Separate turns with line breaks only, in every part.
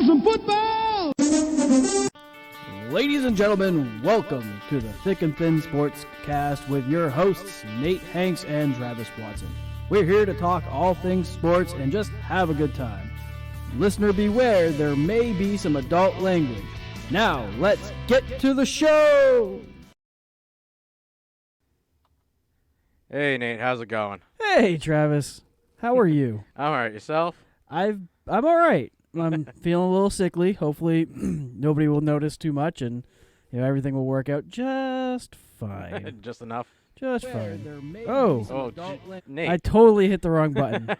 have some football!
Ladies and gentlemen, welcome to the Thick and Thin Sports Cast with your hosts, Nate Hanks and Travis Watson. We're here to talk all things sports and just have a good time. Listener beware, there may be some adult language. Now, let's get to the show!
Hey, Nate, how's it going?
Hey, Travis. How are you?
I'm all right. Yourself?
I'm all right. I'm feeling a little sickly. Hopefully, nobody will notice too much, and everything will work out just fine.
Just enough?
Just fine. Oh,
Nate.
I totally hit the wrong button.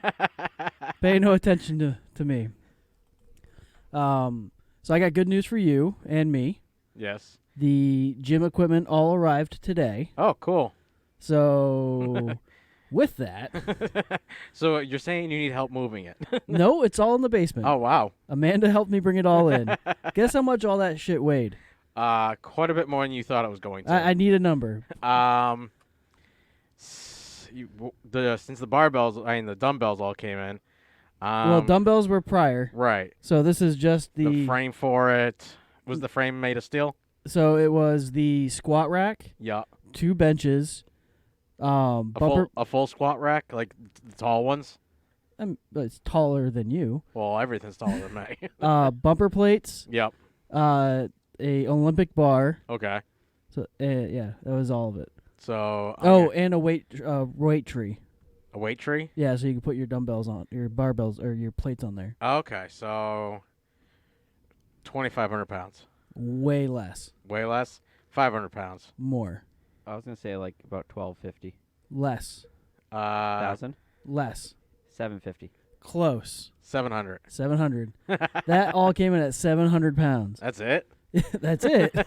Pay no attention to me. So I got good news for you and me.
Yes.
The gym equipment all arrived today.
Oh, cool.
So with that,
So you're saying you need help moving it?
no, it's all in the basement.
Oh, wow.
Amanda helped me bring it all in. Guess how much all that shit weighed?
Quite a bit more than you thought it was going to.
I need a number.
Since the the dumbbells all came in.
Well, dumbbells were prior.
Right.
So this is just
The frame for it. Was the frame made of steel?
So it was the squat rack,
Yeah.
2 benches, bumper.
A full squat rack, like the tall ones?
It's taller than you.
Well, everything's taller than me.
Bumper plates.
Yep.
A Olympic bar.
Okay.
So yeah, that was all of it.
So.
And a weight tree.
A weight tree?
Yeah, so you can put your dumbbells on, your barbells or your plates on there.
Okay, so 2,500 pounds.
Way less.
Way less? 500 pounds.
More.
I was gonna say like about 1,250.
Less.
1,000.
Less.
750.
Close.
700.
700. That all came in at 700 pounds.
That's it?
That's it.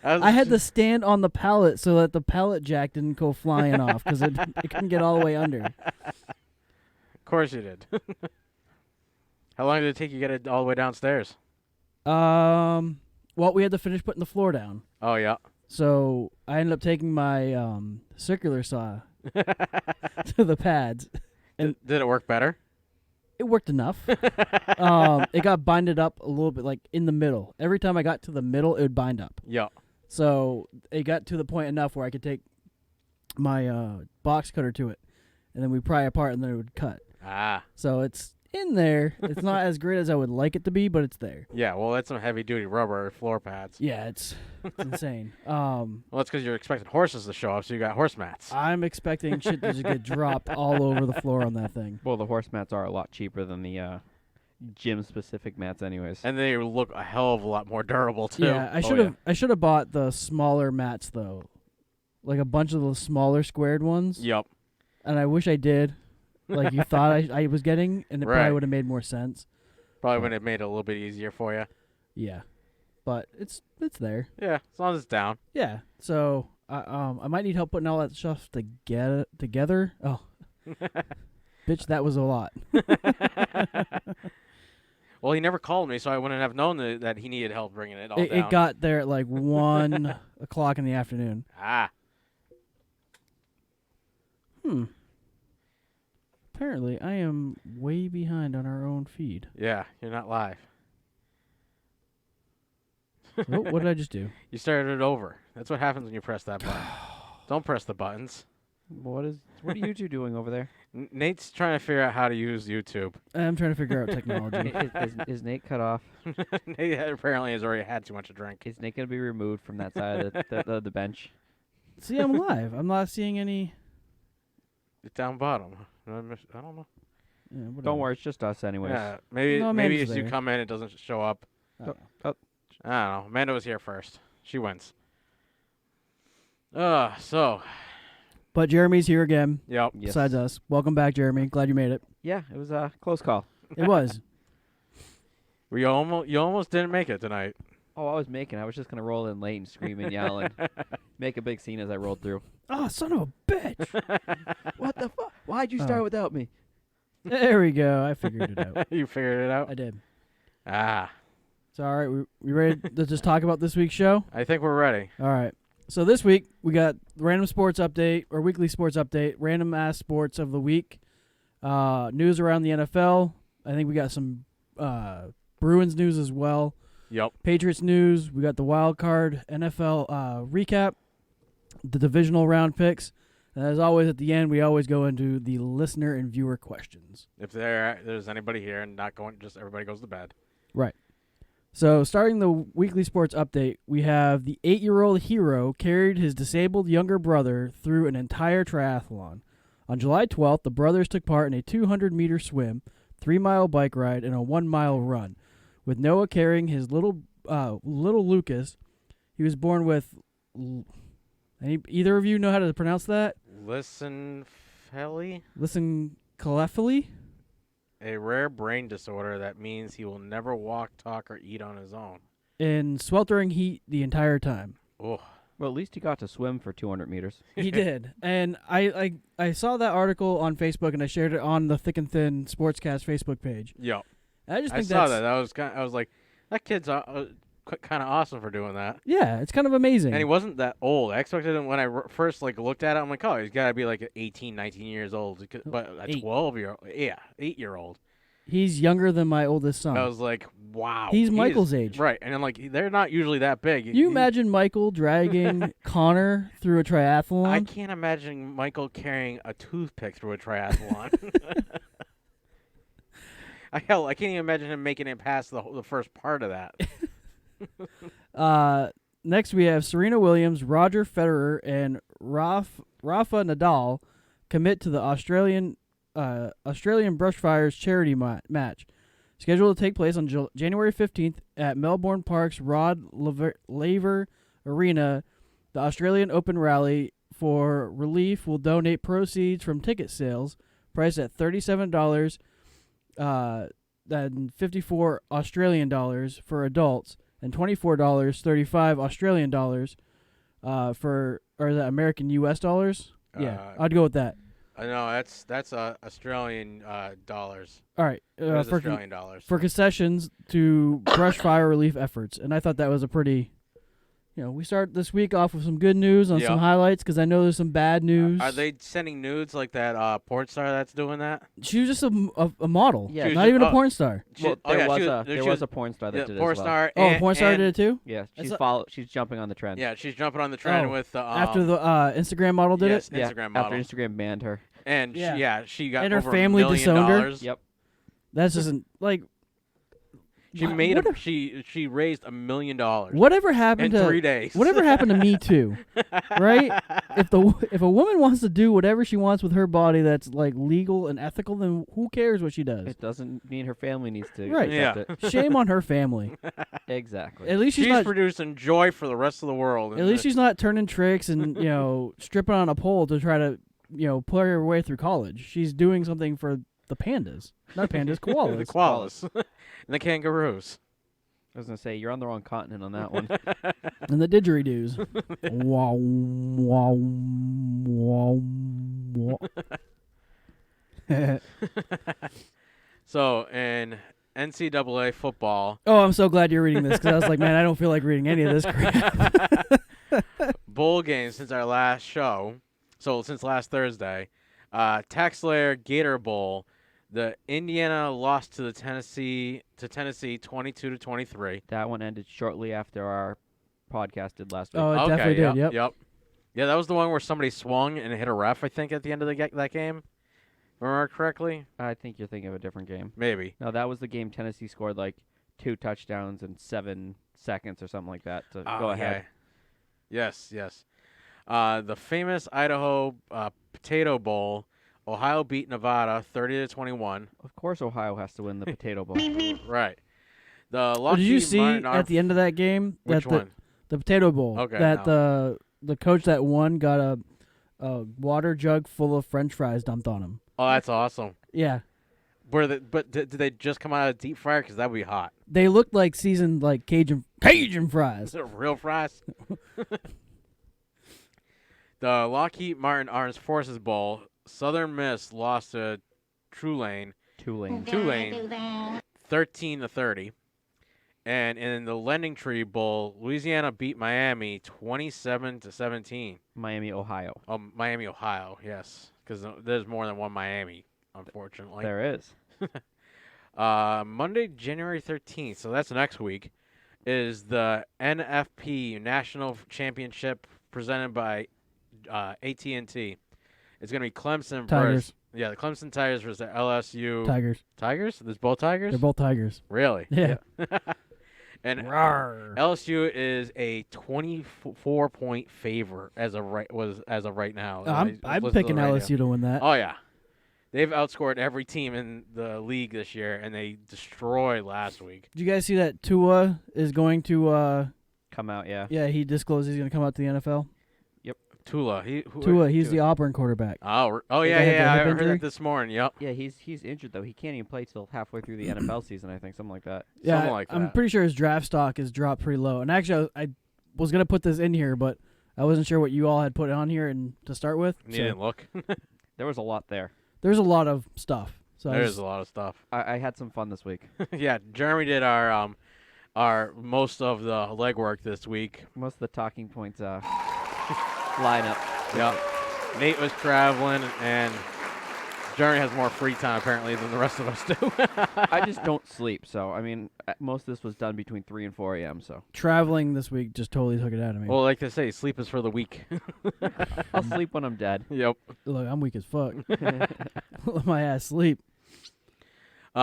I had to stand on the pallet so that the pallet jack didn't go flying off because it couldn't get all the way under.
Of course you did. How long did it take you to get it all the way downstairs?
Well, we had to finish putting the floor down.
Oh, yeah.
So I ended up taking my circular saw to the pads. And
did it work better?
It worked enough. It got binded up a little bit, like in the middle. Every time I got to the middle, it would bind up.
Yeah.
So it got to the point enough where I could take my box cutter to it, and then we pry apart, and then it would cut.
Ah.
So it's in there. It's not as great as I would like it to be, but it's there.
Yeah, well, that's some heavy-duty rubber floor pads.
Yeah, it's insane.
Well, that's because you're expecting horses to show up, so you got horse mats.
I'm expecting shit to just get dropped all over the floor on that thing.
Well, the horse mats are a lot cheaper than the gym-specific mats, anyways.
And they look a hell of a lot more durable, too.
Yeah, I should have bought the smaller mats, though. Like a bunch of the smaller squared ones.
Yep.
And I wish I did. Like you thought I was getting, and it
Right.
probably would have made more sense.
Probably would have made it a little bit easier for you.
Yeah, but it's there.
Yeah, as long as it's down.
Yeah, so I might need help putting all that stuff together. Oh, bitch, that was a lot.
Well, he never called me, so I wouldn't have known that he needed help bringing it all down.
It got there at like 1 o'clock in the afternoon.
Ah.
Apparently, I am way behind on our own feed.
Yeah, you're not live.
Oh, what did I just do?
You started it over. That's what happens when you press that button. Don't press the buttons.
What are you two doing over there?
Nate's trying to figure out how to use YouTube.
I'm trying to figure out technology.
Is Nate cut off?
Nate apparently has already had too much to drink.
Is Nate gonna be removed from that side of the bench?
See, I'm live. I'm not seeing any.
It's down bottom. I don't know.
Yeah,
Don't worry, it's just us anyways.
Yeah, maybe
No,
maybe
Amanda's
as you
there.
come in, it doesn't show up.
Oh.
I don't know. Amanda was here first. She wins. So.
But Jeremy's here again.
Yep.
Yes.
Besides us. Welcome back, Jeremy. Glad you made it.
Yeah, it was a close call.
It was.
You almost didn't make it tonight.
Oh, I was just gonna roll in late and scream and yell and make a big scene as I rolled through.
Oh, son of a bitch.
What the fuck? Why'd you start without me?
There we go. I figured it out.
You figured it out?
I did.
Ah.
So, all right. We ready to just talk about this week's show?
I think we're ready.
All right. So this week, we got random sports update, or weekly sports update, random ass sports of the week, news around the NFL. I think we got some Bruins news as well.
Yep.
Patriots news. We got the Wildcard NFL recap, the Divisional Round picks. And as always, at the end, we always go into the listener and viewer questions.
If there's anybody here and not going, just everybody goes to bed.
Right. So, starting the weekly sports update, we have the 8-year-old hero carried his disabled younger brother through an entire triathlon. On July 12th, the brothers took part in a 200-meter swim, 3-mile bike ride, and a 1-mile run. With Noah carrying his little Lucas, he was born with... Either of you know how to pronounce that?
Lissencephaly?
Lissencephaly?
A rare brain disorder that means he will never walk, talk, or eat on his own.
In sweltering heat the entire time.
Oh.
Well, at least he got to swim for 200 meters.
He did. And I saw that article on Facebook, and I shared it on the Thick and Thin Sportscast Facebook page.
Yep.
I just
I
think
saw that. I was like, that kid's kind of awesome for doing that.
Yeah, it's kind of amazing.
And he wasn't that old. I expected him when I first looked at it. I'm like, oh, he's got to be like 18, 19 years old. But a 8-year-old.
He's younger than my oldest son.
I was like, wow.
He's Michael's age.
Right. And I'm like, they're not usually that big.
You imagine Michael dragging Connor through a triathlon?
I can't imagine Michael carrying a toothpick through a triathlon. I can't even imagine him making it past the first part of that.
Next, we have Serena Williams, Roger Federer, and Rafa Nadal commit to the Australian Brushfires charity match, scheduled to take place on January 15th at Melbourne Park's Rod Laver Arena. The Australian Open Rally for Relief will donate proceeds from ticket sales, priced at $37, then $54 Australian dollars for adults, and $24.35 Australian dollars or is that American US dollars? Yeah, I'd go with that.
No, that's Australian dollars.
All right,
for Australian dollars
for concessions to brush fire relief efforts, and I thought that was a pretty. We start this week off with some good news on some highlights because I know there's some bad news.
Are they sending nudes like that porn star that's doing that?
She was just a model.
Yeah,
not even a porn star.
Well, there was a porn star that did it
porn
as well.
star.
A porn star did it too?
Yeah, she's jumping on the trend.
Yeah, she's jumping on the trend with
after the Instagram model did it.
Yeah, Instagram model.
After Instagram banned her.
And she got
and her
over
family
$1 million.
disowned her. Yep.
That's just like.
She she raised $1 million.
Whatever happened
in
to
3 days?
Whatever happened to Me Too, right? If a woman wants to do whatever she wants with her body that's like legal and ethical, then who cares what she does?
It doesn't mean her family needs to
right.
accept it.
Shame on her family.
Exactly.
At least
she's
not
producing joy for the rest of the world.
At least she's not turning tricks and stripping on a pole to try to play her way through college. She's doing something for the pandas, not pandas, koalas.
The koalas and the kangaroos.
I was gonna say you're on the wrong continent on that one.
And the didgeridoos. Wow, wow, wow, wow.
So in NCAA football.
Oh, I'm so glad you're reading this because I was like, man, I don't feel like reading any of this crap.
Bowl games since our last show. So since last Thursday, TaxSlayer Gator Bowl. The Indiana lost to Tennessee 22-23.
That one ended shortly after our podcast did last week.
Oh, it definitely did.
Yep. Yeah, that was the one where somebody swung and hit a ref, I think, at the end of that game. If I remember correctly.
I think you're thinking of a different game.
Maybe.
No, that was the game Tennessee scored like 2 touchdowns in 7 seconds or something like that to go ahead.
Yes. The famous Idaho Potato Bowl. Ohio beat Nevada 30-21.
Of course, Ohio has to win the Potato Bowl.
Right.
Did you see at the end of that game
which one?
The Potato Bowl?
Okay,
that the coach that won got a water jug full of French fries dumped on him.
Oh, that's awesome.
Yeah.
But did they just come out of the deep fryer? Because that would be hot.
They looked like seasoned like Cajun fries.
Is it real fries? The Lockheed Martin Armed Forces Bowl. Southern Miss lost to Tulane 13-30. And in the Lending Tree Bowl, Louisiana beat Miami 27-17.
Miami, Ohio.
Oh, Miami, Ohio, yes. Because there's more than one Miami, unfortunately.
There is.
Monday, January 13th, so that's next week, is the NFP National Championship presented by AT&T. It's going to be Clemson
Tigers.
the Clemson Tigers versus the LSU
Tigers.
Tigers? There's both Tigers?
They're both Tigers.
Really?
Yeah.
And
Rawr.
LSU is a 24-point favorite as of right now.
I'm
Listen
picking
to the radio.
LSU to win that.
Oh yeah, they've outscored every team in the league this year, and they destroyed last week.
Did you guys see that Tua is going to?
Come out, yeah.
Yeah, he disclosed he's going to come out to the NFL.
Tua,
He's the Auburn quarterback.
Oh
They
yeah,
had the
yeah. I
hip
heard
injury?
that this morning. Yep.
Yeah, he's injured, though. He can't even play till halfway through the NFL season, I think, something like that.
Yeah,
Something like
I'm
that.
pretty sure his draft stock is dropped pretty low. And actually, I was going to put this in here, but I wasn't sure what you all had put on here and to start with.
You didn't look.
There was a lot there.
There's a lot of stuff. So
There's a lot of stuff.
I had some fun this week.
Yeah, Jeremy did our most of the legwork this week.
Most of the talking points line up.
Yep. Nate was traveling, and Jeremy has more free time apparently than the rest of us do.
I just don't sleep, so, I mean, most of this was done between 3 and 4 a.m., so.
traveling this week just totally took it out of me.
Well, like they say, sleep is for the weak.
I'll sleep when I'm dead.
Yep.
Look, I'm weak as fuck. Let my ass sleep.
The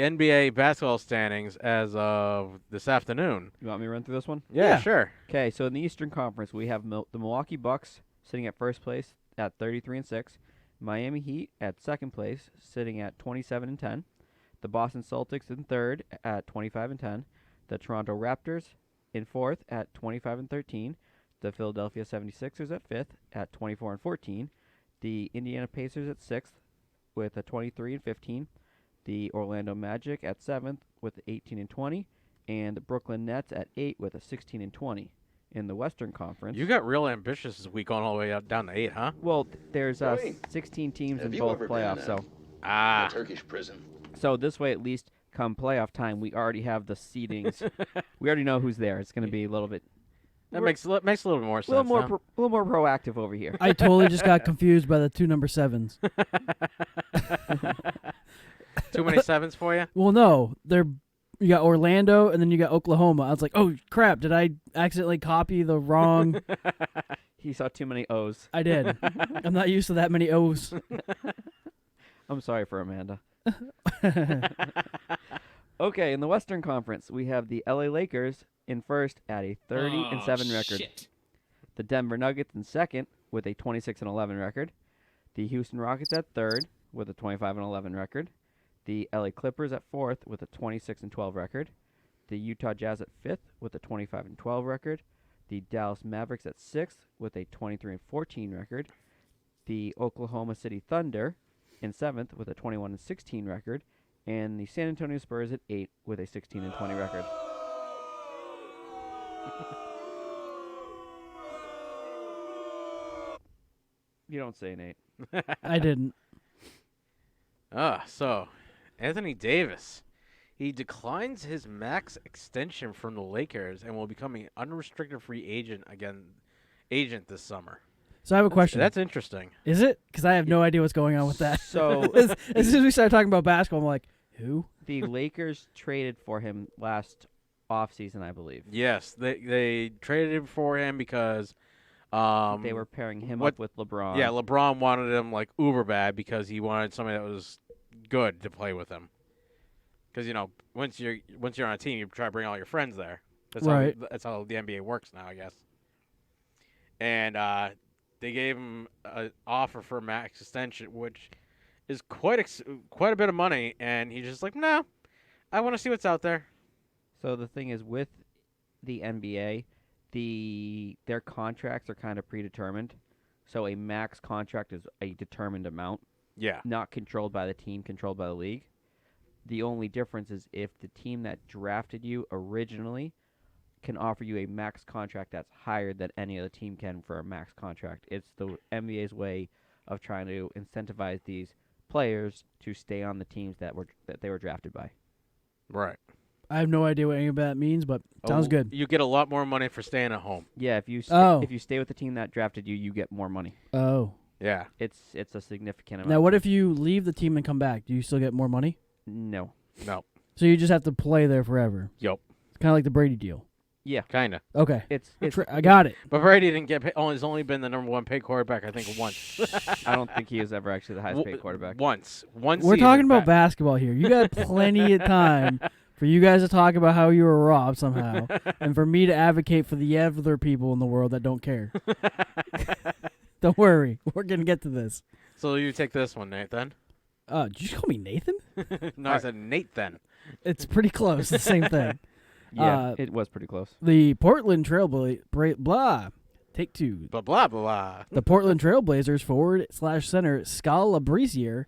NBA basketball standings as of this afternoon.
You want me to run through this one?
Yeah.
Sure.
Okay, so in the Eastern Conference, we have the Milwaukee Bucks sitting at first place at 33-6. Miami Heat at second place, sitting at 27-10. The Boston Celtics in third at 25-10. The Toronto Raptors in fourth at 25-13. The Philadelphia 76ers at fifth at 24-14. The Indiana Pacers at sixth with a 23-15. The Orlando Magic at seventh with 18-20, and the Brooklyn Nets at 8 with a 16-20. In the Western Conference,
You got real ambitious this week going all the way up down to 8, huh?
well, there's
Joey,
16 teams
have
in
you
both
ever
playoffs,
been,
so
a Turkish prison?
this way at least come playoff time, we already have the seedings. We already know who's there. It's going to be a little bit
That makes a little bit more sense.
a little more
huh?
a little more proactive over here.
I totally just got confused by the two number 7s.
Too many sevens for you?
Well, no, you got Orlando and then you got Oklahoma. I was like, oh crap, did I accidentally copy the wrong?
He saw too many O's.
I did. I'm not used to that many O's.
I'm sorry for Amanda. Okay, in the Western Conference, we have the LA Lakers in first at a 30-7 record. The Denver Nuggets in second with a 26-11 record. The Houston Rockets at third with a 25-11 record. The LA Clippers at fourth with a 26-12 record. The Utah Jazz at fifth with a 25-12 record. The Dallas Mavericks at sixth with a 23-14 record. The Oklahoma City Thunder in seventh with a 21-16 record. And the San Antonio Spurs at 8 with a 16-20 record. You don't say, Nate.
I didn't.
So Anthony Davis, he declines his max extension from the Lakers and will become an unrestricted free agent this summer.
So I have a question.
That's interesting.
Is it? Because I have no idea what's going on with that.
So
as soon as we started talking about basketball, I'm like, who?
the Lakers traded for him last offseason, I believe.
Yes, they traded for him because
They were pairing him up with LeBron.
Yeah, LeBron wanted him like uber bad because he wanted somebody that was good to play with him. Because once you're on a team, you try to bring all your friends there. That's
Right.
That's how the NBA works now, I guess. And they gave him an offer for a max extension, which is quite a bit of money, and he's just like, no, I want to see what's out there.
So the thing is, with the NBA, their contracts are kind of predetermined. So a max contract is a determined amount,
Yeah.
not controlled by the team, controlled by the league. The only difference is if the team that drafted you originally can offer you a max contract that's higher than any other team can for a max contract. It's the NBA's way of trying to incentivize these players to stay on the teams that they were drafted by.
Right.
I have no idea what any of that means, but sounds good.
You get a lot more money for staying at home.
Yeah, if you if you stay with the team that drafted you, you get more money.
Oh.
Yeah.
It's a significant amount.
Now, what if you leave the team and come back? Do you still get more money?
No.
No.
So you just have to play there forever.
Yup.
It's kind of like the Brady deal.
Yeah.
Kind of.
Okay.
It's
I got it.
But Brady didn't get paid. He's only been the number 1 paid quarterback, I think, once.
I don't think he is ever actually the highest paid quarterback.
Once. One
We're
season
talking about
back.
basketball here. You got plenty of time for you guys to talk about how you were robbed somehow, and for me to advocate for the other people in the world that don't care. Don't worry. We're going to get to this.
So you take this one, Nathan.
Did you call me Nathan?
No, I said Nathan.
It's pretty close. The same thing.
Yeah, it was pretty close.
The Portland Trailblazers, take two.
Blah, blah, blah.
The Portland Trailblazers forward/center Skal Labrisiere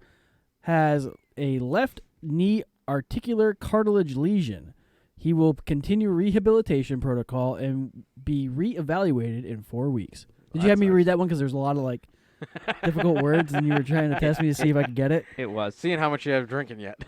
has a left knee articular cartilage lesion. He will continue rehabilitation protocol and be reevaluated in 4 weeks. Did you have me read that one? Because there's a lot of difficult words, and you were trying to test me to see if I could get it.
It was.
Seeing how much you have drinking yet.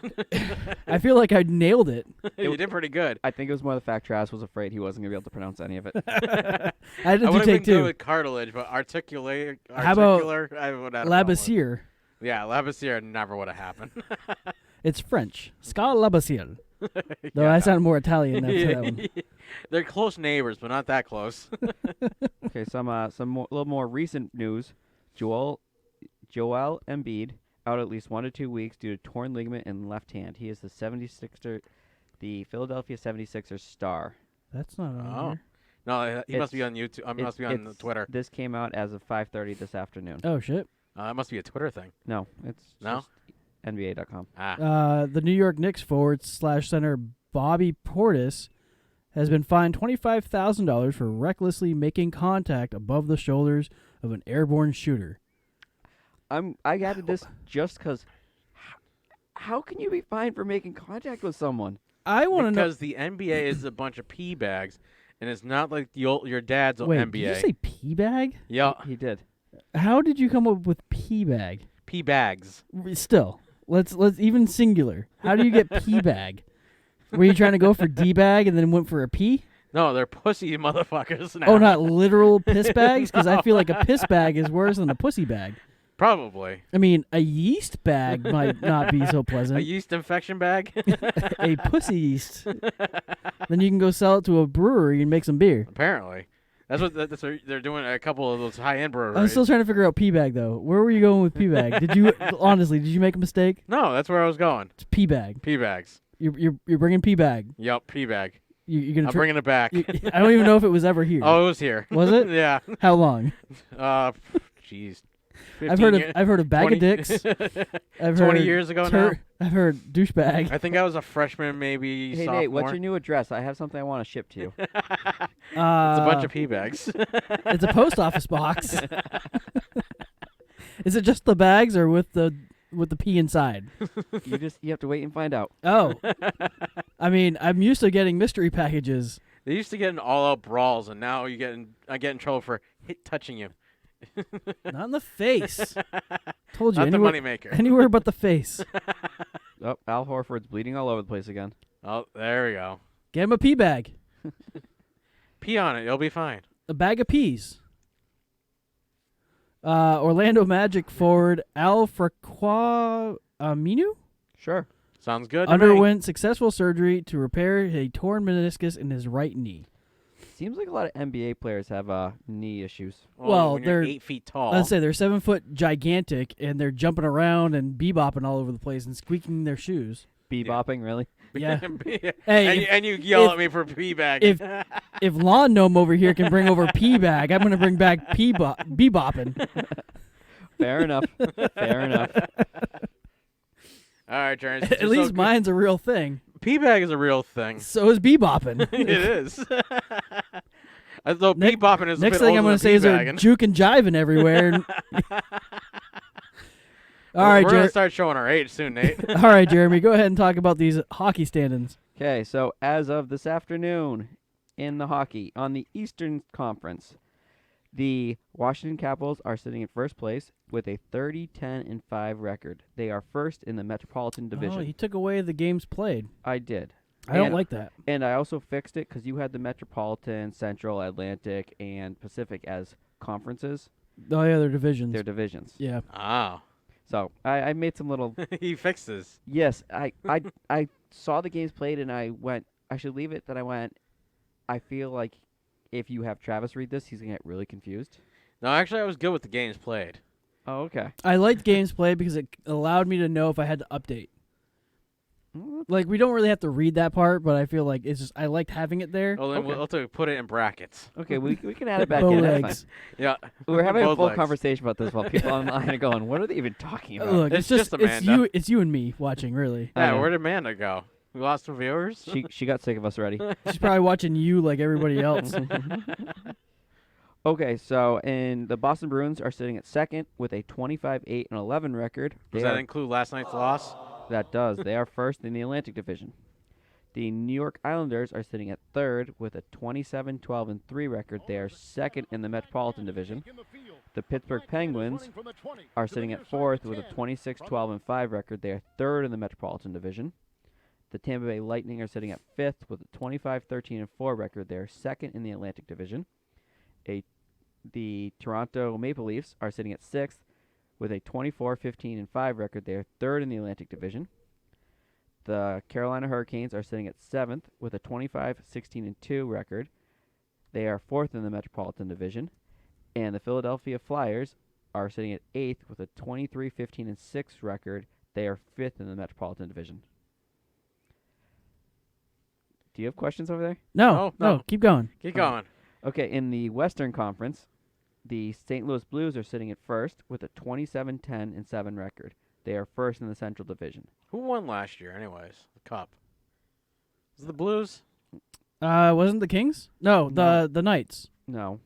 I feel like I nailed it.
You did pretty good.
I think it was more the fact Travis was afraid he wasn't going to be able to pronounce any of it.
I did
I would have
take
been good
two.
with cartilage, but articular.
How about
I would have had a problem with.
Labrisiere?
Yeah, Labrisiere never would have happened.
It's French. Skal Labrisiere. Though
Yeah,
I
no.
sound more Italian after that one.
They're close neighbors, but not that close.
Okay, some little more recent news. Joel Embiid out at least 1 to 2 weeks due to torn ligament in left hand. He is the Philadelphia 76ers star.
That's not on
Oh.
here.
No, he must be
It's-
on YouTube. Must be on Twitter.
This came out as of 5:30 this afternoon.
Oh, shit.
It must be a Twitter thing.
No, it's
No?
just NBA.com.
The New York Knicks forward/center Bobby Portis has been fined $25,000 for recklessly making contact above the shoulders of an airborne shooter.
I added this just because. How can you be fined for making contact with someone?
I want to know.
Because the NBA is a bunch of pee bags, and it's not like your dad's
Wait,
NBA.
did you say pee bag?
Yeah,
He did.
How did you come up with pee bag?
pee bags.
Still, let's even singular. How do you get pee bag? Were you trying to go for D bag and then went for a pee?
No, they're pussy motherfuckers now.
Oh, not literal piss bags? Because I feel like a piss bag is worse than a pussy bag.
Probably.
I mean, a yeast bag might not be so pleasant.
A yeast infection bag?
A pussy yeast. Then you can go sell it to a brewery and make some beer.
Apparently. That's what they're doing at a couple of those high-end breweries.
I'm still trying to figure out pee bag though. Where were you going with pee bag? Did you honestly? Did you make a mistake?
No, that's where I was going.
It's pee bag.
Pee bags.
You're bringing pee bag.
Yep, pee bag.
You're gonna.
I'm bringing it back.
I don't even know if it was ever here.
Oh, it was here.
Was it?
Yeah.
How long?
Jeez.
I've heard of bag
20
of dicks. I've
20
heard
years ago now?
I've heard douchebag.
I think I was a freshman, maybe
Hey
sophomore.
Nate, what's your new address? I have something I want to ship to you.
It's a bunch of pee bags.
It's a post office box. Is it just the bags or with the pee inside?
You have to wait and find out.
Oh, I mean, I'm used to getting mystery packages.
They used to get in all-out brawls, and now I get in trouble for touching you.
Not in the face. Told you.
Not the
anywhere,
moneymaker.
anywhere but the face.
Oh, Al Horford's bleeding all over the place again.
Oh, there we go.
Get him a pee bag.
Pee on it. You'll be fine.
A bag of peas. Orlando Magic forward Al Aminu
Sure.
Sounds good to me.
underwent successful surgery to repair a torn meniscus in his right knee.
Seems like a lot of NBA players have knee issues.
Well,
when you're
they're
8 feet tall.
Let's say they're 7 foot gigantic and they're jumping around and bebopping all over the place and squeaking their shoes.
Bebopping, really?
Yeah.
Hey,
Hey,
and you yell
if-
at me for pee bag.
If Lawn Gnome over here can bring over pee bag, I'm gonna bring back bebopping.
Fair enough. Fair enough.
All right, Jerry.
At least mine's a real thing.
Pee bag is a real thing.
So is bebopping.
It is. Though pee bopping is a
Next
bit
thing I'm
older
gonna
than
say is they're
pee-bagging.
juke and jiving everywhere. All right,
We're gonna
Jeremy.
start showing our age soon, Nate.
All right, Jeremy. Go ahead and talk about these hockey stand-ins.
Okay, so as of this afternoon in the hockey, on the Eastern Conference, the Washington Capitals are sitting in first place with a 30-10-5 record. They are first in the Metropolitan Division.
Oh, he took away the games played.
I did.
I don't
And-
like that.
And I also fixed it because you had the Metropolitan, Central, Atlantic, and Pacific as conferences.
Oh yeah, they're divisions.
They're divisions.
Yeah.
Oh.
So I made some little.
He fixes.
Yes, I saw the games played and I went, I should leave it. Then I went, I feel like if you have Travis read this, he's going to get really confused.
No, actually, I was good with the games played.
Oh, okay.
I liked games played because it allowed me to know if I had to update. Like, we don't really have to read that part, but I feel like it's just I liked having it there.
Oh, then
Okay.
we'll have to put it in brackets.
Okay, we can add it back
Bow
in. That's
legs.
Yeah.
fine. We're having a
Both
full
legs.
conversation about this while people online are going, what are they even talking about?
Look,
It's
it's
just Amanda.
it's you and me watching, really.
I
Yeah,
know.
where'd Amanda go? We lost some viewers?
She got sick of us already.
She's probably watching you like everybody else.
Okay, so and the Boston Bruins are sitting at second with a 25-8-11 record.
Does that include last night's loss?
That does. They are first in the Atlantic Division. The New York Islanders are sitting at third with a 27-12-3 record. They are second in the Metropolitan Division. The Pittsburgh Penguins are sitting at fourth with a 26-12-5 record. They are third in the Metropolitan Division. The Tampa Bay Lightning are sitting at fifth with a 25-13-4 record. They are second in the Atlantic Division. The Toronto Maple Leafs are sitting at sixth with a 24-15-5 record. They are third in the Atlantic Division. The Carolina Hurricanes are sitting at seventh with a 25-16-2 record. They are fourth in the Metropolitan Division. And the Philadelphia Flyers are sitting at eighth with a 23-15-6 record. They are fifth in the Metropolitan Division. Do you have questions over there?
No,
No.
keep going.
Keep going.
Okay, in the Western Conference, the St. Louis Blues are sitting at first with a 27-10-7 record. They are first in the Central Division.
Who won last year, anyways? The Cup. Was it the Blues?
Wasn't the Kings? No,
No.
the Knights.
No.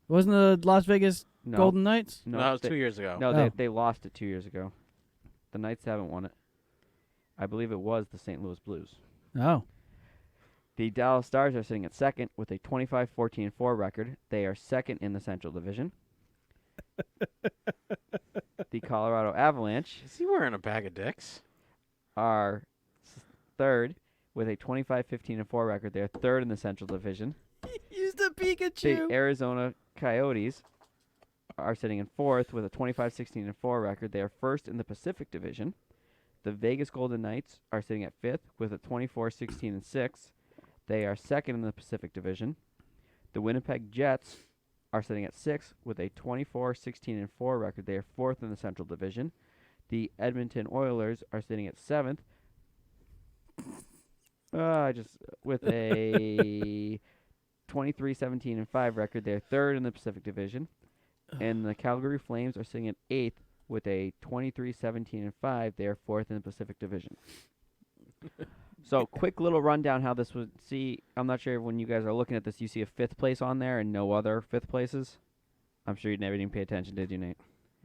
Wasn't the Las Vegas
No.
Golden Knights?
No, that was 2 years ago.
No,
Oh.
they lost it 2 years ago. The Knights haven't won it. I believe it was the St. Louis Blues.
Oh.
The Dallas Stars are sitting at second with a 25-14-4 record. They are second in the Central Division. The Colorado Avalanche
Is he wearing a bag of dicks?
are third with a 25-15-4 record. They are third in the Central Division.
Use the
The
Pikachu.
Arizona Coyotes are sitting in fourth with a 25-16-4 record. They are first in the Pacific Division. The Vegas Golden Knights are sitting at fifth with a 24-16-6. They are second in the Pacific Division. The Winnipeg Jets are sitting at sixth with a 24-16-4 record. They are fourth in the Central Division. The Edmonton Oilers are sitting at seventh. With a 23-17-5 record. They're third in the Pacific Division. And the Calgary Flames are sitting at eighth with a 23-17-5. They are fourth in the Pacific Division. So, quick little rundown how this would see. I'm not sure when you guys are looking at this, you see a fifth place on there and no other fifth places. I'm sure you never even pay attention, did you, Nate?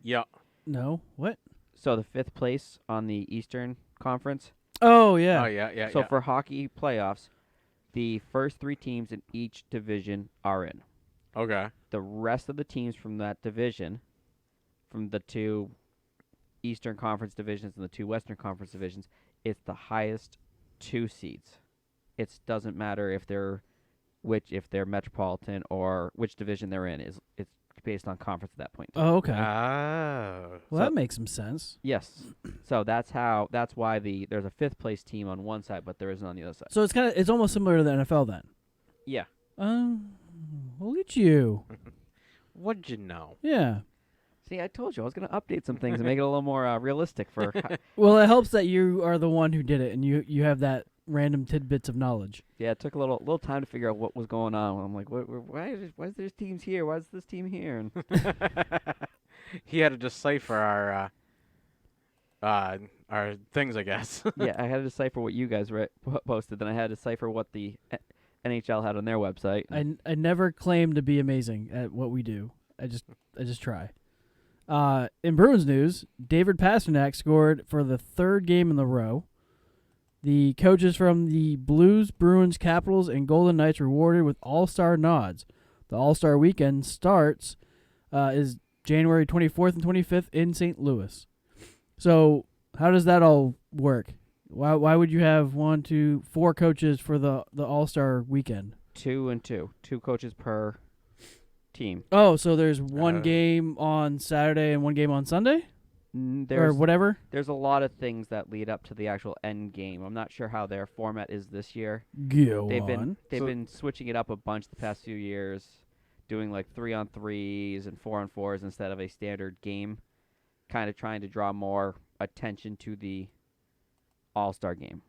Yeah.
No. What?
So, the fifth place on the Eastern Conference.
Oh, yeah.
Oh, yeah.
So, for hockey playoffs, the first three teams in each division are in.
Okay.
The rest of the teams from that division, from the two Eastern Conference divisions and the two Western Conference divisions, it's the highest two seeds. It doesn't matter if they're metropolitan or which division they're in. It's based on conference at that point.
Oh, okay.
Oh.
Well, that makes some sense.
Yes. So that's why there's a fifth place team on one side, but there isn't on the other side.
So it's almost similar to the NFL then.
Yeah.
Look at you.
What'd you know?
Yeah.
See, I told you I was going to update some things and make it a little more realistic for.
Well, it helps that you are the one who did it, and you have that random tidbits of knowledge.
Yeah, it took a little time to figure out what was going on. I'm like, why is there teams here? Why is this team here? And
He had to decipher our things, I guess.
yeah, I had to decipher what you guys posted, then I had to decipher what the NHL had on their website.
I never claim to be amazing at what we do. I just try. In Bruins news, David Pastrnak scored for the third game in a row. The coaches from the Blues, Bruins, Capitals, and Golden Knights rewarded with All-Star nods. The All-Star weekend starts is January 24th and 25th in St. Louis. So how does that all work? Why would you have 4 coaches for the All-Star weekend?
2 and 2 coaches per team.
Oh, so there's one game on Saturday and one game on Sunday? or whatever?
There's a lot of things that lead up to the actual end game. I'm not sure how their format is this year. They've been switching it up a bunch the past few years, doing like 3-on-3s and 4-on-4s instead of a standard game, kind of trying to draw more attention to the All-Star game.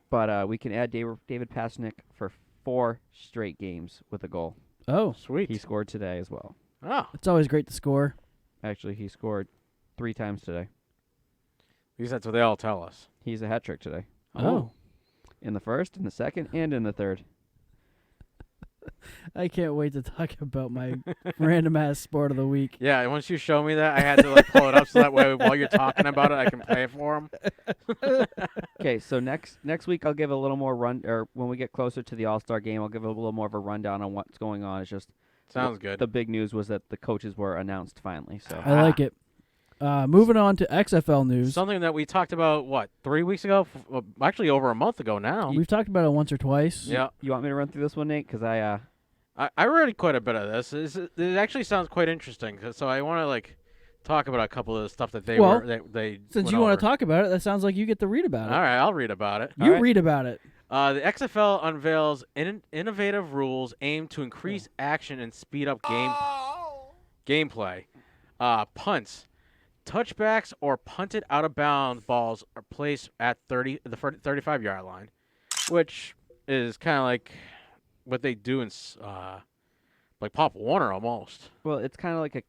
But we can add David Pasnick for 4 straight games with a goal.
Oh,
sweet.
He scored today as well.
Oh.
It's always great to score.
Actually, he scored 3 times today.
At least that's what they all tell us.
He's a hat trick today.
Oh.
In the first, in the second, and in the third.
I can't wait to talk about my random-ass sport of the week.
Yeah, once you show me that, I had to like pull it up so that way while you're talking about it, I can play it for him.
Okay, so next week I'll give a little more or when we get closer to the All-Star game, I'll give a little more of a rundown on what's going on. It's just
sounds good.
The big news was that the coaches were announced finally. So
I like it. Moving on to XFL news.
Something that we talked about, 3 weeks ago? Actually, over a month ago now.
We've talked about it once or twice.
Yeah.
You want me to run through this one, Nate? Because I
read quite a bit of this. It actually sounds quite interesting. So I want to talk about a couple of the stuff that they they
since you want to talk about it, that sounds like you get to read about it.
All right, I'll read about it.
You read about it.
The XFL unveils innovative rules aimed to increase action and speed up gameplay. Punts. Touchbacks or punted out of bounds balls are placed at the 35-yard line, which is kind of like what they do in like Pop Warner almost.
Well, it's kind of like a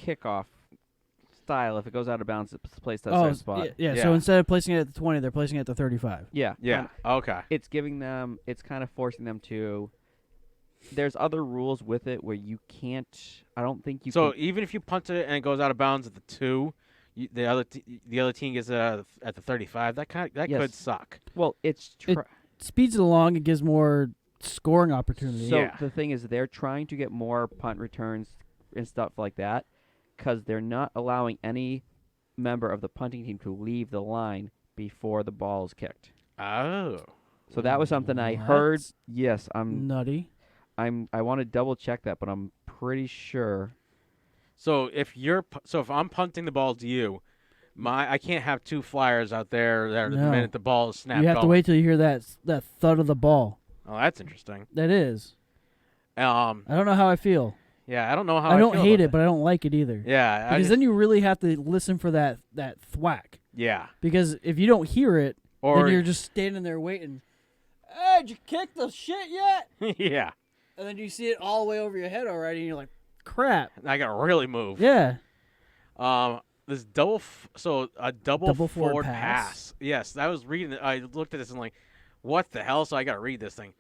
kickoff style. If it goes out of bounds, it's placed at the same spot.
Yeah. So instead of placing it at the 20, they're placing it at the 35.
Yeah.
Okay.
It's giving them. It's kind of forcing them to. There's other rules with it where you can't. I don't think you.
So
can,
even if you punt it and it goes out of bounds at the 2, the other team gets at the 35. That could suck.
Well, it
speeds it along. It gives more scoring opportunity.
So the thing is, they're trying to get more punt returns and stuff like that because they're not allowing any member of the punting team to leave the line before the ball is kicked.
Oh.
So that was something I heard. Yes, I'm
nutty.
I want to double check that, but I'm pretty sure.
So if I'm punting the ball to you, I can't have 2 flyers out there that the minute the ball is snapped.
You have to wait till you hear that thud of the ball.
Oh, that's interesting.
That is. I don't know how I feel.
Yeah, I don't know how.
I don't
feel
hate
about
it, but I don't like it either.
Yeah,
because then you really have to listen for that thwack.
Yeah.
Because if you don't hear it, then you're just standing there waiting. Hey, did you kick the shit yet?
Yeah.
And then you see it all the way over your head already, and you're like, crap.
I got to really move.
Yeah.
This double forward
pass.
Yes, I was reading it. I looked at this and like, what the hell? So I got to read this thing.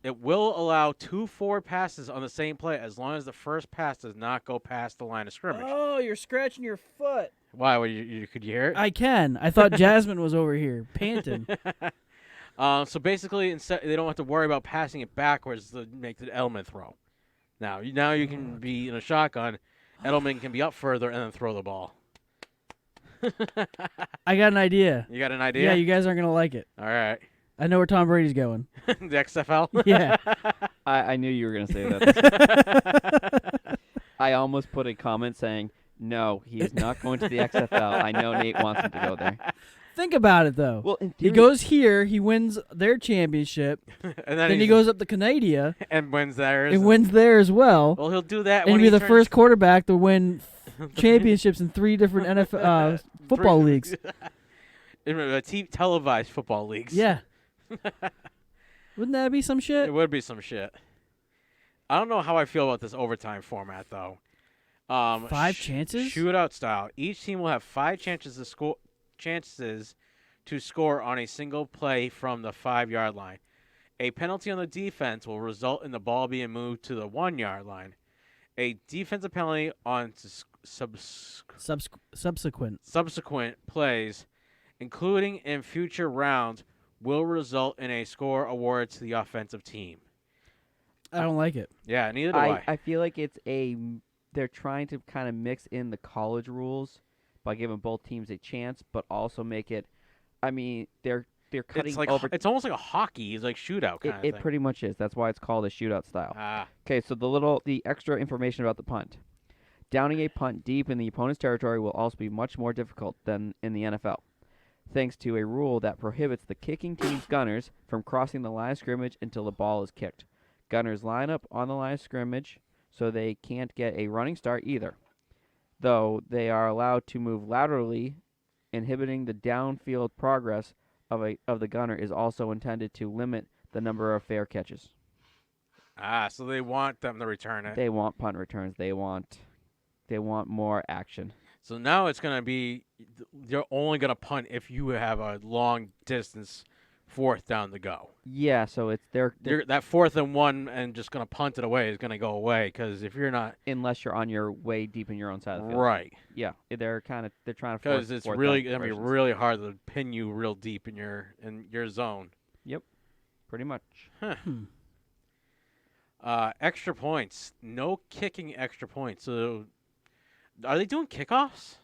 It will allow 2 forward passes on the same play as long as the first pass does not go past the line of scrimmage.
Oh, you're scratching your foot.
Why? Could you hear it?
I can. I thought Jasmine was over here panting.
So basically, instead they don't have to worry about passing it backwards to make the Edelman throw. Now you can be in a shotgun. Edelman can be up further and then throw the ball.
I got an idea.
You got an idea?
Yeah, you guys aren't going to like it.
All right.
I know where Tom Brady's going.
The XFL?
Yeah.
I knew you were going to say that. I almost put a comment saying, no, he's not going to the XFL. I know Nate wants him to go there.
Think about it, though.
Well,
he goes here, he wins their championship,
and
then he goes up to Canada
and wins there.
And wins there as well.
Well, he'll do that.
And
when
be the
turns
first quarterback to win championships in 3 different NFL football leagues.
Televised football leagues.
Yeah. Wouldn't that be some shit?
It would be some shit. I don't know how I feel about this overtime format, though.
5 chances?
Shootout style. Each team will have 5 chances to score on a single play from the 5-yard line. A penalty on the defense will result in the ball being moved to the 1-yard line. A defensive penalty on subsequent plays, including in future rounds, will result in a score awarded to the offensive team.
I don't like it.
Yeah, neither do I.
I feel like they're trying to kind of mix in the college rules by giving both teams a chance, but also make it. I mean, they're cutting over.
It's almost like a hockey. It's like shootout kind of thing.
It pretty much is. That's why it's called a shootout style.
Ah.
Okay, so the extra information about the punt. Downing a punt deep in the opponent's territory will also be much more difficult than in the NFL, thanks to a rule that prohibits the kicking team's gunners from crossing the line of scrimmage until the ball is kicked. Gunners line up on the line of scrimmage, so they can't get a running start either, though they are allowed to move laterally. Inhibiting the downfield progress of the gunner is also intended to limit the number of fair catches.
So they want them to return it.
They want punt returns. They want more action.
So now it's going to be you're only going to punt if you have a long distance fourth down to go.
Yeah, so it's they're
That 4th and 1 and just going to punt it away is going to go away because if you're not,
unless you're on your way deep in your own side of the field.
right,
Yeah, they're trying to force
because it's
fourth
really
down
going to be
conversions.
really hard to pin you real deep in your zone.
Pretty much.
Extra points. No kicking extra points. So are they doing kickoffs?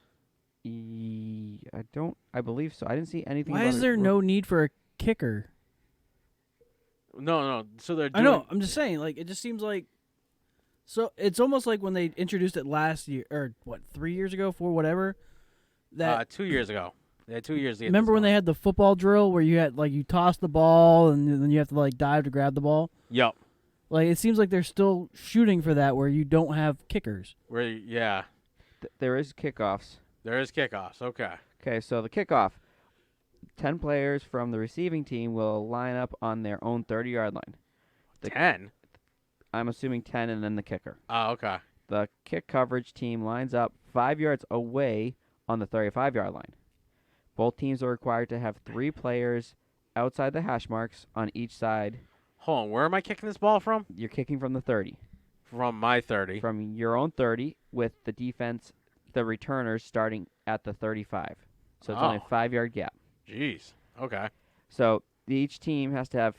I believe so. I didn't see anything.
Why
about
is
it.
there no need for a kicker?
No. So they're
I
doing.
know. I'm just saying. Like, it just seems like. So it's almost like when they introduced it last year, or 3 years ago, 4, whatever. That
2 years ago. They had 2 years to get
remember
this
when they
going.
had the football drill where you had you toss the ball and then you have to dive to grab the ball.
Yep.
Like, it seems like they're still shooting for that where you don't have kickers.
Yeah.
There is kickoffs.
There is kickoffs. Okay.
Okay, so the kickoff. 10 players from the receiving team will line up on their own 30-yard line.
10.
I'm assuming 10 and then the kicker.
Oh, okay.
The kick coverage team lines up 5 yards away on the 35-yard line. Both teams are required to have 3 players outside the hash marks on each side.
Hold on. Where am I kicking this ball from?
You're kicking from the 30.
From my 30.
From your own 30 with the defense, the returners starting at the 35. So it's only a 5-yard gap.
Jeez. Okay.
So each team has to have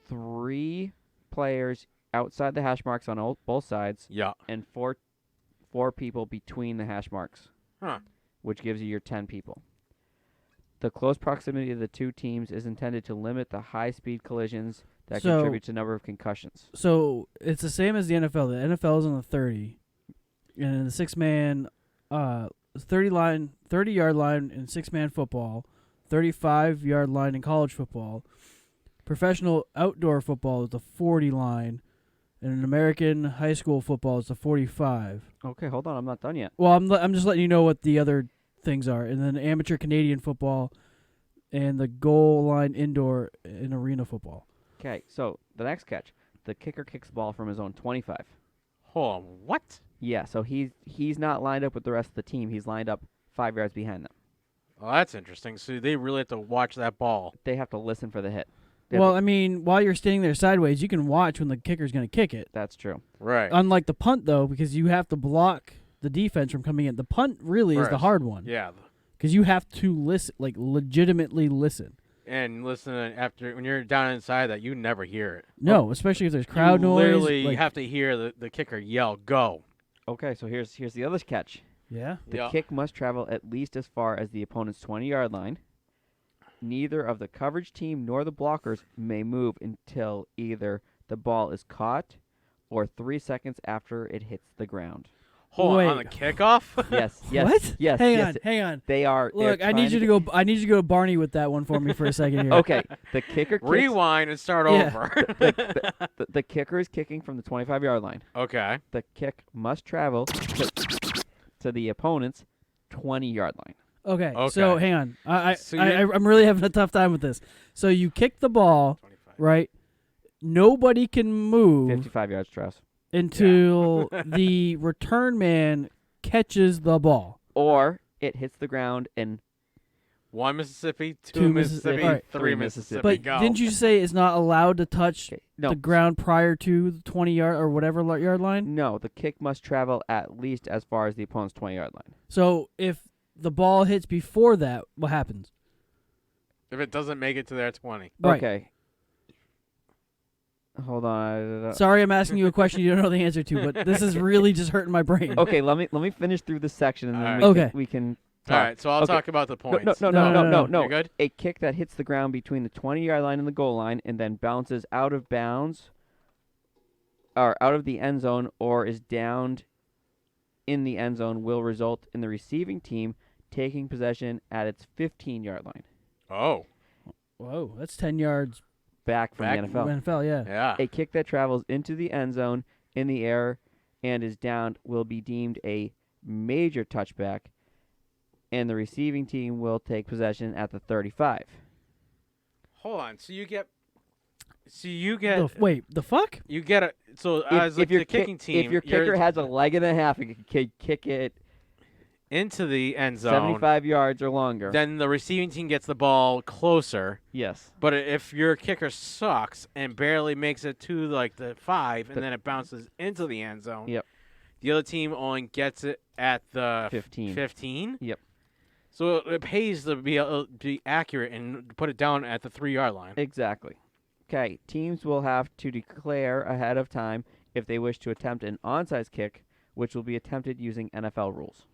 3 players outside the hash marks on both sides.
Yeah.
And four people between the hash marks.
Huh.
Which gives you your 10 people. The close proximity of the two teams is intended to limit the high-speed collisions that contribute to the number of concussions.
So it's the same as the NFL. The NFL is on the 30, and in the 6-man, 30-yard line in 6-man football, 35-yard line in college football. Professional outdoor football is the 40 line, and in American high school football is the 45.
Okay, hold on, I'm not done yet.
Well, I'm just letting you know what the other things are, and then amateur Canadian football, and the goal line indoor and arena football.
Okay, so the next catch. The kicker kicks the ball from his own 25.
Hold on. What?
Yeah, so he's not lined up with the rest of the team. He's lined up 5 yards behind them.
Well, that's interesting. So they really have to watch that ball.
They have to listen for the hit.
Well, I mean, while you're standing there sideways, you can watch when the kicker's going to kick it.
That's true.
Right.
Unlike the punt, though, because you have to block the defense from coming in. The punt really is the hard one.
Yeah.
Because you have to listen, legitimately listen.
And listen, after when you're down inside that, you never hear it.
No, especially if there's crowd noise.
Literally, have to hear the kicker yell, "Go!"
Okay, so here's the other catch.
Yeah.
The kick must travel at least as far as the opponent's 20-yard line. Neither of the coverage team nor the blockers may move until either the ball is caught or 3 seconds after it hits the ground.
Hold on the kickoff?
Yes.
What?
Yes.
Hang on.
They are.
Look, I need you to go. I need you to go to Barney with that one for me for a second here.
Okay. The kicker.
Rewind and start over.
The kicker is kicking from the 25-yard line.
Okay.
The kick must travel to the opponent's 20-yard line.
Okay. So hang on. I'm really having a tough time with this. So you kick the ball,
25.
right? Nobody can move
55 yards, Strauss.
Until the return man catches the ball.
Or it hits the ground and
1 Mississippi, 2 Mississippi,
right.
3 Mississippi.
But
go.
didn't you say it's not allowed to touch
No.
the ground prior to the 20-yard or whatever yard line?
No, the kick must travel at least as far as the opponent's 20-yard line.
So if the ball hits before that, what happens?
If it doesn't make it to their 20.
Right.
Okay. Hold on.
Sorry, I'm asking you a question you don't know the answer to, but this is really just hurting my brain.
Okay, let me finish through this section and then
Alright.
we can talk.
All right, so I'll talk about the points.
No.
You good?
A kick that hits the ground between the 20-yard line and the goal line and then bounces out of bounds or out of the end zone or is downed in the end zone will result in the receiving team taking possession at its 15-yard line.
Oh.
Whoa, that's 10 yards
Back from the NFL.
NFL, yeah.
Yeah.
A kick that travels into the end zone in the air and is downed will be deemed a major touchback, and the receiving team will take possession at the 35.
Hold on. So you get.
Wait, the fuck?
You get a. So as like the kicking team.
If your kicker has a leg and a half, you can kick it
into the end zone,
75 yards or longer.
then the receiving team gets the ball closer.
Yes.
But if your kicker sucks and barely makes it to like the 5 and then it bounces into the end zone,
Yep.
the other team only gets it at the
15.
15?
Yep.
So it pays to be accurate and put it down at the 3-yard line.
Exactly. Okay, teams will have to declare ahead of time if they wish to attempt an onside kick, which will be attempted using NFL rules.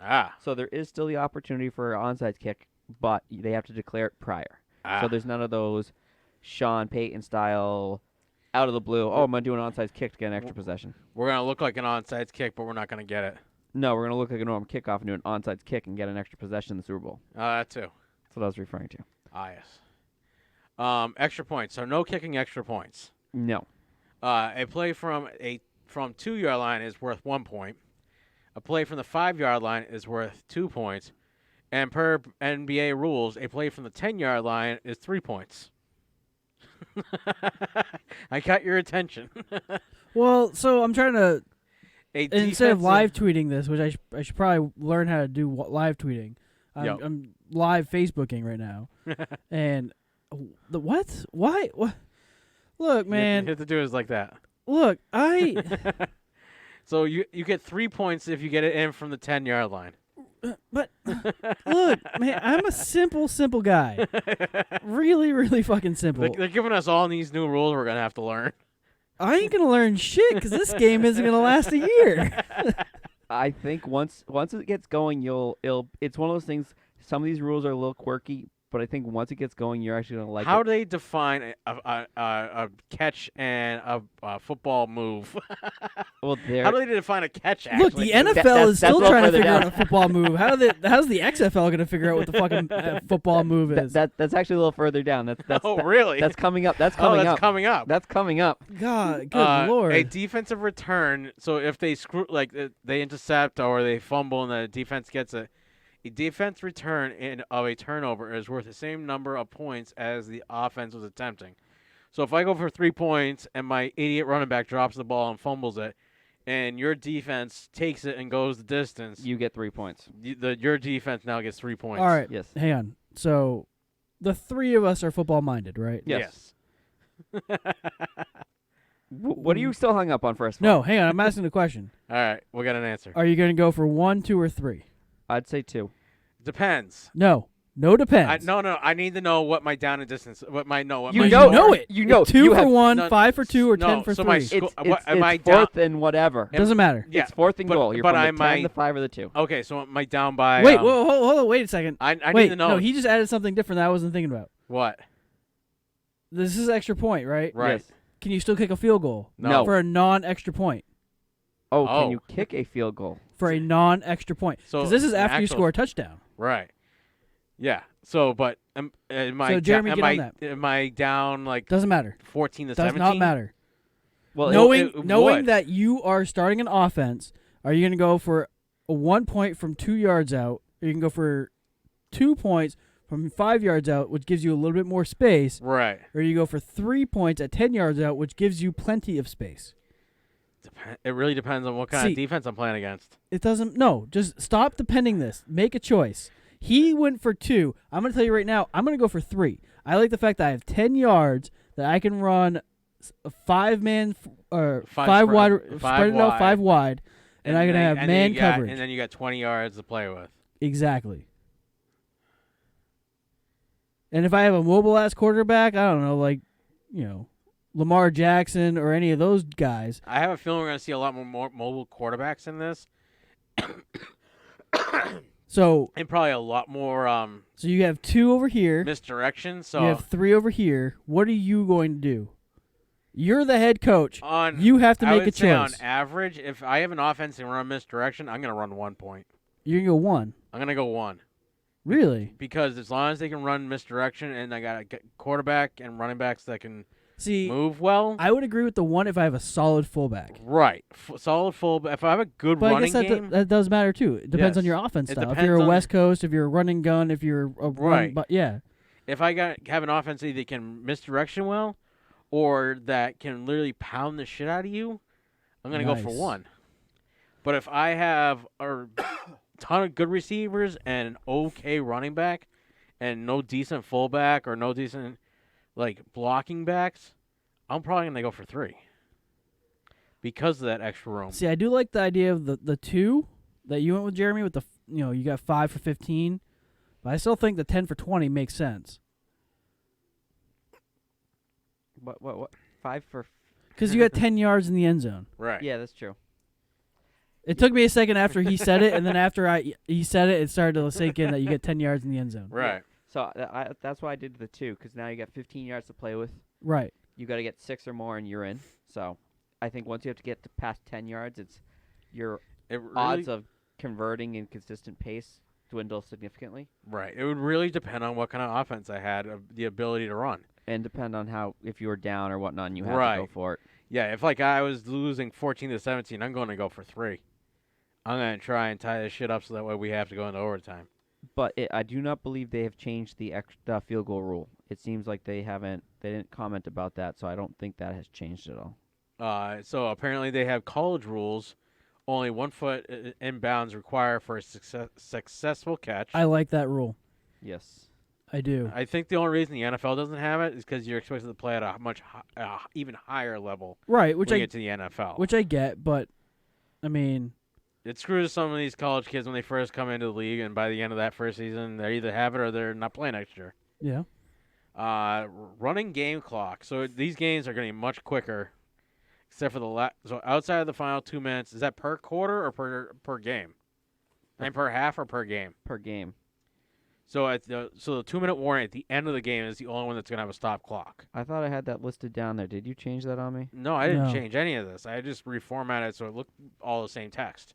Ah.
So there is still the opportunity for an onside kick, but they have to declare it prior.
Ah.
So there's none of those Sean Payton style out of the blue, I'm going to do an onside kick to get an extra possession.
We're going to look like an onside kick, but we're not going to get it.
No, we're going to look like a normal kickoff and do an onside kick and get an extra possession in the Super Bowl.
That too.
That's what I was referring to.
Ah, yes. Extra points. So no kicking extra points.
No.
A play from 2-yard line is worth 1 point. A play from the 5-yard line is worth 2 points. And per NBA rules, a play from the 10-yard line is 3 points. I got your attention.
Well, so I'm trying to, instead of
defensive-
live tweeting this, which I should probably learn how to do live tweeting.
Yep.
I'm live Facebooking right now. And the what? Why? What? Look, man.
You have to do it like that.
Look,
So you get 3 points if you get it in from the 10-yard line.
But look, man, I'm a simple guy. Really, really fucking simple.
They're giving us all these new rules we're going to have to learn.
I ain't gonna learn shit because this game isn't gonna last a year.
I think once it gets going, it's one of those things. Some of these rules are a little quirky, but I think once it gets going, you're actually gonna like
How
it.
do they define a catch and a football move?
Well,
How do they define a catch? Actually?
Look, the NFL is still
that's
trying to
further
figure
down.
out a football move. How's the XFL gonna figure out what the fucking football move is?
That's actually a little further down. That's
really?
That's coming up. That's
Oh,
coming
that's
up.
coming up.
That's coming up.
God, good lord.
A defensive return. So if they they intercept or they fumble and the defense gets it, a defense return of a turnover is worth the same number of points as the offense was attempting. So if I go for 3 points and my idiot running back drops the ball and fumbles it, and your defense takes it and goes the distance,
You get 3 points.
your defense now gets 3 points.
All right,
Yes.
hang on. So, the three of us are football minded, right?
Yes. What are you still hung up on first of all?
No, hang on. I'm asking the question.
All right, we got an answer.
Are you gonna go for 1, 2, or 3?
I'd say 2.
Depends.
No depends.
No. I need to know what my down and distance.
You
my
know
score-
it.
You know.
2
you
for
have,
1,
no,
5 for 2, or
no,
10 for
so
3.
my
It's,
Am
it's
I down-
fourth and whatever.
Doesn't matter.
Yeah,
It's fourth and goal. You're
but
from
am
the 10,
I-
the 5, or the 2.
Okay, so am I down by?
Wait, whoa, hold on. Wait a second.
I
Wait,
need to know
no, he just added something different that I wasn't thinking about.
what.
This is extra point, right?
Right.
Yes.
Can you still kick a field goal?
No.
For a non-extra point.
Oh,
Oh.
can you kick a field goal?
For a non-extra point.
So
Because this is
an
after you
actual-
score a touchdown.
Right. Yeah. So, but am I
So, Jeremy,
am
get
I
on that.
am I down like
Doesn't matter.
14 to
Does
17?
not matter.
Well,
it
knowing
would.
that you are starting an offense, are you going to go for a 1 point from 2 yards out? Or you can go for 2 points from 5 yards out, which gives you a little bit more space.
Right.
Or you go for 3 points at 10 yards out, which gives you plenty of space.
It really depends on what kind
See-
of defense I'm playing against.
It doesn't. No, just stop depending this. Make a choice. He went for 2. I'm going to tell you right now, I'm going to go for 3. I like the fact that I have 10 yards that I can run a 5-man or
Five
5
spread-
wide,
five
spread it out
wide.
5 wide, and I'm going to have
then
man
you got-
coverage.
And then you got 20 yards to play with.
Exactly. And if I have a mobile ass quarterback, I don't know, like, Lamar Jackson or any of those guys.
I have a feeling we're going to see a lot more mobile quarterbacks in this,
So
and probably a lot more
so you have 2 over here.
misdirection. So
You have 3 over here. What are you going to do? You're the head coach.
On
You have to
I
make
would
a
say on
choice.
average, if I have an offense and run misdirection, I'm going to run 1 point.
You're going to go 1.
I'm going to go 1.
Really?
Because as long as they can run misdirection and I got a quarterback and running backs that can move well.
I would agree with the 1 if I have a solid fullback.
Right. Solid fullback. If I have a good
But
running
I guess
game.
that does matter, too. It depends on
Yes.
your offense
It
style. If
depends
you're a
on-
West Coast, if you're a running gun, if you're a
Right.
But yeah.
If I have an offense that either can misdirection well or that can literally pound the shit out of you, I'm going to go for
Nice.
1. But if I have a ton of good receivers and an okay running back and no decent fullback or no decent blocking backs, I'm probably going to go for 3 because of that extra room.
See, I do like the idea of the 2 that you went with, Jeremy, with you got 5 for 15. But I still think the 10 for 20 makes sense.
What? 5 for...
Because you got 10 yards in the end zone.
Right.
Yeah, that's true.
It took me a second after he said it, and then after he said it, it started to sink in that you get 10 yards in the end zone.
Right.
So that's why I did the 2, because now you got 15 yards to play with.
Right.
You got to get 6 or more, and you're in. So I think once you have to get to past 10 yards, your odds of converting in consistent pace dwindle significantly.
Right. It would really depend on what kind of offense I had, the ability to run.
And depend on if you were down or whatnot, and you had to go for it.
Yeah, if I was losing 14-17, I'm going to go for 3. I'm going to try and tie this shit up so that way we have to go into overtime.
But I do not believe they have changed the field goal rule. It seems like they didn't comment about that, so I don't think that has changed at all.
So apparently they have college rules. Only 1 foot inbounds required for a successful catch.
I like that rule.
Yes.
I do.
I think the only reason the NFL doesn't have it is because you're expected to play at a much even higher level.
Right,
when you get to the NFL.
Which I get, but I mean,
it screws some of these college kids when they first come into the league, and by the end of that first season, they either have it or they're not playing next year.
Yeah.
Running game clock. So these games are going to be much quicker, except for so outside of the final 2 minutes. Is that per quarter or per game? And per half or per game?
Per game.
So the 2-minute warning at the end of the game is the only one that's going to have a stop clock.
I thought I had that listed down there. Did you change that on me?
No, I didn't change any of this. I just reformatted it so it looked all the same text.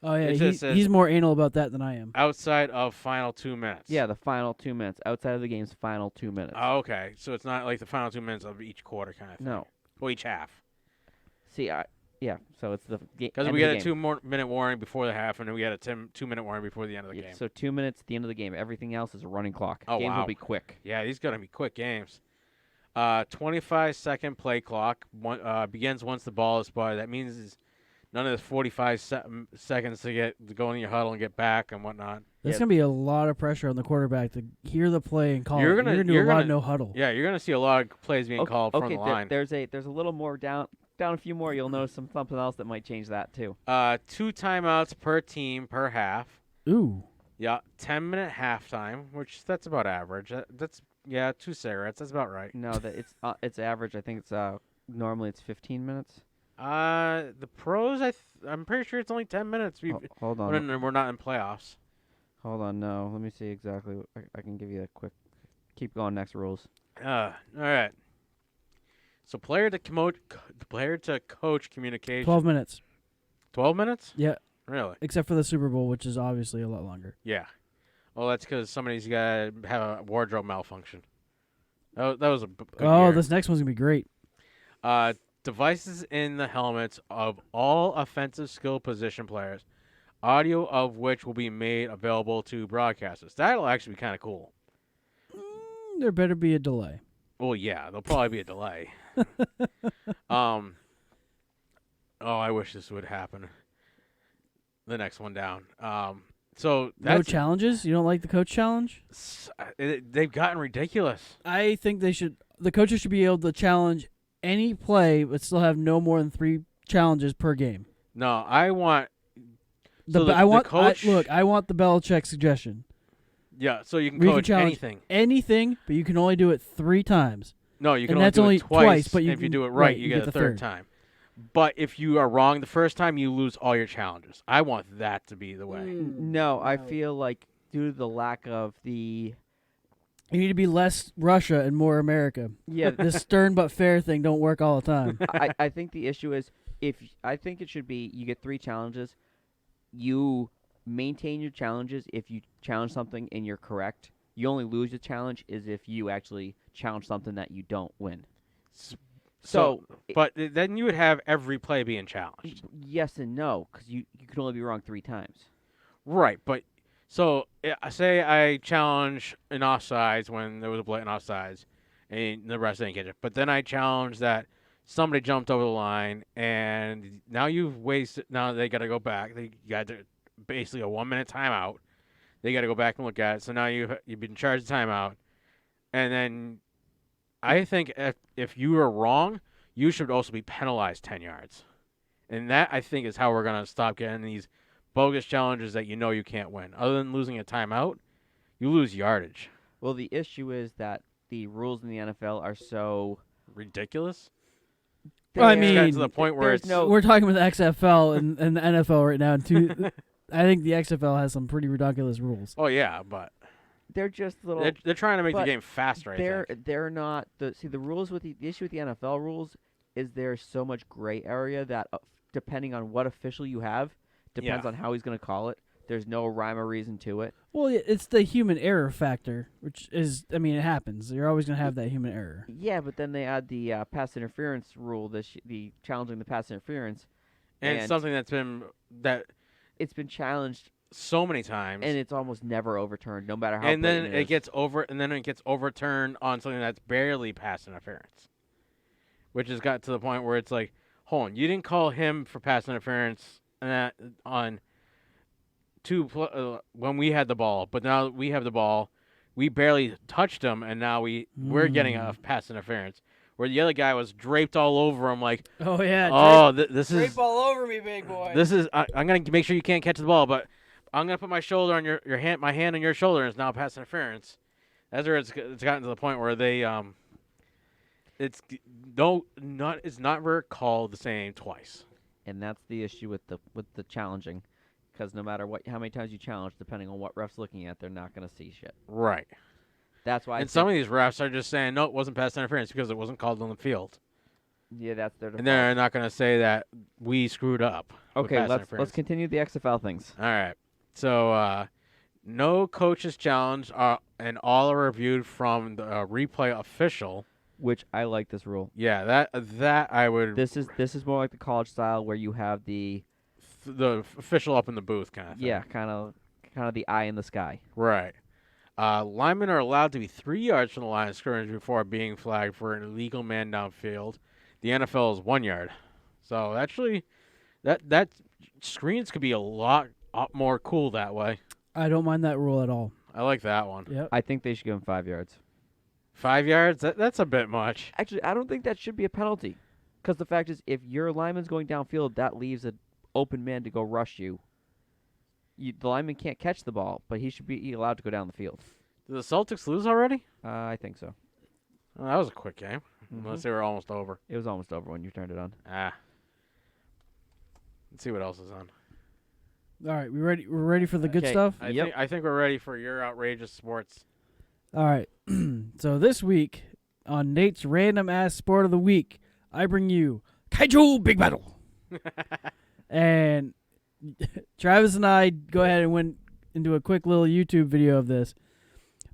Oh, yeah, he's more anal about that than I am.
Outside of final 2 minutes.
Yeah, the final 2 minutes. Outside of the game's final 2 minutes.
Oh, okay. So it's not like the final 2 minutes of each quarter kind of thing.
No.
Well, each half.
See, yeah, so it's the game.
Because we get a 2-minute warning before the half, and then we get a 2-minute warning before the end of the game.
So 2 minutes at the end of the game. Everything else is a running clock.
Oh,
Games
wow.
will be quick.
Yeah, these going to be quick games. 25-second play clock begins once the ball is spotted. That means none of this 45 seconds to go in your huddle and get back and whatnot.
There's going to be a lot of pressure on the quarterback to hear the play and call it. You're going to do a lot of no huddle.
Yeah, you're going to see a lot of plays being called from the line.
There's a little more down a few more. You'll notice something else that might change that too.
2 timeouts per team per half.
Ooh.
Yeah, 10-minute halftime, which that's about average. That's 2 cigarettes. That's about right.
No, it's average. I think it's normally it's 15 minutes.
The pros, I'm pretty sure it's only 10 minets.
Hold on.
We're not in playoffs.
Hold on. No, let me see exactly. I can give you a quick. Keep going. Next rules.
All right. So player to coach communication.
12 minutes.
12 minutes?
Yeah.
Really?
Except for the Super Bowl, which is obviously a lot longer.
Yeah. Well, that's because somebody's got to have a wardrobe malfunction. That was a good year.
This next one's going to be great.
Devices in the helmets of all offensive skill position players, audio of which will be made available to broadcasters. That'll actually be kind of cool.
There better be a delay.
Well, yeah, there'll probably be a delay. I wish this would happen. The next one down. So
no challenges? You don't like the coach challenge?
They've gotten ridiculous.
I think the coaches should be able to challenge any play, but still have no more than 3 challenges per game.
No, I want
I want the Belichick suggestion.
Yeah, so you can coach anything.
Anything, but you can only do it 3 times.
No, you can only do it twice, but if you do it right, you get a third time. But if you are wrong the first time, you lose all your challenges. I want that to be the way.
No, I feel like due to the lack of the
You need to be less Russia and more America.
Yeah,
This stern but fair thing don't work all the time.
I think the issue is I think it should be you get 3 challenges. You maintain your challenges if you challenge something and you're correct. You only lose the challenge is if you actually challenge something that you don't win.
But then you would have every play being challenged.
Yes and no, because you can only be wrong 3 times.
Right, but say I challenge an offsides when there was a blatant offsides, and the rest didn't get it. But then I challenge that somebody jumped over the line, and now you've wasted. Now they got to go back. They got basically a 1-minute timeout. They got to go back and look at it. So now you've been charged a timeout, and then I think if you are wrong, you should also be penalized 10 yards, and that I think is how we're gonna stop getting these bogus challenges that you can't win. Other than losing a timeout, you lose yardage.
Well, the issue is that the rules in the NFL are so
ridiculous.
Well, I
It's gotten
mean,
to the point where
we're talking about the XFL and the NFL right now, and I think the XFL has some pretty ridiculous rules.
Oh yeah, but
they're just little.
they're trying to make the
but
game faster. I think.
They're not the rules with the issue with the NFL rules is there's so much gray area that depending on what official you have depends on how he's going to call it. There's no rhyme or reason to it.
Well, it's the human error factor, which is, I mean, it happens. You're always going to have that human error.
Yeah, but then they add the pass interference rule, the challenging the pass interference,
and something
it's been challenged
so many times,
and it's almost never overturned, no matter how.
And then
it
gets overturned on something that's barely pass interference, which has got to the point where it's like, hold on, you didn't call him for pass interference on when we had the ball, but now we have the ball, we barely touched him, and now we're getting a pass interference where the other guy was draped all over him, like,
oh yeah,
this is
drape all over me, big boy.
This is I'm gonna make sure you can't catch the ball, but I'm gonna put my shoulder on your hand, my hand on your shoulder, and it's now pass interference. That's where it's gotten to the point where they it's not called the same twice.
And that's the issue with the challenging, because no matter how many times you challenge, depending on what ref's looking at, they're not going to see shit.
Right.
That's why.
And some of these refs are just saying, no, it wasn't pass interference because it wasn't called on the field.
Yeah, that's their default.
And they're not going to say that we screwed up.
Okay, let's continue the XFL things.
All right. So no coaches challenged, and all are reviewed from the replay official.
Which I like this rule.
Yeah, that I would.
This is more like the college style where you have the
official up in the booth kind of thing.
Yeah, kind of the eye in the sky.
Right. Linemen are allowed to be 3 yards from the line of scrimmage before being flagged for an illegal man downfield. The NFL is 1 yard. So actually, that screens could be a lot more cool that way.
I don't mind that rule at all.
I like that one.
Yep.
I think they should give him 5 yards.
5 yards? That's a bit much.
Actually, I don't think that should be a penalty. Because the fact is, if your lineman's going downfield, that leaves an open man to go rush you. The lineman can't catch the ball, but he should be allowed to go down the field.
Did the Celtics lose already?
I think so.
Oh, that was a quick game. Unless they were almost over.
It was almost over when you turned it on.
Let's
see what else is on.
All right, we're ready for the good stuff?
I think we're ready for your outrageous sports.
All right. So this week on Nate's Random Ass Sport of the Week, I bring you Kaiju Big Battle. And Travis and I go ahead and went into a quick little YouTube video of this.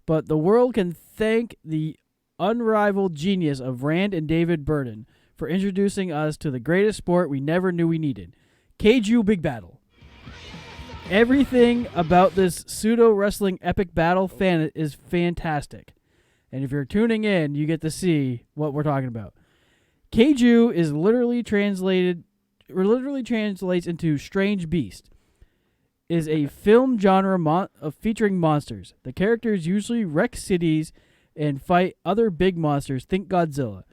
But the world can thank the unrivaled genius of Rand and David Burden for introducing us to the greatest sport we never knew we needed, Kaiju Big Battle. Everything about this pseudo-wrestling epic battle is fantastic. And if you're tuning in, you get to see what we're talking about. Kaiju is literally translates into strange beast. Is a film genre of featuring monsters. The characters usually wreck cities and fight other big monsters. Think Godzilla.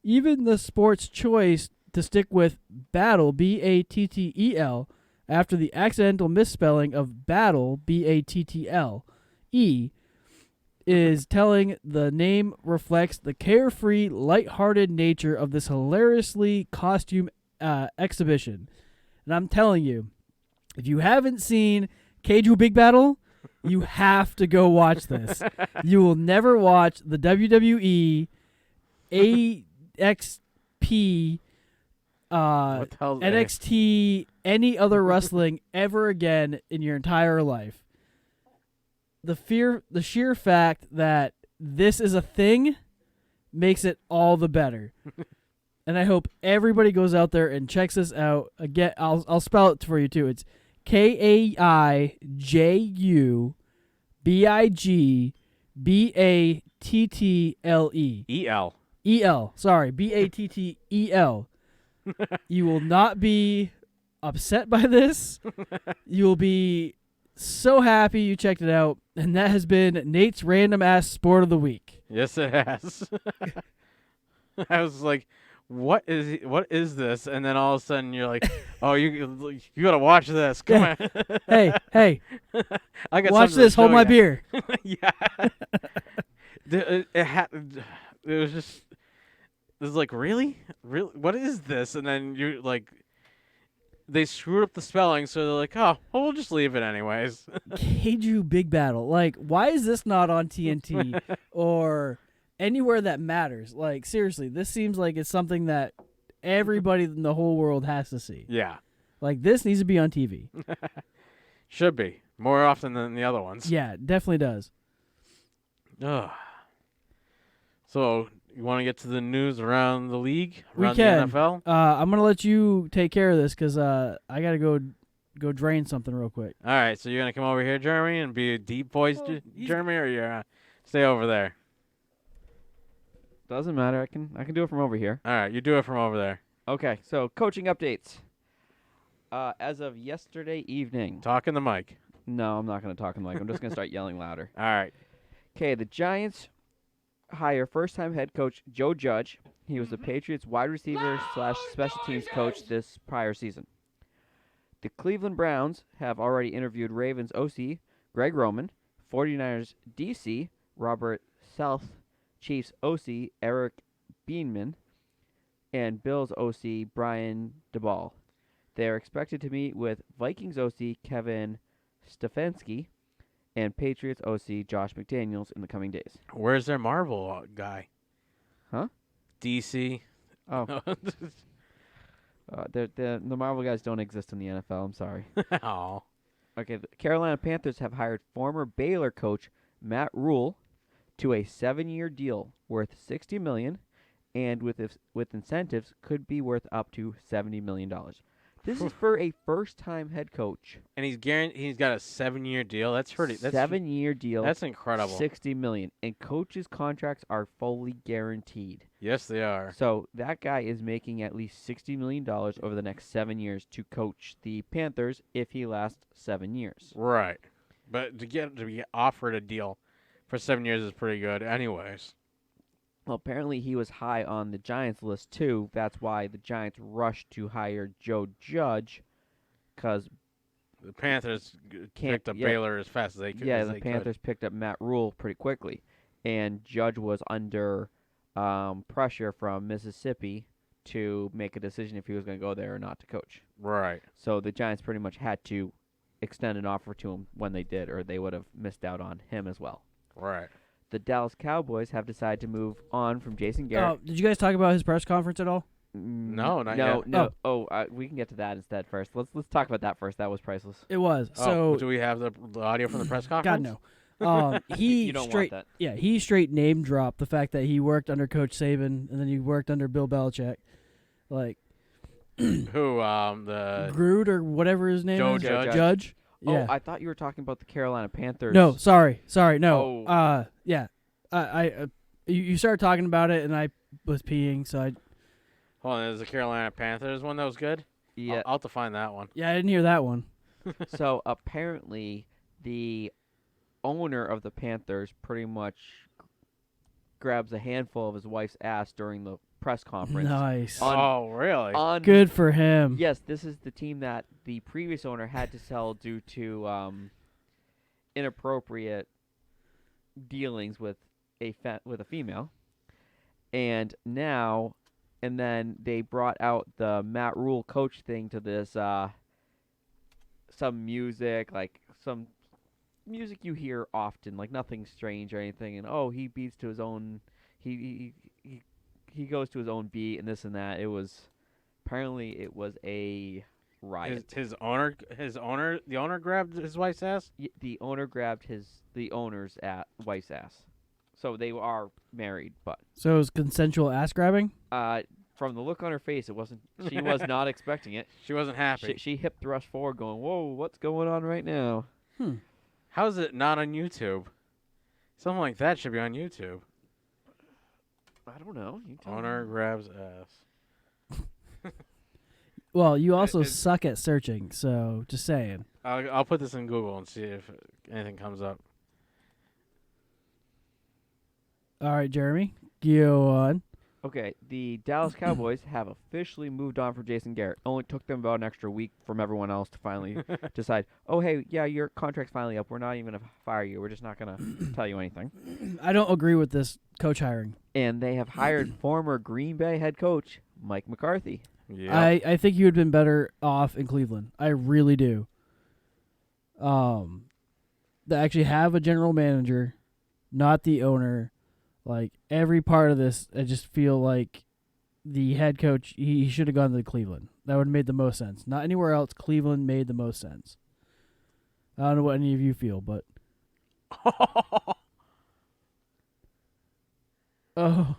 Even the sport's choice to stick with battle, B-A-T-T-E-L, after the accidental misspelling of battle, B-A-T-T-L-E, is telling the name reflects the carefree, lighthearted nature of this hilariously costume exhibition. And I'm telling you, if you haven't seen Kaiju Big Battle, You have to go watch this. You will never watch the WWE, AXP,
What the hell?
NXT, any other wrestling ever again in your entire life. The sheer fact that this is a thing makes it all the better. And I hope everybody goes out there and checks this out. Again, I'll spell it for you too. It's KAIJUBIGBATTLE.
EL.
EL. Sorry, BATTEL. You will not be upset by this. You will be so happy you checked it out. And that has been Nate's Random Ass Sport of the Week.
Yes, it has. I was like, what is this? And then all of a sudden you're like, oh, you got to watch this. Come on.
Hey.
I got
watch
something to
this. Hold
show
my
ya.
beer.
Yeah. It was just, it was like, really? What is this? And then you like, they screwed up the spelling, so they're like, oh, well, we'll just leave it anyways.
Keiju Big Battle. Like, why is this not on TNT or anywhere that matters? Like, seriously, this seems like it's something that everybody in the whole world has to see.
Yeah.
Like, this needs to be on TV.
Should be. More often than the other ones.
Yeah, it definitely does.
Ugh. So, you want to get to the news around the league? Around
We can.
the NFL?
I'm going to let you take care of this because I got to go drain something real quick.
All right, so you're going to come over here, Jeremy, and be a deep voice, Jeremy, or you're going to stay over there?
Doesn't matter. I can do it from over here.
All right, you do it from over there.
Okay, so coaching updates. As of yesterday evening.
Talk in the mic.
No, I'm not going to talk in the mic. I'm just going to start yelling louder.
All right.
Okay, the Giants hire first-time head coach Joe Judge. He was the Patriots wide receiver / special teams coach this prior season. The Cleveland Browns have already interviewed Ravens OC Greg Roman, 49ers DC Robert South, Chiefs OC Eric Beanman, and Bills OC Brian DeBall. They are expected to meet with Vikings OC Kevin Stefanski and Patriots OC Josh McDaniels in the coming days.
Where's their Marvel guy?
Huh?
DC.
Oh. The Marvel guys don't exist in the NFL. I'm sorry.
Oh.
Okay, the Carolina Panthers have hired former Baylor coach Matt Rule to a 7-year deal worth $60 million, and with incentives could be worth up to $70 million. This is for a first-time head coach.
And he's got a 7-year deal. That's pretty. That's
7-year deal.
That's incredible.
$60 million, and coaches' contracts are fully guaranteed.
Yes, they are.
So that guy is making at least $60 million over the next 7 years to coach the Panthers if he lasts 7 years.
Right. But to be offered a deal for 7 years is pretty good anyways.
Well, apparently he was high on the Giants list, too. That's why the Giants rushed to hire Joe Judge, because
the Panthers picked up Baylor as fast as they could.
Yeah, the Panthers picked up Matt Rule pretty quickly, and Judge was under pressure from Mississippi to make a decision if he was going to go there or not to coach.
Right.
So the Giants pretty much had to extend an offer to him when they did, or they would have missed out on him as well.
Right.
The Dallas Cowboys have decided to move on from Jason Garrett.
Did you guys talk about his press conference at all?
No, not yet.
No. We can get to that instead first. Let's talk about that first. That was priceless.
It was.
Oh,
So
do we have the audio from the press conference?
God no. He
You don't
straight
want that.
Yeah, he straight name dropped the fact that he worked under Coach Saban and then he worked under Bill Belichick, like
Who? The
Groot or whatever his name
Joe
is.
Judge.
Judge. Yeah.
Oh, I thought you were talking about the Carolina Panthers.
No, sorry, no.
Oh.
Yeah. You started talking about it and I was peeing, so I.
Hold on, is the Carolina Panthers one that was good?
Yeah.
I'll have to find that one.
Yeah, I didn't hear that one.
So apparently, the owner of the Panthers pretty much grabs a handful of his wife's ass during the press conference.
Nice.
Oh, really?
Good for him.
Yes, this is the team that the previous owner had to sell due to inappropriate dealings with a female, and then they brought out the Matt Rule coach thing to this some music, like some music you hear often, like nothing strange or anything. And he beats to his own. He goes to his own beat and this and that. Apparently it was a riot.
The owner grabbed his wife's ass.
The owner grabbed the owner's wife's ass. So they are married, but
So it was consensual ass grabbing?
from the look on her face, it wasn't. She was not expecting it.
She wasn't happy.
She hip thrust forward, going, "Whoa, what's going on right now?"
How is it not on YouTube? Something like that should be on YouTube.
I don't know. You tell
Owner
me.
grabs ass.
Well, you also suck at searching, so just saying.
I'll put this in Google and see if anything comes up.
All right, Jeremy, go on.
Okay, the Dallas Cowboys have officially moved on from Jason Garrett. Only took them about an extra week from everyone else to finally decide, oh, hey, yeah, your contract's finally up. We're not even going to fire you. We're just not going to tell you anything.
I don't agree with this coach hiring.
And they have hired former Green Bay head coach Mike McCarthy.
Yeah.
I think you would have been better off in Cleveland. I really do. They actually have a general manager, not the owner. Like, every part of this, I just feel like the head coach, he should have gone to Cleveland. That would have made the most sense. Not anywhere else. Cleveland made the most sense. I don't know what any of you feel, but... Oh.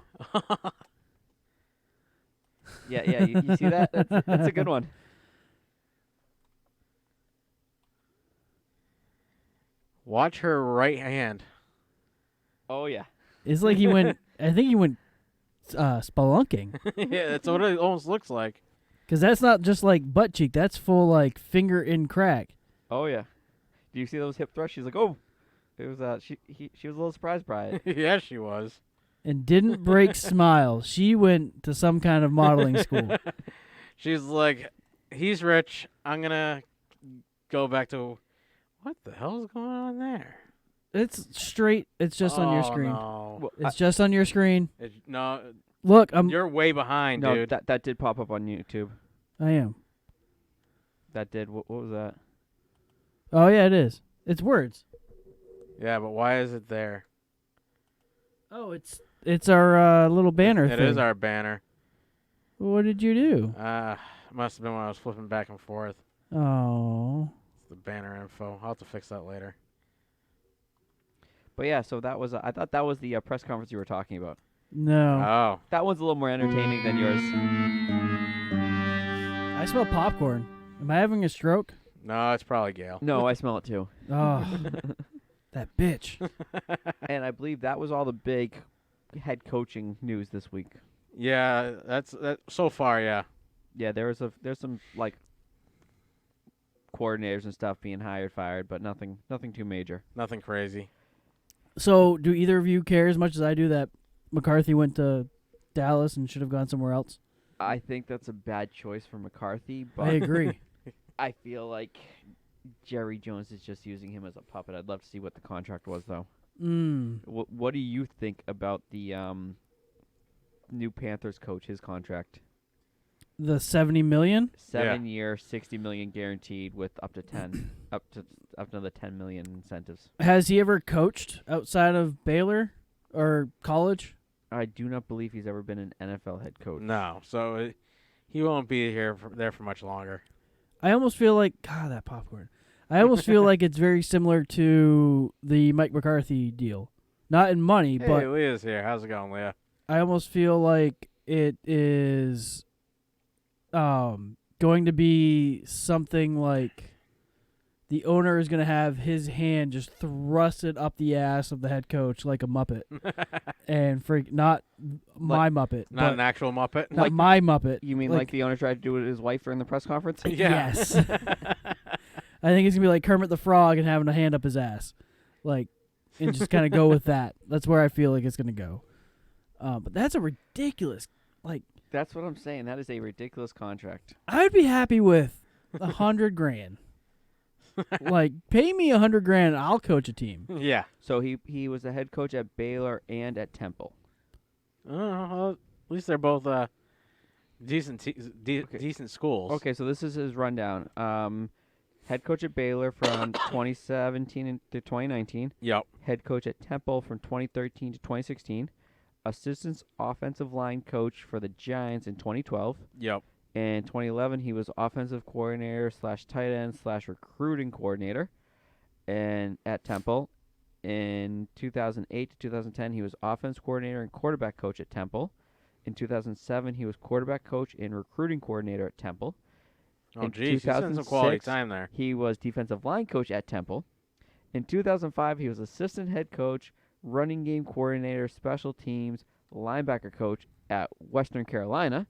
Yeah, you see that? That's a good one.
Watch her right hand.
Oh, yeah.
It's like he went... I think he went spelunking.
Yeah, that's what it almost looks like.
Because that's not just like butt cheek. That's full like finger in crack.
Oh, yeah. Do you see those hip thrusts? She's like, oh. It was she was a little surprised by it.
Yeah, she was.
And didn't break smile. She went to some kind of modeling school.
She's like, he's rich. I'm going to go back to... What the hell is going on there?
It's straight. It's just on your screen.
No.
Well,
It's just on your screen.
No,
Look,
you're way behind,
no,
dude.
that did pop up on YouTube.
I am.
That did. What was that?
Oh, yeah, it is. It's words.
Yeah, but why is it there?
Oh, it's our little banner
It
thing.
is our banner.
What did you do?
Must have been when I was flipping back and forth.
Oh.
It's the banner info. I'll have to fix that later.
But yeah, so that was. I thought that was the press conference you were talking about.
No.
Oh.
That one's a little more entertaining than yours.
I smell popcorn. Am I having a stroke?
No, it's probably Gail.
No, I smell it too.
Oh. That bitch.
And I believe that was all the big head coaching news this week.
Yeah, that's so far, yeah.
Yeah, there's some like coordinators and stuff being hired, fired, but nothing too major.
Nothing crazy.
So, do either of you care as much as I do that McCarthy went to Dallas and should have gone somewhere else?
I think that's a bad choice for McCarthy, but
I agree.
I feel like Jerry Jones is just using him as a puppet. I'd love to see what the contract was, though. What do you think about the new Panthers coach, his contract?
The $70 million?
7-year, $60 million guaranteed with up to 10, up to the $10 million incentives.
Has he ever coached outside of Baylor or college?
I do not believe he's ever been an NFL head coach.
No, so he won't be there for much longer.
I almost feel like, God, that popcorn. I almost feel like it's very similar to the Mike McCarthy deal. Not in money,
Hey,
but
Leah's here. How's it going, Leah?
I almost feel like it is going to be something like the owner is going to have his hand just thrusted up the ass of the head coach like a Muppet. And not my Muppet.
Not an actual Muppet?
Not my Muppet.
You mean like the owner tried to do it with his wife during the press conference?
Yeah.
Yes. I think it's going to be like Kermit the Frog and having a hand up his ass. Like, and just kind of go with that. That's where I feel like it's going to go. But that's a ridiculous, like.
That's what I'm saying. That is a ridiculous contract.
I would be happy with $100,000. Like, pay me $100,000 and I'll coach a team.
Yeah.
So he was the head coach at Baylor and at Temple.
Well, at least they're both decent schools.
Okay, so this is his rundown. Head coach at Baylor from 2017 to 2019.
Yep.
Head coach at Temple from 2013 to 2016. Assistant offensive line coach for the Giants in 2012.
Yep.
In 2011, he was offensive coordinator / tight end / recruiting coordinator and at Temple. In 2008 to 2010, he was offense coordinator and quarterback coach at Temple. In 2007, he was quarterback coach and recruiting coordinator at Temple.
Oh,
In
geez, he's spent some quality
2006,
time there.
He was defensive line coach at Temple. In 2005, he was assistant head coach, running game coordinator, special teams, linebacker coach at Western Carolina.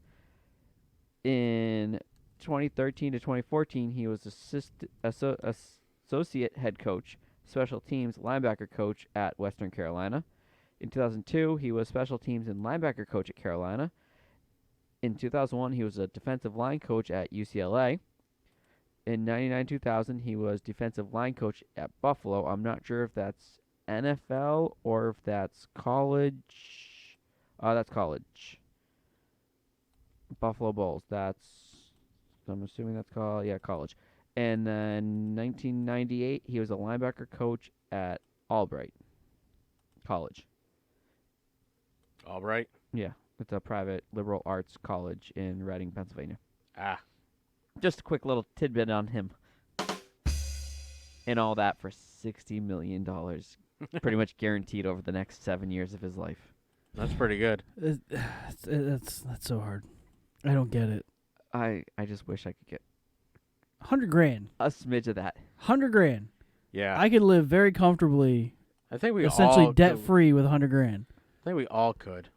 In 2013 to 2014, he was associate head coach, special teams, linebacker coach at Western Carolina. In 2002, he was special teams and linebacker coach at Carolina. In 2001, he was a defensive line coach at UCLA. In 99-2000, he was defensive line coach at Buffalo. I'm not sure if that's NFL or if that's college. That's college. Buffalo Bulls. I'm assuming that's college. And then 1998, he was a linebacker coach at Albright College.
Albright?
Yeah, it's a private liberal arts college in Reading, Pennsylvania.
Ah.
Just a quick little tidbit on him. And all that for $60 million. Pretty much guaranteed over the next 7 years of his life.
That's pretty good.
That's so hard. I don't get it.
I just wish I could get
$100,000.
a smidge of that.
$100,000.
Yeah.
I could live very comfortably,
I think we
essentially
all
debt
could.
free with $100,000.
I think we all could.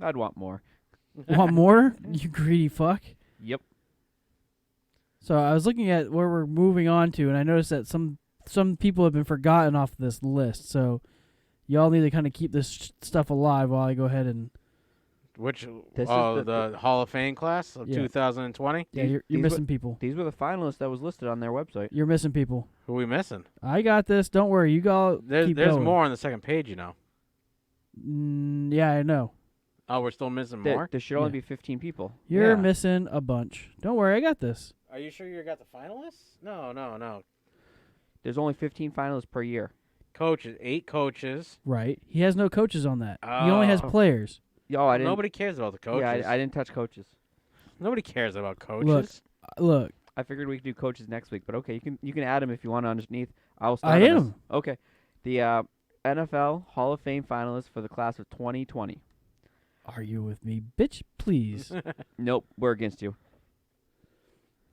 I'd want more.
Want more? You greedy fuck.
Yep.
So I was looking at where we're moving on to, and I noticed that some people have been forgotten off this list. So y'all need to kind of keep this stuff alive while I go ahead and.
Which?
This is
The Hall of Fame class of 2020?
Yeah, you're
these
missing people.
These were the finalists that was listed on their website.
You're missing people.
Who are we missing?
I got this. Don't worry. You go.
There's
going.
more on the second page, you know.
Yeah, I know.
Oh, we're still missing more?
There should only
Yeah.
be 15 people.
You're
Yeah.
missing a bunch. Don't worry. I got this.
Are you sure you got the finalists? No.
There's only 15 finalists per year.
Coaches. 8 coaches.
Right. He has no coaches on that. He only has
Oh.
players.
Oh, I didn't.
Nobody cares about the coaches.
Yeah, I didn't touch coaches.
Nobody cares about coaches.
Look.
I figured we could do coaches next week, but okay, you can add them if you want underneath. I'll
I
start. on
am.
this. Okay. The NFL Hall of Fame finalists for the class of 2020.
Are you with me, bitch? Please.
Nope, we're against you.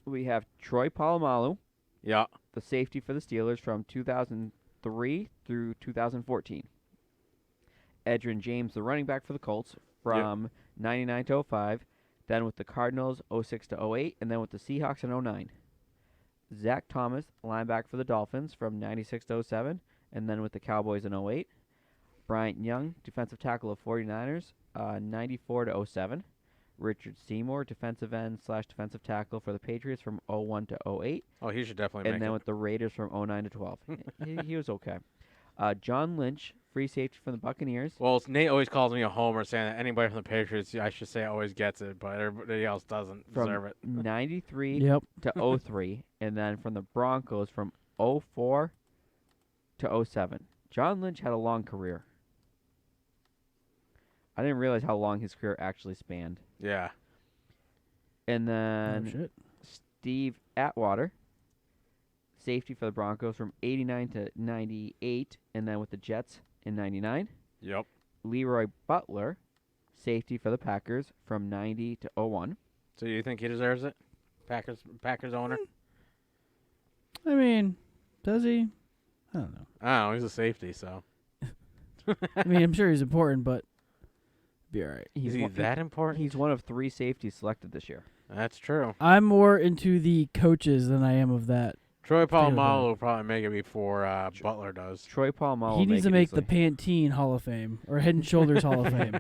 We have Troy Polamalu,
Yeah.
the safety for the Steelers from 2003 through 2014. Edgerrin James, the running back for the Colts from 99 to 05, then with the Cardinals 06 to 08, and then with the Seahawks in 09. Zach Thomas, linebacker for the Dolphins from 96 to 07, and then with the Cowboys in 08. Bryant Young, defensive tackle of 49ers, 94 to 07. Richard Seymour, defensive end / defensive tackle for the Patriots from 01 to 08.
Oh, he should definitely
And
make
then
it.
with the Raiders from 09 to 12. he was okay. John Lynch, free safety from the Buccaneers.
Well, Nate always calls me a homer, saying that anybody from the Patriots, I should say, always gets it, but everybody else doesn't deserve it.
93
Yep.
to 03. And then from the Broncos from 04 to 07. John Lynch had a long career. I didn't realize how long his career actually spanned.
Yeah.
And
Oh,
then
shit.
Steve Atwater, safety for the Broncos from 89 to 98, and then with the Jets in 99.
Yep.
Leroy Butler, safety for the Packers from 90 to 01.
So you think he deserves it? Packers owner?
I mean, does he? I don't know.
I don't know. He's a safety, so.
I mean, I'm sure he's important, but be all right.
Is he that important?
He's one of 3 safeties selected this year.
That's true.
I'm more into the coaches than I am of that.
Troy
about
Polamalu
it.
will probably make it before Butler does.
Troy Polamalu.
He needs to make the
easily.
Pantene Hall of Fame or Head and Shoulders Hall of Fame.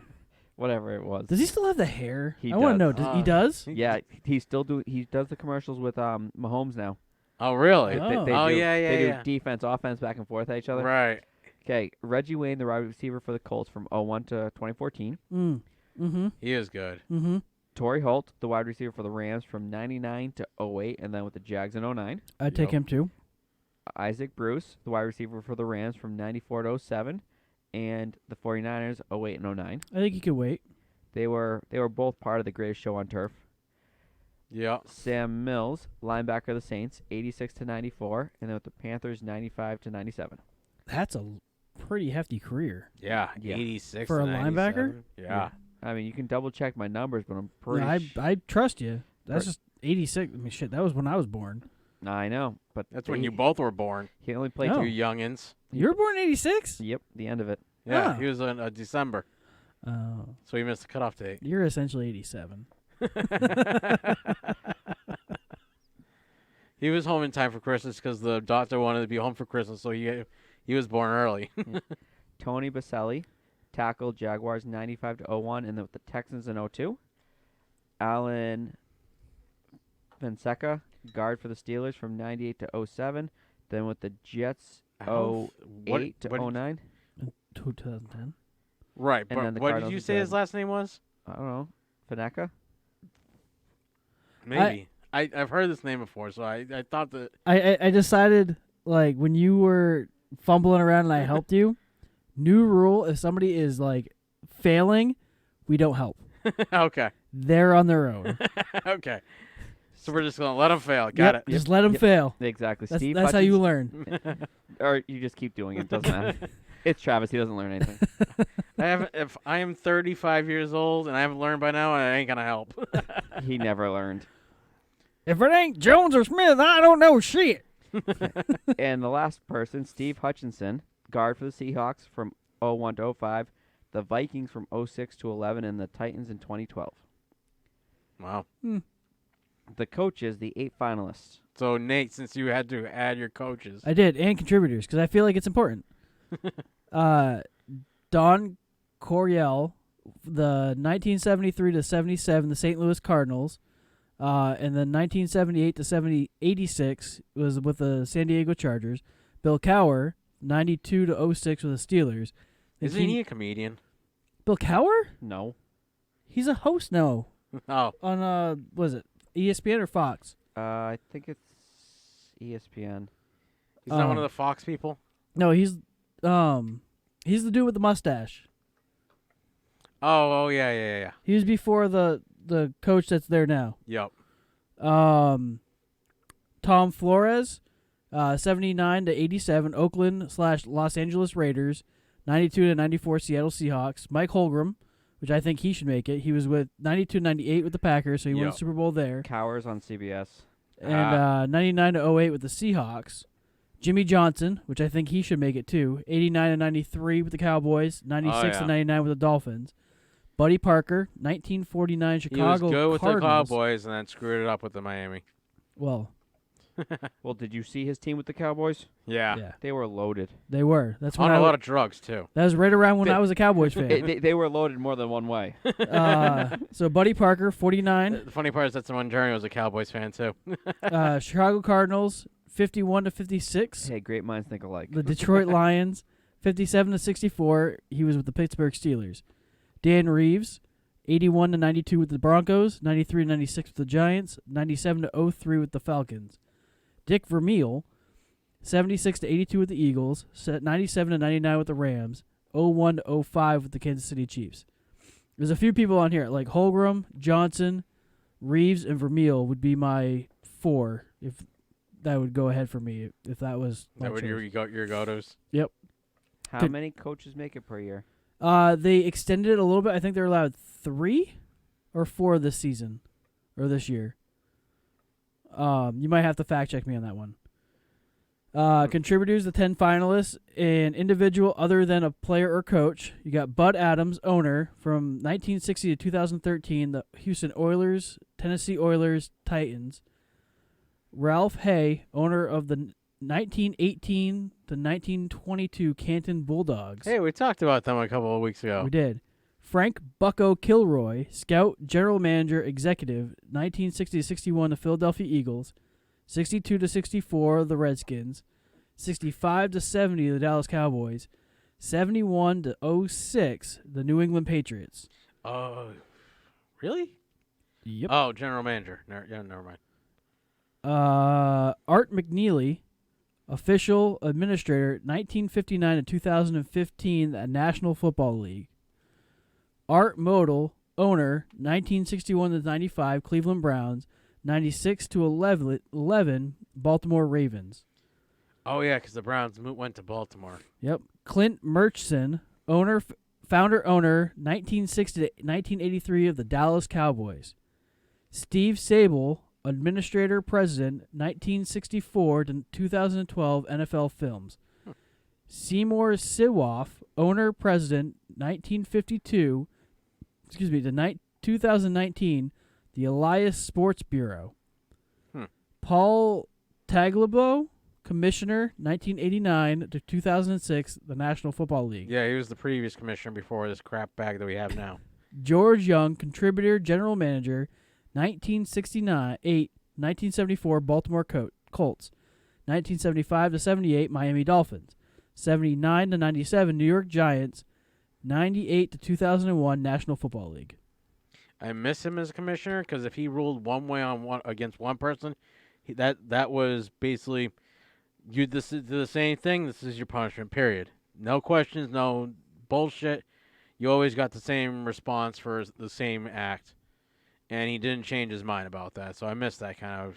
Whatever it was.
Does he still have the hair?
He
I want to
does.
know. He does?
Yeah, he does the commercials with Mahomes now.
Oh, really?
Oh.
They do defense, offense, back and forth at each other.
Right.
Okay, Reggie Wayne, the wide receiver for the Colts from 01 to 2014.
Mm-hmm.
He is good.
Mm-hmm.
Torrey Holt, the wide receiver for the Rams from 99 to 08, and then with the Jags in 09.
I'd take him too.
Isaac Bruce, the wide receiver for the Rams from 94 to 07, and the 49ers 08 and 09.
I think he could wait.
They were both part of the greatest show on turf.
Yeah.
Sam Mills, linebacker of the Saints, 86 to 94, and then with the Panthers 95 to 97.
That's a pretty hefty career.
Yeah.
Yeah.
86
For
to
a linebacker?
97. Yeah.
I mean, you can double check my numbers, but I'm pretty.
I trust you. That's just 86. I mean, shit, that was when I was born.
I know, but
That's when you both were born.
He only played
Oh.
You youngins.
You were born in 86?
Yep, the end of it.
Yeah.
Oh.
He was in December.
Oh.
So he missed the cutoff date.
You're essentially 87.
He was home in time for Christmas because the doctor wanted to be home for Christmas, so he was born early.
Tony Baselli, tackle Jaguars 95 to 01, and then with the Texans in 02. Alan Fonseca, guard for the Steelers from 98 to 07, then with the Jets 08 to 09.
2010.
Right,
And then
but
the
what did
Cardinals
you
in
say his
10.
last name was?
I don't know. Fonseca?
Maybe. I've heard this name before, so I thought that.
I decided, like, when you were fumbling around and I helped you, new rule, if somebody is, like, failing, we don't help.
Okay.
They're on their own.
Okay. So we're just going to let him fail. Got
Yep,
it.
just let them
Yep.
fail.
Exactly.
That's,
Steve
that's how you
Hutchinson-
learn.
Or you just keep doing it. It doesn't matter. It's Travis. He doesn't learn anything.
If I am 35 years old and I haven't learned by now, I ain't going to help.
He never learned.
If it ain't Jones or Smith, I don't know shit.
And the last person, Steve Hutchinson, guard for the Seahawks from 01 to 05, the Vikings from 06 to 11, and the Titans in 2012.
Wow.
The coaches, the 8 finalists.
So, Nate, since you had to add your coaches.
I did, and contributors, because I feel like it's important. Don Coryell, the 1973 to 77, the St. Louis Cardinals, and then 1978 to 86 was with the San Diego Chargers. Bill Cowher, 92 to 06 with the Steelers. And
Isn't he a comedian?
Bill Cowher?
No.
He's a host now
Oh.
on was it ESPN or Fox?
I think it's ESPN.
He's not one of the Fox people?
No, he's the dude with the mustache.
Oh, yeah.
He was before the coach that's there now.
Yep.
Tom Flores, 79 to 87, Oakland/Los Angeles Raiders, 92 to 94, Seattle Seahawks. Mike Holmgren, which I think he should make it. He was with 92-98 with the Packers, so he won the Super Bowl there.
Cowers on CBS.
And 99 to 08 with the Seahawks. Jimmy Johnson, which I think he should make it too, 89 to 93 with the Cowboys, 96 to 99 with the Dolphins. Buddy Parker, 1949 Chicago
He was good with the
Cardinals.
Cowboys and then screwed it up with the Miami.
Well,
Well, did you see his team with the Cowboys?
Yeah.
They were loaded.
they were. That's when
On
I
a lot of drugs, too.
that was right around when I was a Cowboys fan.
They were loaded more than one way.
So Buddy Parker, 49.
The funny part is that someone Jeremy was a Cowboys fan, too.
Chicago Cardinals, 51 to 56.
Hey, great minds think alike.
The Detroit Lions, 57 to 64. He was with the Pittsburgh Steelers. Dan Reeves, 81 to 92 with the Broncos, 93 to 96 with the Giants, 97 to 03 with the Falcons. Dick Vermeil, 76 to 82 with the Eagles, 97 to 99 with the Rams, 01 to 05 with the Kansas City Chiefs. There's a few people on here, like Holmgren, Johnson, Reeves, and Vermeil would be my 4 if that would go ahead for me if that was my
That would
choice.
your go-tos?
Yep.
How
Could-
many coaches make it per year?
They extended it a little bit. I think they're allowed 3 or 4 this season or this year. You might have to fact check me on that one. Contributors, the 10 finalists, and individual other than a player or coach. You got Bud Adams, owner from 1960 to 2013, the Houston Oilers, Tennessee Oilers, Titans. Ralph Hay, owner of the 1918 to 1922 Canton Bulldogs.
Hey, we talked about them a couple of weeks ago.
We did. Frank Bucko Kilroy, scout, general manager, executive, 1960 to 61, the Philadelphia Eagles, 62 to 64, the Redskins, 65 to 70, the Dallas Cowboys, 71 to 06, the New England Patriots.
Oh, really?
Yep.
Oh, general manager. Never mind.
Art McNeely, official administrator, 1959 to 2015, the National Football League. Art Model, owner, 1961 to 95, Cleveland Browns, 96 to 11, Baltimore Ravens.
Oh, yeah, because the Browns went to Baltimore.
Yep. Clint Murchison, founder-owner, 1960 to 1983 of the Dallas Cowboys. Steve Sable, administrator-president, 1964 to 2012 NFL Films. Seymour Siwoff, owner-president, 1952, to 2019, the Elias Sports Bureau. Paul Tagliabue, commissioner, 1989 to 2006, the National Football League.
Yeah, he was the previous commissioner before this crap bag that we have now.
George Young, contributor, general manager, 1974 Baltimore Colts, 1975 to 78 Miami Dolphins, 79 to 97 New York Giants, 98 to 2001 National Football League.
I miss him as a commissioner because if he ruled one way against one person, that was basically you do the same thing. This is your punishment. Period. No questions. No bullshit. You always got the same response for the same act, and he didn't change his mind about that. So I miss that kind of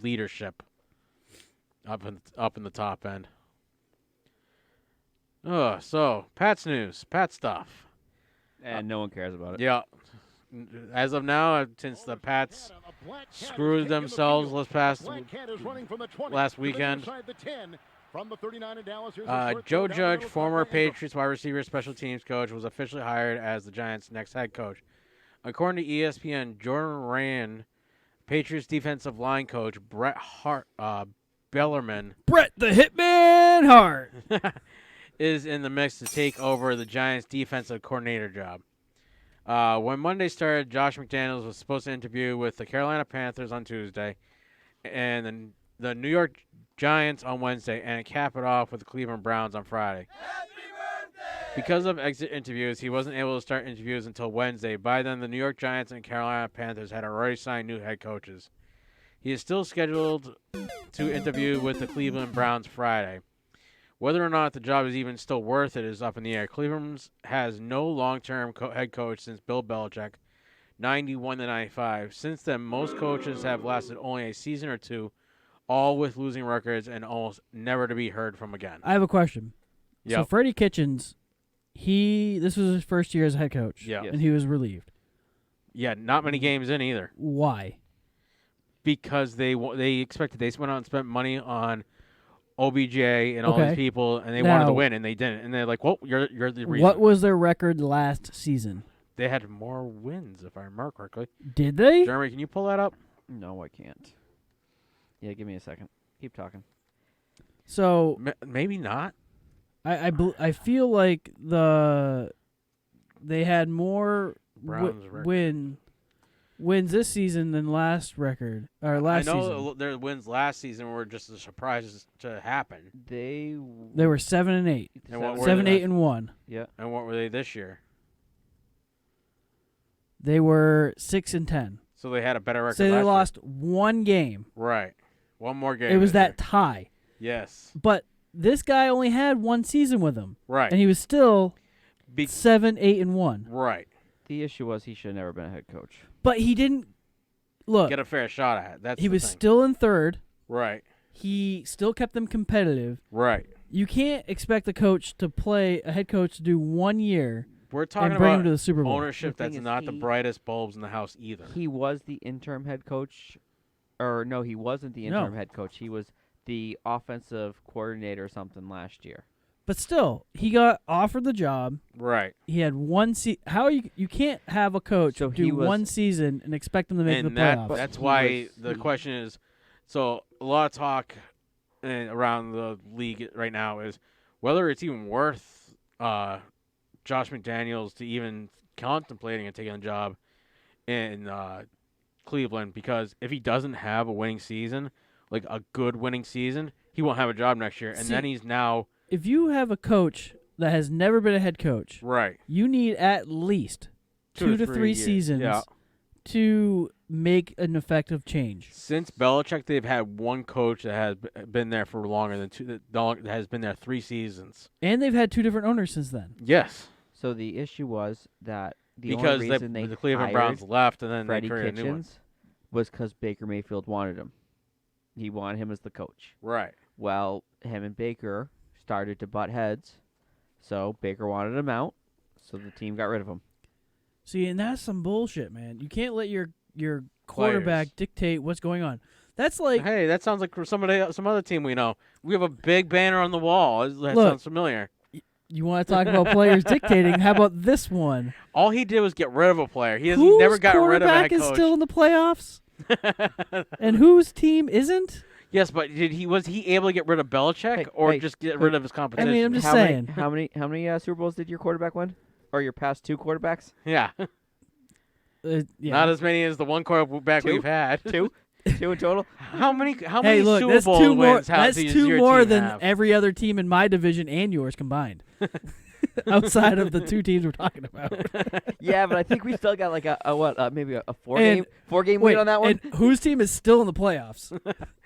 leadership up in the top end. So Pat's news, Pat stuff,
And no one cares about it.
yeah. As of now, since the Pats screwed themselves last weekend, Joe Judge, former Patriots wide receiver special teams coach, was officially hired as the Giants' next head coach. According to ESPN, Jordan Rand, Patriots defensive line coach Brett Bellarmine,
Brett the Hitman Hart,
is in the mix to take over the Giants' defensive coordinator job. When Monday started, Josh McDaniels was supposed to interview with the Carolina Panthers on Tuesday, and then the New York Giants on Wednesday, and cap it off with the Cleveland Browns on Friday. Because of exit interviews, he wasn't able to start interviews until Wednesday. By then, the New York Giants and Carolina Panthers had already signed new head coaches. He is still scheduled to interview with the Cleveland Browns Friday. Whether or not the job is even still worth it is up in the air. Cleveland has no long-term head coach since Bill Belichick, 91 to 95. Since then, most coaches have lasted only a season or two, all with losing records and almost never to be heard from again.
I have a question.
Yep.
So Freddie Kitchens, this was his first year as head coach,
Yeah.
and he was relieved.
Yeah, not many games in either.
Why?
Because they expected, they went out and spent money on OBJ and all these people, and they wanted to win, and they didn't. And they're like, well, you're the reason.
What was their record last season?
They had more wins, if I remember correctly.
Did they?
Jeremy, can you pull that up?
No, I can't. Yeah, give me a second. Keep talking.
So
Maybe not.
I feel like they had more
Browns record.
wins this season than last season.
I know their wins last season were just a surprise to happen.
They
were 7-8.
And what were
7-8-1.
Yeah.
And what were they this year?
They were 6-10.
So they had a better record.
So they
last
lost one game.
year. Right. One more game.
It was
this year.
that tie.
Yes.
But this guy only had one season with him.
Right.
And he was still 7-8-1.
Right.
The issue was he should have never been a head coach.
But he didn't look.
Get a fair shot at it. That's
he
the
was
thing.
still in third.
Right.
He still kept them competitive.
Right.
You can't expect a head coach to do 1 year
We're talking
and bring
about
him to the Super Bowl.
ownership
The thing
that's
is
not the brightest bulbs in the house either.
He was the interim head coach. Or, no, he wasn't the interim head coach. He was the offensive coordinator or something last year.
But still, he got offered the job.
Right.
He had one season. How you can't have a coach
So
do one season and expect him to make the playoffs.
That's why the question is, so a lot of talk around the league right now is whether it's even worth Josh McDaniels to even contemplating and taking a job in Cleveland, because if he doesn't have a winning season, like a good winning season, he won't have a job next year. And then he's now...
If you have a coach that has never been a head coach,
right,
you need at least 2 to 3 seasons to make an effective change?
Since Belichick, they've had one coach that has been there for longer than two. That has been there 3 seasons.
And they've had 2 different owners since then.
Yes.
So the issue was that
Because
only reason they
the Cleveland
hired
Browns left, and then
Freddie
they created a new one.
Kitchens was because Baker Mayfield wanted him. He wanted him as the coach.
Right.
Well, him and Baker started to butt heads, so Baker wanted him out, so the team got rid of him.
See, and that's some bullshit, man. You can't let your quarterback dictate what's going on. That's like,
Hey, that sounds like some other team we know. We have a big banner on the wall. That
Look,
sounds familiar.
you want to talk about players dictating? How about this one?
All he did was get rid of a player. He
Whose
never got rid of a head
quarterback is
coach.
still in the playoffs, and whose team isn't?
Yes, but was he able to get rid of Belichick or just get rid of his competition?
I mean, I'm just
How
saying.
many Super Bowls did your quarterback win? Or your past 2 quarterbacks?
Yeah.
Yeah.
Not as many as the one quarterback
2?
we've had.
2? 2 in total?
How many
Hey, look,
Super
that's
Bowl
2 more.
wins
That's
does
2
your
more
team
than
have?
every other team in my division and yours combined. Outside of the 2 teams we're talking about.
Yeah, but I think we still got like maybe a 4
And-
game
Wait,
lead on that one.
and whose team is still in the playoffs?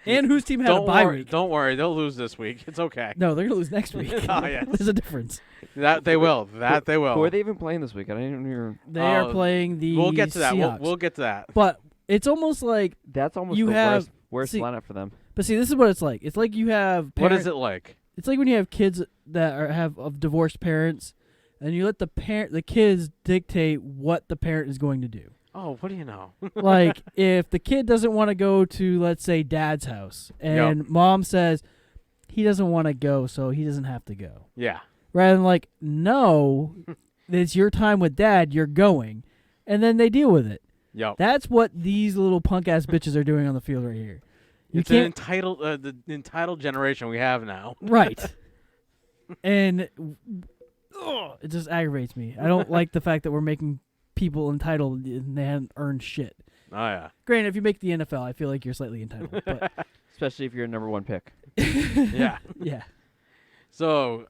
And whose team had a bye week?
Don't worry, they'll lose this week. It's okay.
No, they're gonna lose next week.
Oh, yes.
There's a difference.
That they will. That they will.
Who are they even playing this week? I didn't even hear.
They are playing the
We'll get to that.
Seahawks.
We'll get to that.
But it's almost like,
That's almost
You
the
have-
worst
see-
lineup for them.
but see, this is what it's like. It's like you have.
What is it like?
It's like when you have kids that have of divorced parents, and you let the kids dictate what the parent is going to do.
Oh, what do you know?
Like, if the kid doesn't want to go to, let's say, dad's house, and mom says he doesn't want to go, so he doesn't have to go.
Yeah.
Rather than like, no, it's your time with dad, you're going. And then they deal with it.
Yep.
That's what these little punk-ass bitches are doing on the field right here. You
It's an
can't...
entitled, the entitled generation we have now.
Right. And it just aggravates me. I don't like the fact that we're making people entitled and they haven't earned shit.
Oh, yeah.
Granted, if you make the NFL, I feel like you're slightly entitled. But
Especially if you're a number 1 pick.
Yeah.
yeah.
So,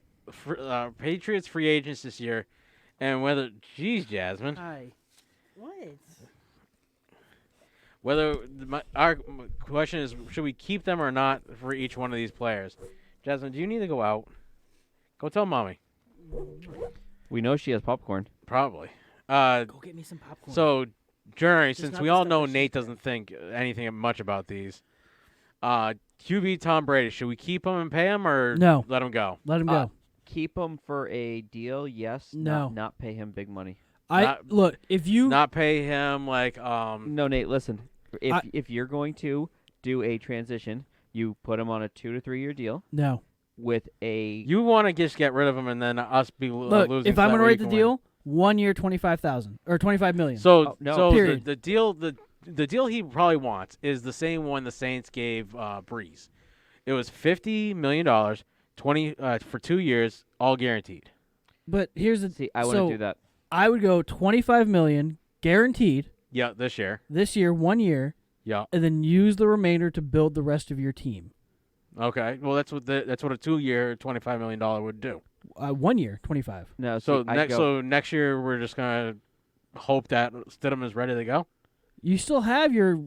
Patriots free agents this year, and whether, geez, Jasmine,
Hi. What?
our question is, should we keep them or not for each one of these players? Jasmine, do you need to go out? Go tell mommy.
We know she has popcorn.
Probably.
Go get me some popcorn.
So, Jerry,
Just
since
not
we
the
all
stuff
know
that
Nate
she's
doesn't think anything much about these, QB Tom Brady, should we keep him and pay him or
No.
let him go?
Let him go.
Keep him for a deal, yes.
No.
Not pay him big money.
Look, if you...
Not pay him like
No, Nate, listen. If you're going to do a transition, you put him on a 2 to 3 year deal
No.
with a
you want to just get rid of him and then us be
Look,
losing.
if
so
I'm
that
going to
way
write
you
the
can
deal, 1 year, 25,000 or 25 million.
So,
no.
so
Period.
the deal the deal he probably wants is the same one the Saints gave Breeze. It was $50 million, 20 for 2 years, all guaranteed.
But here's the
See, I wouldn't do that.
I would go 25 million guaranteed
Yeah, this year.
this year, 1 year,
Yeah.
and then use the remainder to build the rest of your team.
Okay. Well, that's what a 2 year, $25 million would do.
1 year, 25.
No,
So
see,
next year we're just gonna hope that Stidham is ready to go.
You still have your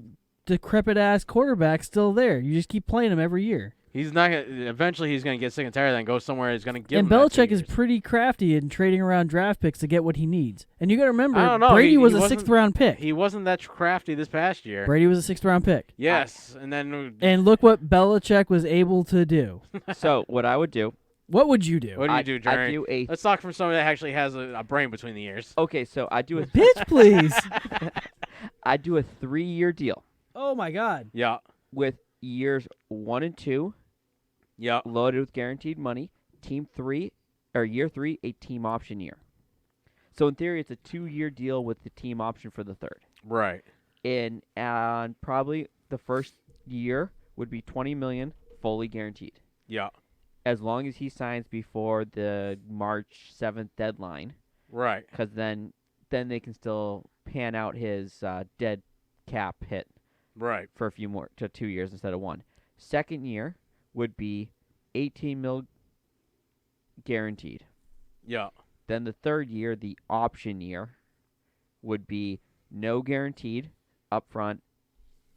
decrepit ass quarterback still there. You just keep playing him every year.
He's not gonna. Eventually, he's gonna get sick and tired of that and go somewhere. He's gonna give.
And
him that 2
Belichick is
years.
pretty crafty in trading around draft picks to get what he needs. And you got to remember,
I don't know.
Brady
He
was a
wasn't-
6th round pick.
He wasn't that crafty this past year.
Brady was a 6th round pick.
Yes, and then
And look what Belichick was able to do.
so what I would do.
What would you do?
what do you do, Jerry?
I do a
Let's talk from somebody that actually has a brain between the ears.
okay. So I do a
Bitch, please.
I do a 3-year deal
Oh, my God.
Yeah,
with years 1 and 2
yeah.
loaded with guaranteed money. Year 3 a team option year. So in theory, it's a 2-year deal with the team option for the 3rd.
Right.
And probably the first year would be $20 million fully guaranteed,
Yeah.
as long as he signs before the March 7th deadline,
Right.
because then they can still pan out his dead cap hit
Right.
for a few more to 2 years instead of 1. Second year would be 18 mil guaranteed.
Yeah.
Then the 3rd year, the option year, would be no guaranteed up front,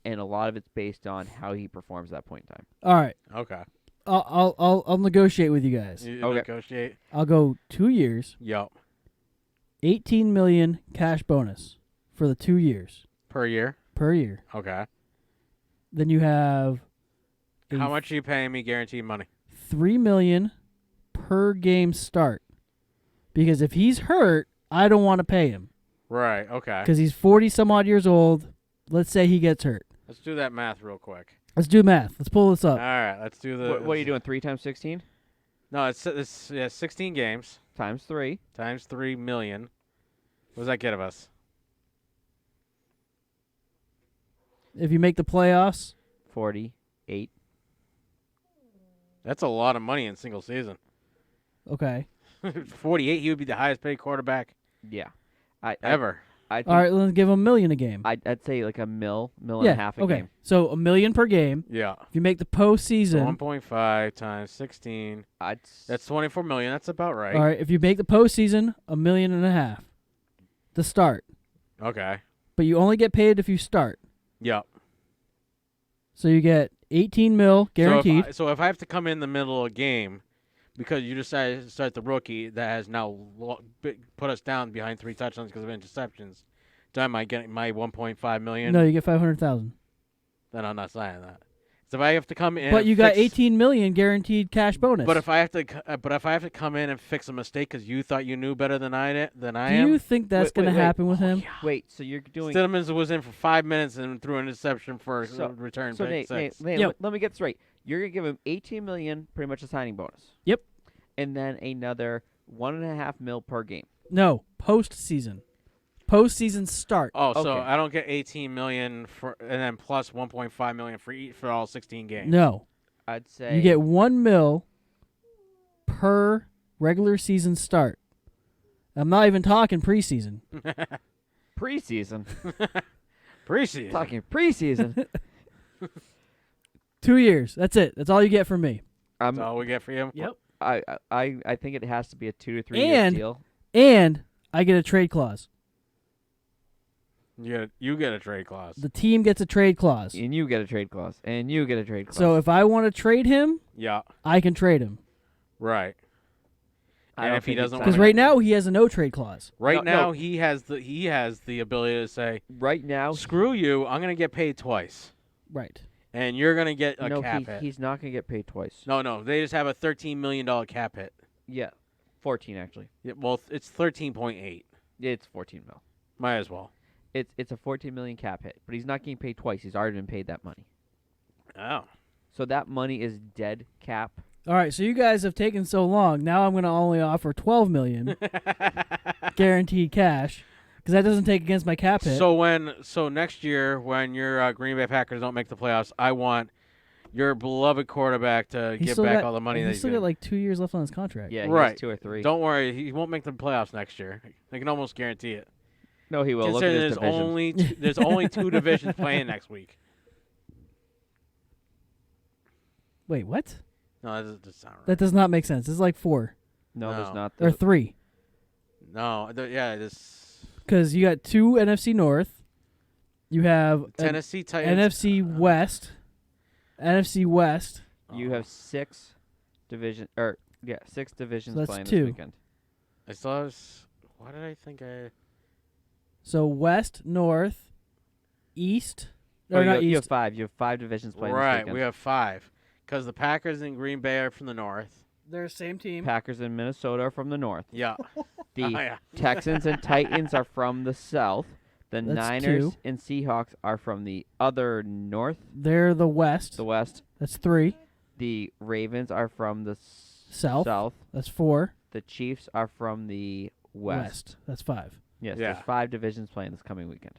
and a lot of it's based on how he performs at that point in time.
All right.
Okay.
I'll negotiate with you guys.
You
Okay.
negotiate.
I'll go 2 years,
Yo.
18 million cash bonus for the 2 years
Per year.
per year.
Okay.
Then you have
How much are you paying me guaranteed money?
3 million per game start. Because if he's hurt, I don't want to pay him
Right. Okay.
because he's 40 some odd years old. Let's say he gets hurt.
Let's do that math real quick.
Let's do math. Let's pull this
All
up.
right. Let's do the.
What are you doing? 3 times 16
No, it's 16 games
times 3.
times 3 million. What does that get of us?
If you make the playoffs,
48.
That's a lot of money in single season.
okay.
48. He would be the highest paid quarterback
Yeah.
ever.
I think
All right, let's give him $1 million a game.
I'd say like a mil and
yeah.
a half a
okay.
game.
So $1 million per game.
Yeah.
If you make the
So
postseason,
1.5 times 16. That's 24 million. That's about right.
all right. If you make the postseason, $1.5 million to start.
Okay.
But you only get paid if you start.
Yeah.
So you get 18 mil guaranteed.
So if I have to come in the middle of a game because you decided to start the rookie that has now put us down behind 3 touchdowns because of interceptions, do I get my 1.5 million?
No, you get 500,000.
Then I'm not signing that. So if I have to come in,
But
and
you got
fix-
18 million guaranteed cash bonus.
But if I have to come in and fix a mistake because you thought you knew better than I
do
am,
you think that's
Wait,
going to
wait, wait.
happen with him?
Wait, so you're doing
Stidham was in for 5 minutes and threw an interception for a
So-
return
So
pick
Nate,
six.
Yep.
let me get this right. You're gonna give him 18 million, pretty much a signing bonus.
Yep.
And then another 1.5 mil per game.
No, postseason. Postseason start.
Oh, so
Okay.
I don't get 18 million and then plus 1.5 million for all 16 games.
No,
I'd say
you get 1 mil per regular season start. I'm not even talking preseason.
preseason.
Preseason.
Talking preseason.
2 years. That's it. That's all you get from me.
That's all we get for you.
Yep.
I think it has to be a 2 to 3 year
And
deal.
And I get a trade clause.
You get a trade clause.
The team gets a trade clause.
And you get a trade clause. And you get a trade clause.
So if I want to trade him,
Yeah.
I can trade him.
Right.
I
And
don't
if he
think it's
doesn't
that
Because
wanna-
right now he has a no trade clause.
Right
No,
now
no.
he has the ability to say,
right now,
"Screw you! I'm gonna get paid twice,
Right.
and you're gonna get a
no,
cap hit."
he's not gonna get paid twice.
No, they just have a $13 million cap hit.
Yeah, 14 actually.
Yeah, well, it's 13.8.
It's 14 mil.
Might as well.
It's a 14 million cap hit, but he's not getting paid twice. He's already been paid that money.
Oh.
So that money is dead cap.
All right, so you guys have taken so long. Now I'm going to only offer $12 million guaranteed cash because that doesn't take against my cap hit.
So next year when your Green Bay Packers don't make the playoffs, I want your beloved quarterback to
He's
give
still
back
got-
all the money that
he's
he's
still
been.
got like 2 years left on his contract.
Yeah, he
Right.
has 2 or 3.
Don't worry, he won't make the playoffs next year. I can almost guarantee it.
No, he will. Look at
Considering
his division.
there's only 2 divisions playing next week.
Wait, what?
No, that doesn't sound right.
That does not make sense. It's like 4
No,
No.
there's not.
or 3
No, this
because you got 2 NFC North. You have an
Tennessee Titans.
NFC West. NFC West.
You have 6 divisions
So that's
playing
2.
this weekend.
I still have. Why did I think I?
So West, North, East.
Oh,
Or
you,
not
have, you have
East.
5. You have 5 divisions playing this
Right,
weekend.
we have 5, because the Packers and Green Bay are from the north.
They're the same team.
Packers and Minnesota are from the north.
Yeah.
The
Oh, yeah.
Texans and Titans are from the south. The
That's
Niners
2.
and Seahawks are from the other north,
They're the West.
the west.
That's 3.
The Ravens are from the
South. That's 4.
The Chiefs are from the west.
That's 5.
Yes,
Yeah.
there's 5 divisions playing this coming weekend.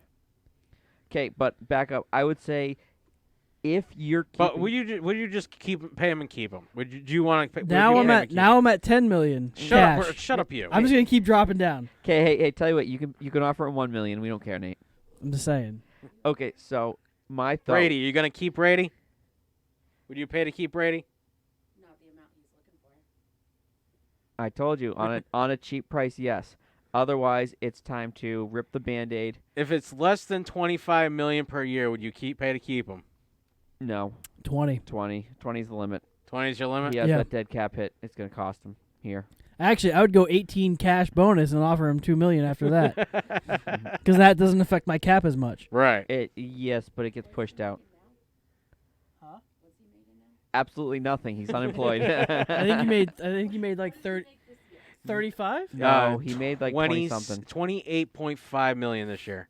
Okay, but back up. I would say if you're keeping,
But would you just pay him and keep him? Do you want to?
Now I'm at 10 million cash.
Shut up, you.
I'm just gonna keep dropping down.
Okay, hey, tell you what, you can offer him 1 million. We don't care, Nate.
I'm just saying.
Okay, so my thought.
Brady, you gonna keep Brady? Would you pay to keep Brady?
Not the amount he's looking for.
I told you on a cheap price, yes. Otherwise, it's time to rip the Band-Aid.
If it's less than $25 million per year, would you pay to keep him?
No.
20.
20. 20 is the limit.
20 is your limit?
He has
Yeah.
that dead cap hit. It's going to cost him here.
Actually, I would go 18 cash bonus and offer him $2 million after that, because that doesn't affect my cap as much.
Right.
Yes, but it gets pushed out. Absolutely nothing. He's unemployed.
I think he made like 35.
No, he made like 20 something.
28.5 million this year.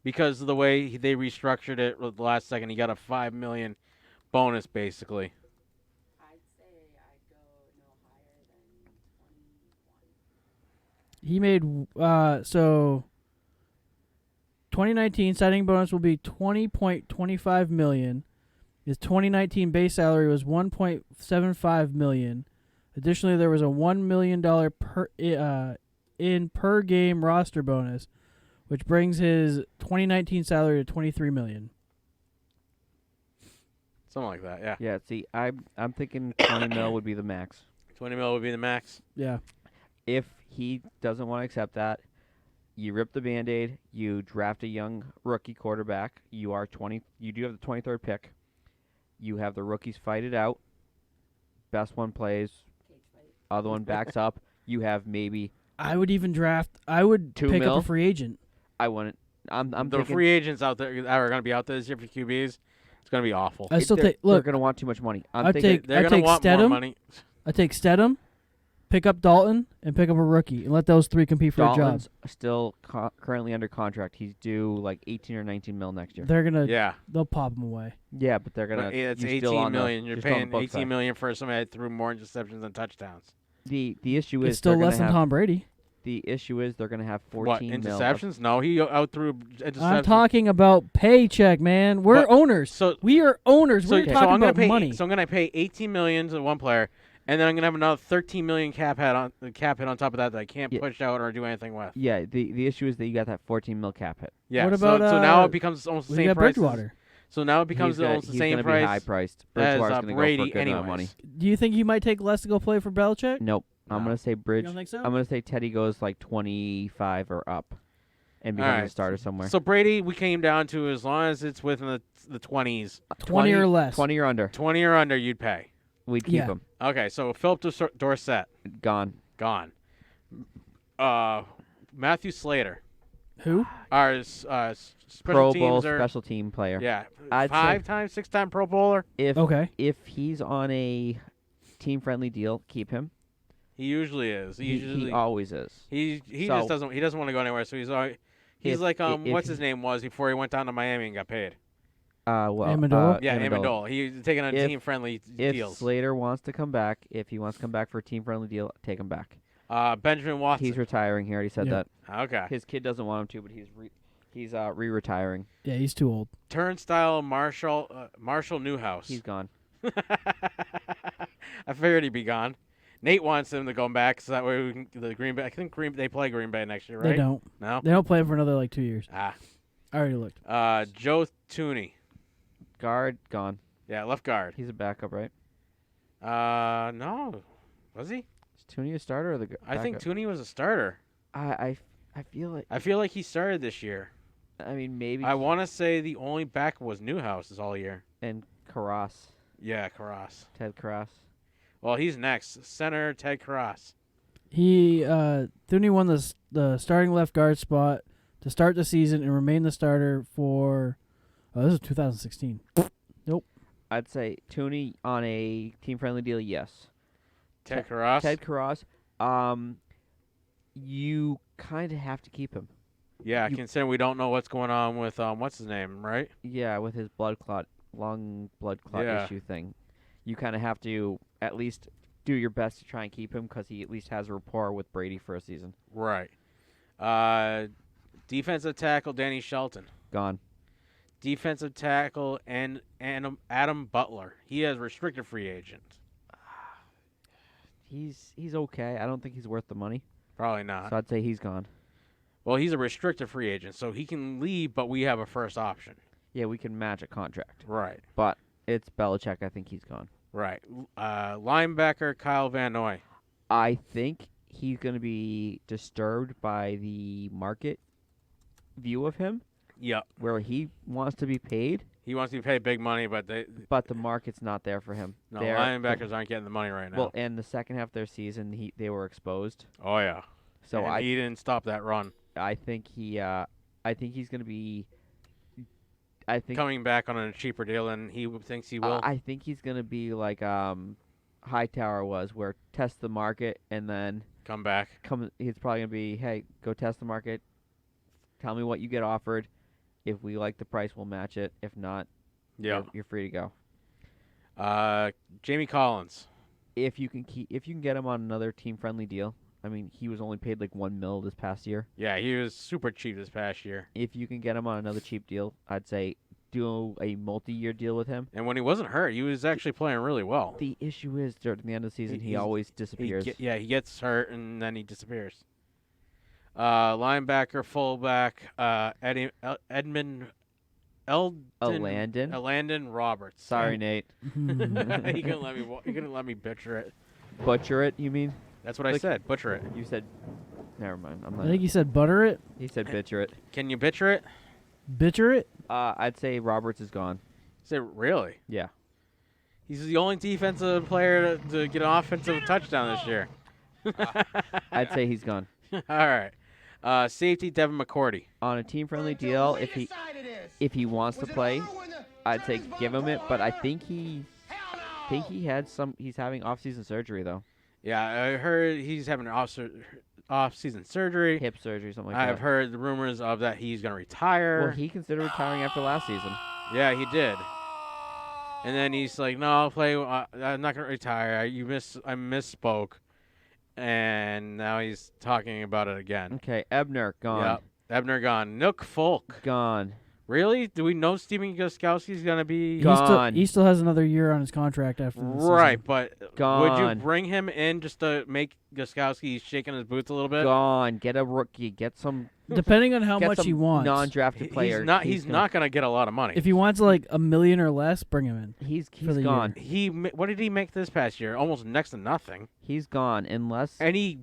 Because of the way they restructured it the last second, he got a $5 million bonus basically.
I'd say I'd go no higher than 21.
He made so 2019 signing bonus will be 20.25 million. His 2019 base salary was 1.75 million. Additionally, there was a $1 million per game roster bonus, which brings his 2019 salary to 23 million.
Something like that, yeah.
Yeah, see, I'm thinking 20 mil would be the max.
20 mil would be the max.
Yeah.
If he doesn't want to accept that, you rip the Band-Aid, you draft a young rookie quarterback. You do have the 23rd pick. You have the rookies fight it out. Best one plays, other one backs up. You have maybe
I would even I would
2
pick
mil?
up a free agent.
I wouldn't. I'm
The
thinking
free agents out there that are going to be out there this year for QBs, it's going to be awful.
I still
they're
take look.
going to want too much money.
I'd
thinking
They're
I'd
going to
take
want more
Stedham.
money.
I take Stedham, pick up Dalton, and pick up a rookie, and let those three compete for a job.
Dalton's still currently under contract. He's due like 18 or 19 mil next year.
They're gonna
Yeah.
they'll pop him away.
Yeah, but they're gonna.
But it's
you're still
18
on the-
million. You're
still on the
paying
book
18
side.
million for somebody that threw more interceptions than touchdowns.
The issue is
It's still
they're
less
gonna
than
have,
Tom Brady.
The issue is they're gonna have 14
What,
mil.
interceptions? No, he outthrew interceptions.
I'm talking about paycheck, man. We're
But-
owners.
So
We are owners. We're talking
I'm gonna
about
pay,
money.
So I'm going to pay 18 million to one player, and then I'm going to have another 13 million cap hit on top of that I can't
Yeah.
push out or do anything with.
Yeah, the issue is that you got that 14 mil cap hit.
Yeah.
What
so,
about,
so now it becomes almost the
we
same
got
price.
Bridgewater.
So now it becomes
he's gonna,
almost the
he's
same
gonna
price
be high priced.
as
Bridgewater's gonna
Brady
go for a good
anyways.
amount of money.
Do you think he might take less to go play for Belichick?
Nope. I'm
No.
gonna say
You
Bridge.
don't think so?
I'm gonna say Teddy goes like 25 or up, and becomes
Alright.
a starter somewhere.
So Brady, we came down to as long as it's within the 20s,
20 or less.
20 or under.
20 or under, you'd pay.
We'd keep
Yeah.
him.
Okay, so Philip Dorsett,
Gone.
gone. Matthew Slater,
Who?
our special
Pro
teams
Bowl
are
special team player.
yeah,
I'd say-
5-time, 6-time Pro Bowler.
Okay.
If he's on a team friendly deal, keep him.
He usually is.
He always is.
He
So-
just doesn't want to go anywhere. So he's
If-
like
if
what's his name was before he went down to Miami and got paid.
Well,
Amendola?
Yeah,
Amendola.
Amendola. He's taking on
If-
team friendly
If
deals.
Slater wants to come back, if he wants to come back for a team friendly deal, take him back.
Benjamin Watson.
He's retiring. He already said
Yeah.
that.
Okay.
His kid doesn't want him to, but he's re-retiring.
Yeah, he's too old.
Turnstile Marshall Newhouse.
He's gone.
I figured he'd be gone. Nate wants him to go back, so that way we can, the Green Bay. I think they play Green Bay next year, right?
They don't.
No.
They don't play him for another 2 years.
Ah.
I already looked.
Joe Tooney.
Guard gone.
Yeah, left guard.
He's a backup, right?
No. Was he?
Is Tooney a starter or the?
I think
backup?
Tooney was a starter.
I feel like.
I feel like he started this year.
I mean, maybe.
I want to say the only back was Newhouse this all year.
And Karras,
Yeah, Karras.
Ted Karras.
Well, he's next. Center Ted Karras.
He Thuney won the starting left guard spot to start the season and remain the starter for. Oh, this is 2016.
I'd say Tooney on a team-friendly deal, yes.
Ted Karras.
Ted Karras, you kind of have to keep him.
Yeah,
you-
considering we don't know what's going on with what's his name, right?
Yeah, with his long blood clot
Yeah.
issue thing. You kind of have to at least do your best to try and keep him because he at least has a rapport with Brady for a season.
Right. Defensive tackle Danny Shelton.
Gone.
Defensive tackle and Adam Butler. He has restricted free agent.
He's okay. I don't think he's worth the money.
Probably not.
So I'd say he's gone.
Well, he's a restricted free agent, so he can leave, but we have a first option.
Yeah, we can match a contract.
Right.
But it's Belichick. I think he's gone.
Right. Linebacker Kyle Van Noy.
I think he's going to be disturbed by the market view of him,
Yep.
where he wants to be paid,
He wants to be paid big money, but
but the market's not there for him.
linebackers aren't getting the money right now.
Well, and the second half of their season, they were exposed.
Oh yeah.
So
And he didn't stop that run.
I think he's going to be.
Coming back on a cheaper deal than he thinks he will.
I think he's going to be like Hightower was, where test the market and then
Come back.
He's probably going to be, hey, go test the market. Tell me what you get offered. If we like the price, we'll match it. If not,
Yeah.
you're free to
Jamie Collins.
go. If you can get him on another team-friendly deal. I mean, he was only paid like $1 million this past year.
Yeah, he was super cheap this past year.
If you can get him on another cheap deal, I'd say do a multi-year deal with him.
And when he wasn't hurt, he was actually playing really well.
The issue is, during the end of the season, he
He's-
always disappears.
He gets hurt and then he disappears. Linebacker, fullback, Edmund Elandon Roberts.
Sorry, Nate.
he couldn't let me butcher it.
Butcher it, you mean?
That's what I
Like-
said. Butcher it.
You said... Never mind. I'm
I
not...
think he said butter it,
He said butcher it.
Can you butcher it?
bitcher it.
I'd say Roberts is gone.
Say really?
Yeah.
He's the only defensive player to get an offensive touchdown this year.
I'd say he's gone.
All right. Safety Devin McCourty.
On a team-friendly deal, if he wants to play, I'd say give him it. But I think he's having off-season surgery though.
Yeah, I heard he's having off-season surgery.
Hip surgery, something like that.
I've heard the rumors of that he's going to retire.
Well, he considered retiring after last season.
Yeah, he did. And then he's like, "No, I'll play. I'm not going to retire. I misspoke." And now he's talking about it again.
Okay, Ebner gone.
Yep. Ebner gone. Nook Folk.
Gone.
Really? Do we know Steven Gostkowski's going to be
Gone.
He still has another year on his contract after this
right?
season.
But would you
Gone.
bring him in just to make Gostkowski shaking his boots a little bit?
Gone. Get a rookie. Get some.
Depending on how
get
much
some
he wants.
non-drafted player.
He's not going to get a lot of money.
If he wants like $1 million or less, bring him in.
He's
the
gone.
What did he make this past year? Almost next to nothing.
He's gone unless
And he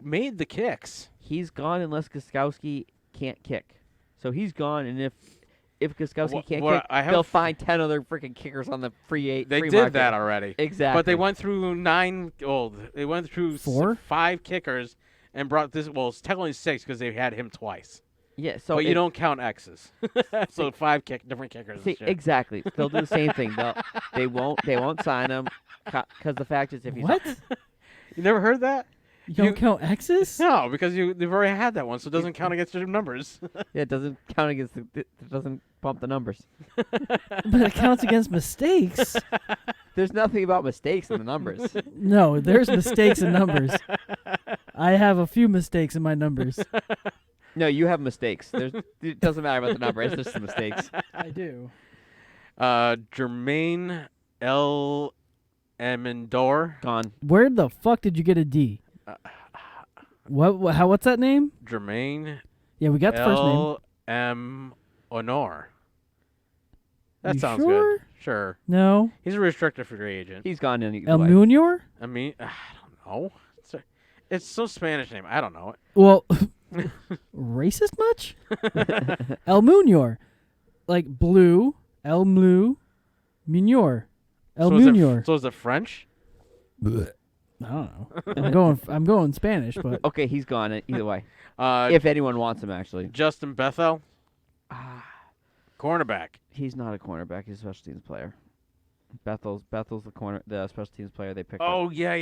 made the kicks.
he's gone unless Gostkowski can't kick. So he's gone, and if Gostkowski can't kick, they'll find 10 other freaking kickers on the free
They
free
did
market.
that already.
Exactly.
But they went through they went through 5 kickers and brought this. Well, it's technically 6 because they had him twice.
Yeah. So
but you don't count X's. So 5 different kickers.
See,
and shit.
exactly. They'll do the same thing. They won't sign him because the fact is if he's
What?
You never heard that?
You don't count X's?
No, because they've already had that one, so it doesn't count against your numbers.
yeah, it doesn't count against it doesn't bump the numbers.
But it counts against mistakes.
There's nothing about mistakes in the numbers.
No, there's mistakes in numbers. I have a few mistakes in my numbers.
No, you have mistakes. It doesn't matter about the number. It's just the mistakes.
I do.
Jermaine L. Amendola.
Gone.
Where the fuck did you get a D? What's that name?
Jermaine
Yeah, we got the first name.
L. M. Honor. That
You
sounds
sure?
good. Sure.
No.
He's a restricted free agent.
He's gone in
El
way.
Munior?
I mean, I don't know. It's so Spanish name. I don't know it.
Well, racist much? El Munior. Like blue, El Mlu, Munior. El Munior.
So is it French?
I don't know. I'm going Spanish, but
Okay, he's gone either way.
Uh,
If anyone wants him, actually.
Justin Bethel, cornerback.
He's not a cornerback. He's a special teams player. Bethel's the special teams player they picked up.
Oh yeah.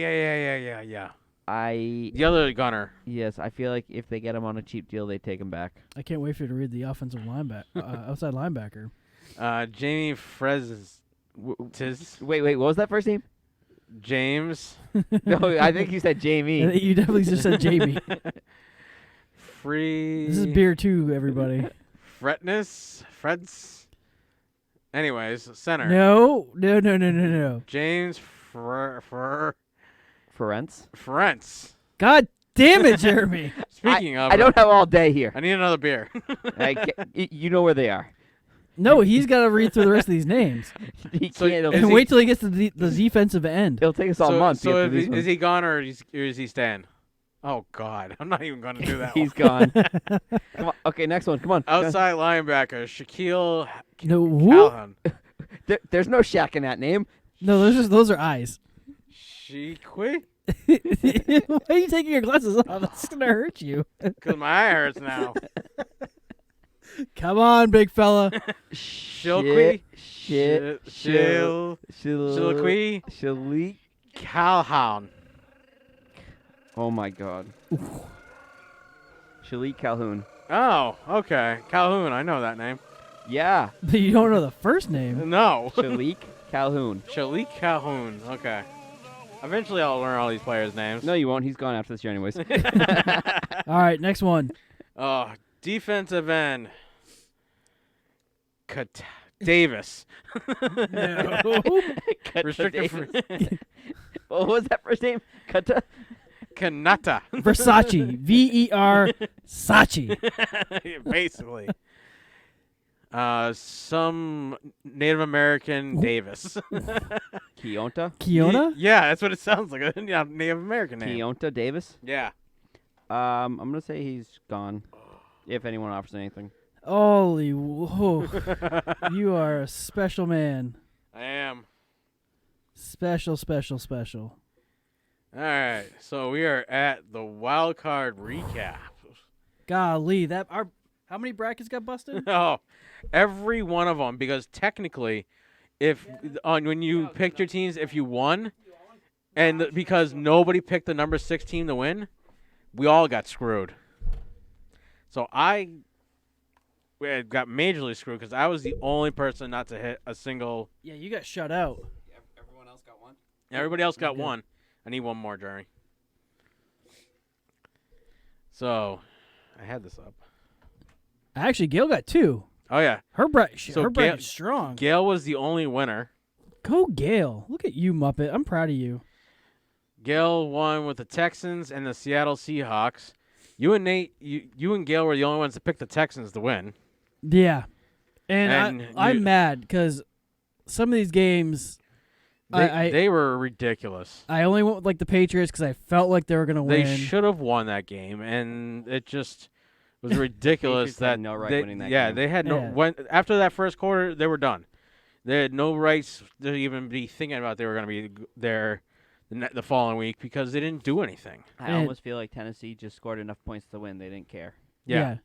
The other gunner.
Yes, I feel like if they get him on a cheap deal, they take him back.
I can't wait for you to read the offensive outside linebacker.
Jamie Frez.
Wait, what was that first name?
James.
No, I think you said Jamie.
You definitely just said Jamie.
Free.
This is beer too, everybody.
Freds. Anyways, center.
No.
James
Ferentz.
God damn it, Jeremy.
Speaking of,
I don't have all day here.
I need another beer.
You know where they are.
No, he's got to read through the rest of these names.
He
So-
can't.
And wait till he gets to the defensive end.
It'll take us all month. to
So
get through these
is
ones.
he gone or is he staying? Oh God, I'm not even gonna do that.
He's
one.
gone. Come on. Okay, next one. Come on.
Outside linebacker Shaquille
No, who?
Calhoun.
There's no Shaq in that name.
No, those are eyes.
Shaqui?
Why are you taking your glasses off? That's gonna hurt you.
Because my eye hurts now.
Come on, big fella.
Shilqui?
Shilqui.
Shilqui? Calhoun.
Oh my God. Shalik Calhoun.
Oh, okay. Calhoun, I know that name.
Yeah.
But you don't know the first name.
No.
Shalik Calhoun.
Shalik Calhoun. Okay. Eventually I'll learn all these players' names.
No, you won't. He's gone after this year anyways.
All right, next one.
Defensive end. Davis.
No.
Restricted free.
What was that first name? Kata?
Kanata.
Versace. V-E-R Sachi.
Basically. Some Native American Davis.
Keonta?
Kiona?
Yeah, that's what it sounds like. A Native American name.
Keonta Davis?
Yeah.
I'm going to say he's gone. If anyone offers anything.
Holy whoa. You are a special man.
I am.
Special, special, special.
All right, so we are at the Wildcard recap.
Golly, how many brackets got busted?
Oh, every one of them, because technically, when you picked your teams, if you won, and because nobody picked the number 6 team to win, we all got screwed. So we got majorly screwed because I was the only person not to hit a single.
Yeah, you got shut out.
Everyone else got one?
Everybody else got
Okay.
one. I need one more, Jerry. So, I had this up.
Actually, Gail got 2.
Oh, yeah.
Her bracket's
Gail-
strong.
Gail was the only winner.
Go Gail. Look at you, Muppet. I'm proud of you.
Gail won with the Texans and the Seattle Seahawks. You and Nate, you and Gail were the only ones to pick the Texans to win.
Yeah. And
And
I'm
you-
mad because some of these games,
They were ridiculous.
I only went with like the Patriots because I felt like they were going to win.
They should have won that game, and it just was ridiculous
Patriots had
that
no right
they,
winning that
yeah,
game.
they had no.
Yeah.
When after that first quarter, they were done. They had no rights to even be thinking about they were going to be there the following week because they didn't do anything.
I
And-
almost feel like Tennessee just scored enough points to win. They didn't care.
Yeah.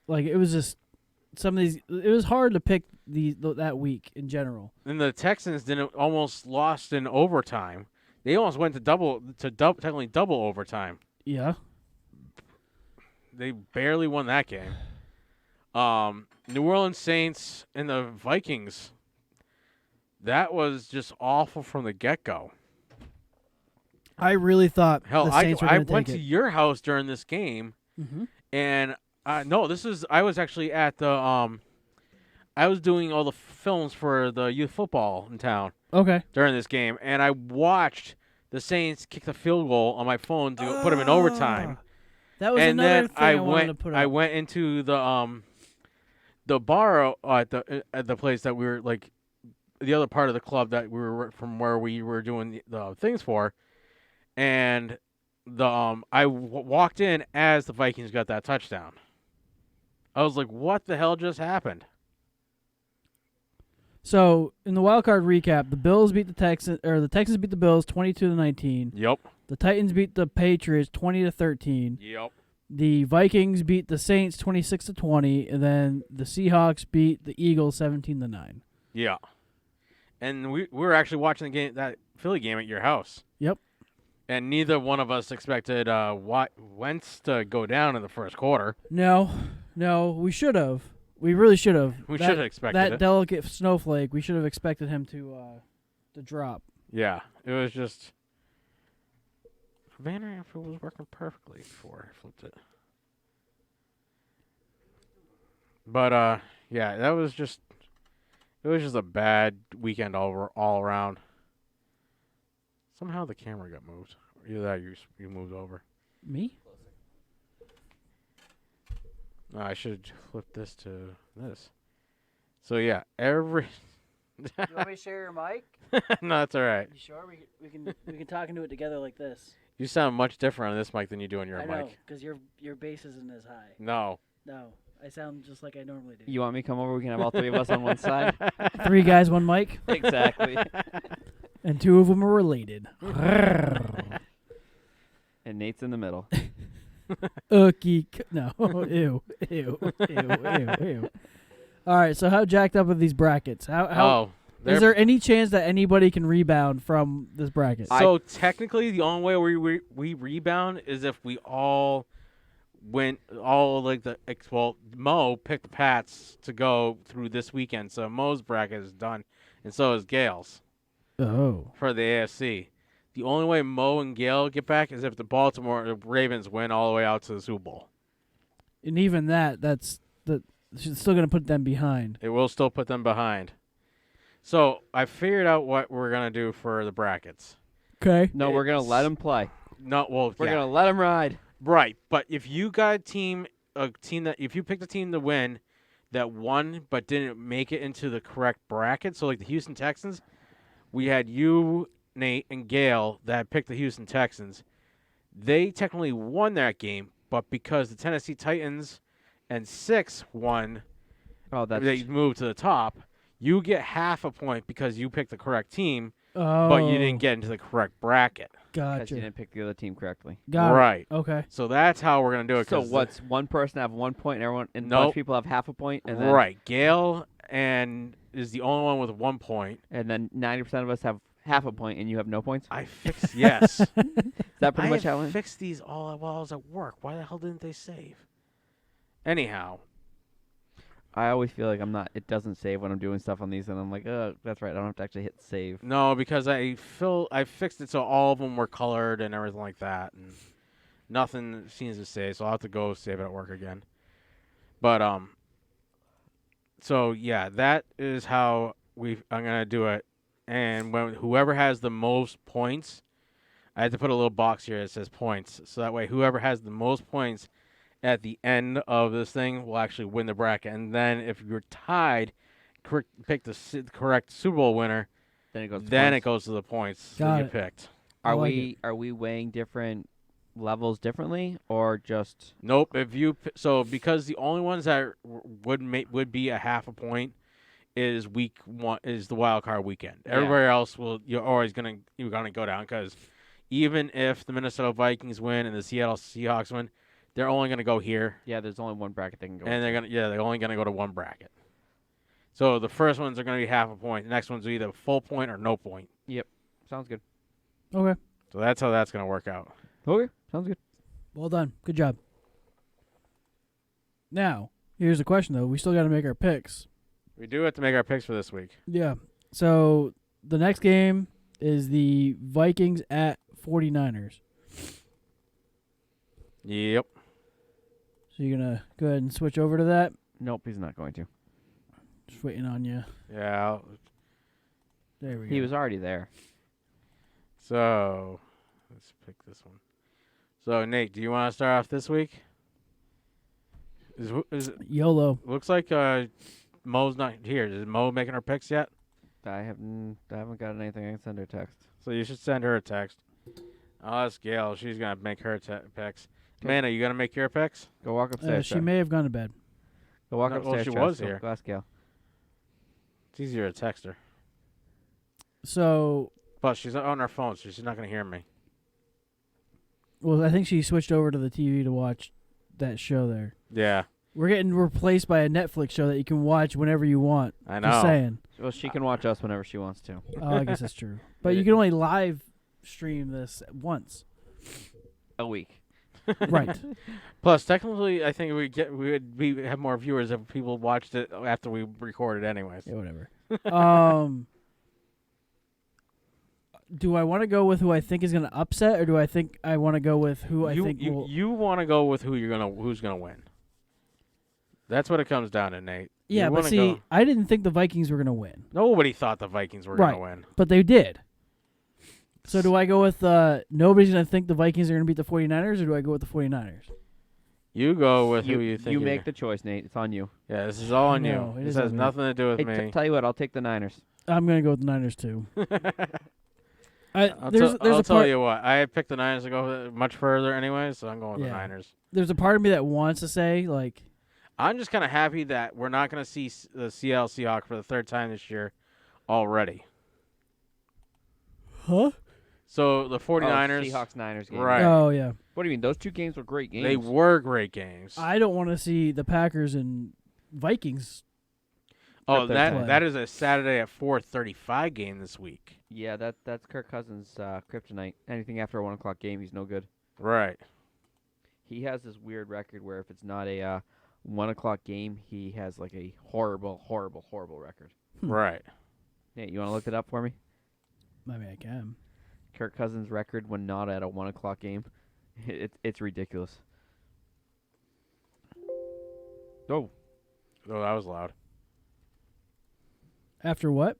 Like it was just some of these. It was hard to pick that week in general.
And the Texans almost lost in overtime. They almost went to technically double overtime.
Yeah.
They barely won that game. New Orleans Saints and the Vikings. That was just awful from the get-go.
I really thought
Hell,
the
I
Saints were
I
going to
went
take
to
it.
your house during this game,
Mm-hmm.
and I was actually at the I was doing all the films for the youth football in town
Okay.
during this game, and I watched the Saints kick the field goal on my phone to put them in overtime.
That was
And
another
then
thing I wanted to put up.
I went into the bar at the place that we were like the other part of the club that we were from where we were doing the things for, and I walked in as the Vikings got that touchdown. I was like, "What the hell just happened?"
So in the wild card recap, the Bills beat the Texans, or the Texans beat the Bills 22-19.
Yep.
The Titans beat the Patriots 20-13.
Yep.
The Vikings beat the Saints 26-20, and then the Seahawks beat the Eagles 17-9.
Yeah. And we were actually watching that Philly game at your house.
Yep.
And neither one of us expected Wentz to go down in the first quarter.
No, we should have. We really should have.
We should have expected
that
it.
delicate snowflake. We should have expected him to drop.
Yeah, it was just Banner if it was working perfectly before I flipped it. But yeah, it was just a bad weekend all around. Somehow the camera got moved. Either that or you moved over.
Me?
No, I should flip this to this. So yeah, every
You want me to share your mic?
no, that's all right.
You sure? We can talk into it together like this.
You sound much different on this mic than you do on your
I
mic.
know, because your bass isn't as high.
No.
No, I sound just like I normally do.
You want me to come over? We can have all three of us on one side.
3 guys, 1 mic,
Exactly.
and 2 of them are related.
And Nate's in the middle.
No, ew, ew, ew, ew, ew. All right, so how jacked up are these brackets? How is there any chance that anybody can rebound from this bracket?
So technically, the only way we rebound is if we all went Mo picked the Pats to go through this weekend, so Mo's bracket is done, and so is Gail's.
Oh.
For the AFC. The only way Mo and Gail get back is if the Baltimore Ravens win all the way out to the Super Bowl.
And even that's still going to put them behind.
It will still put them behind. So I figured out what we're going to do for the brackets.
Okay.
No, we're going to let them play.
No, well,
We're going to let them ride.
Right, but if you got if you picked a team to win that won but didn't make it into the correct bracket, so like the Houston Texans, we had you, Nate, and Gail that picked the Houston Texans. They technically won that game, but because the Tennessee Titans and 6 won, they moved to the top. You get half a point because you picked the correct team, but you didn't get into the correct bracket.
Because
Gotcha.
you didn't pick the other team correctly.
Right.
Okay.
So that's how we're gonna do it.
So what's one person have 1 point, and a
Nope.
bunch of people have half a point, and then
Right. Gail is the only one with 1 point.
and then 90% of us have half a point, and you have no points.
I fixed yes.
Is that pretty much how
I
it?
fixed these all while I was at work. Why the hell didn't they save? Anyhow,
I always feel like it doesn't save when I'm doing stuff on these, and I'm like, oh, that's right. I don't have to actually hit save.
no, because I fixed it so all of them were colored and everything like that, and nothing seems to save. So I'll have to go save it at work again. But so yeah, that is how I'm gonna do it. And when whoever has the most points, I had to put a little box here that says points, so that way whoever has the most points at the end of this thing will actually win the bracket. And then if you're tied, pick the correct Super Bowl winner,
Then it goes. To
then
points.
it goes to the points
Got
that you
it.
picked.
I
Are
like
we weighing different levels differently, or just?
Nope. Because the only ones that would be a half a point is week 1 is the wild card weekend.
Yeah.
Everywhere else you're gonna go down, because even if the Minnesota Vikings win and the Seattle Seahawks win, they're only gonna go here,
Yeah, there's only one bracket they can go.
and they're only gonna go to one bracket. So the first ones are gonna be half a point. The next ones are either full point or no point.
Sounds good.
Okay.
So that's how that's gonna work out.
Okay, sounds good.
Well done. Good job. Now, here's the question, though. We still got to make our picks.
We do have to make our picks for this week.
Yeah. So the next game is the Vikings at 49ers.
Yep.
So you're going to go ahead and switch over to that?
Nope, he's not going to.
Just waiting on you.
Yeah.
There we go.
He was already there.
So let's pick this one. So Nate, do you want to start off this week? Is it,
YOLO.
looks like Mo's not here. Is Mo making her picks yet?
I haven't got anything. I can send her a text.
So you should send her a text. Oh, that's Gail. She's gonna make her picks. Man, are you gonna make your picks?
Go walk upstairs.
She
Jeff.
may have gone to bed.
Go walk
No, well,
upstairs.
she
Jeff.
was
Go-
here.
Go ask Gail.
It's easier to text her,
So,
but she's on her phone, so she's not gonna hear me.
well, I think she switched over to the TV to watch that show there.
Yeah,
We're getting replaced by a Netflix show that you can watch whenever you want.
I know.
Just saying.
Well, she can watch us whenever she wants to.
Oh, I guess that's true. But you can only live stream this once.
A week.
Right.
Plus, technically, I think we have more viewers if people watched it after we recorded, anyways.
Yeah, whatever. Do I want to go with who I think is going to upset, or do I think I want to go with who I think will?
You want to go with who's gonna win. That's what it comes down to, Nate.
Yeah,
You
but
wanna
see,
go-
I didn't think the Vikings were going to win,
nobody thought the Vikings were
Right.
gonna win.
but they did. So do I go with nobody's going to think the Vikings are going to beat the 49ers, or do I go with the 49ers?
You go with who you think.
You
you're
make the choice, Nate. It's on you.
Yeah, this is all on
No,
you.
it
This
is
has
on me.
nothing to do with
Hey,
me.
tell you what, I'll take the Niners.
I'm going to go with the Niners, too.
I'll tell you what. I picked the Niners to go much further anyway, so I'm going with the Niners.
There's a part of me that wants to say, like...
I'm just kind of happy that we're not going to see the Seattle Seahawks for the third time this year already.
Huh?
So the 49ers...
Seahawks-Niners game.
Right.
Oh, yeah.
What do you mean? Those two games were great games.
They were great games.
I don't want to see the Packers and Vikings.
Oh,
play.
that is a Saturday at 4:35 game this week.
Yeah, that's Kirk Cousins' kryptonite. Anything after a 1 o'clock game, he's no good.
Right.
He has this weird record where if it's not a 1 o'clock game, he has like a horrible record.
Right.
Nate, you want to look it up for me?
I mean, I can.
Kirk Cousins' record when not at a 1 o'clock game. It's ridiculous. Oh,
Oh, that was loud.
After what?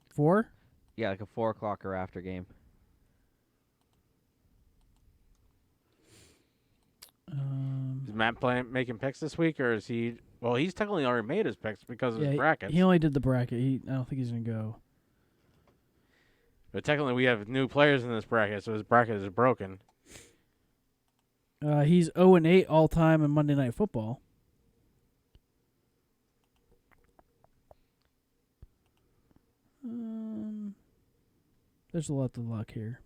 4?
yeah, like a 4 o'clock or after game.
Is Matt making picks this week, or is he? Well, he's technically already made his picks because of his brackets.
He only did the bracket. I don't think he's going to go.
But technically, we have new players in this bracket, so his bracket is broken.
He's 0-8 all-time in Monday Night Football. There's a lot to luck here.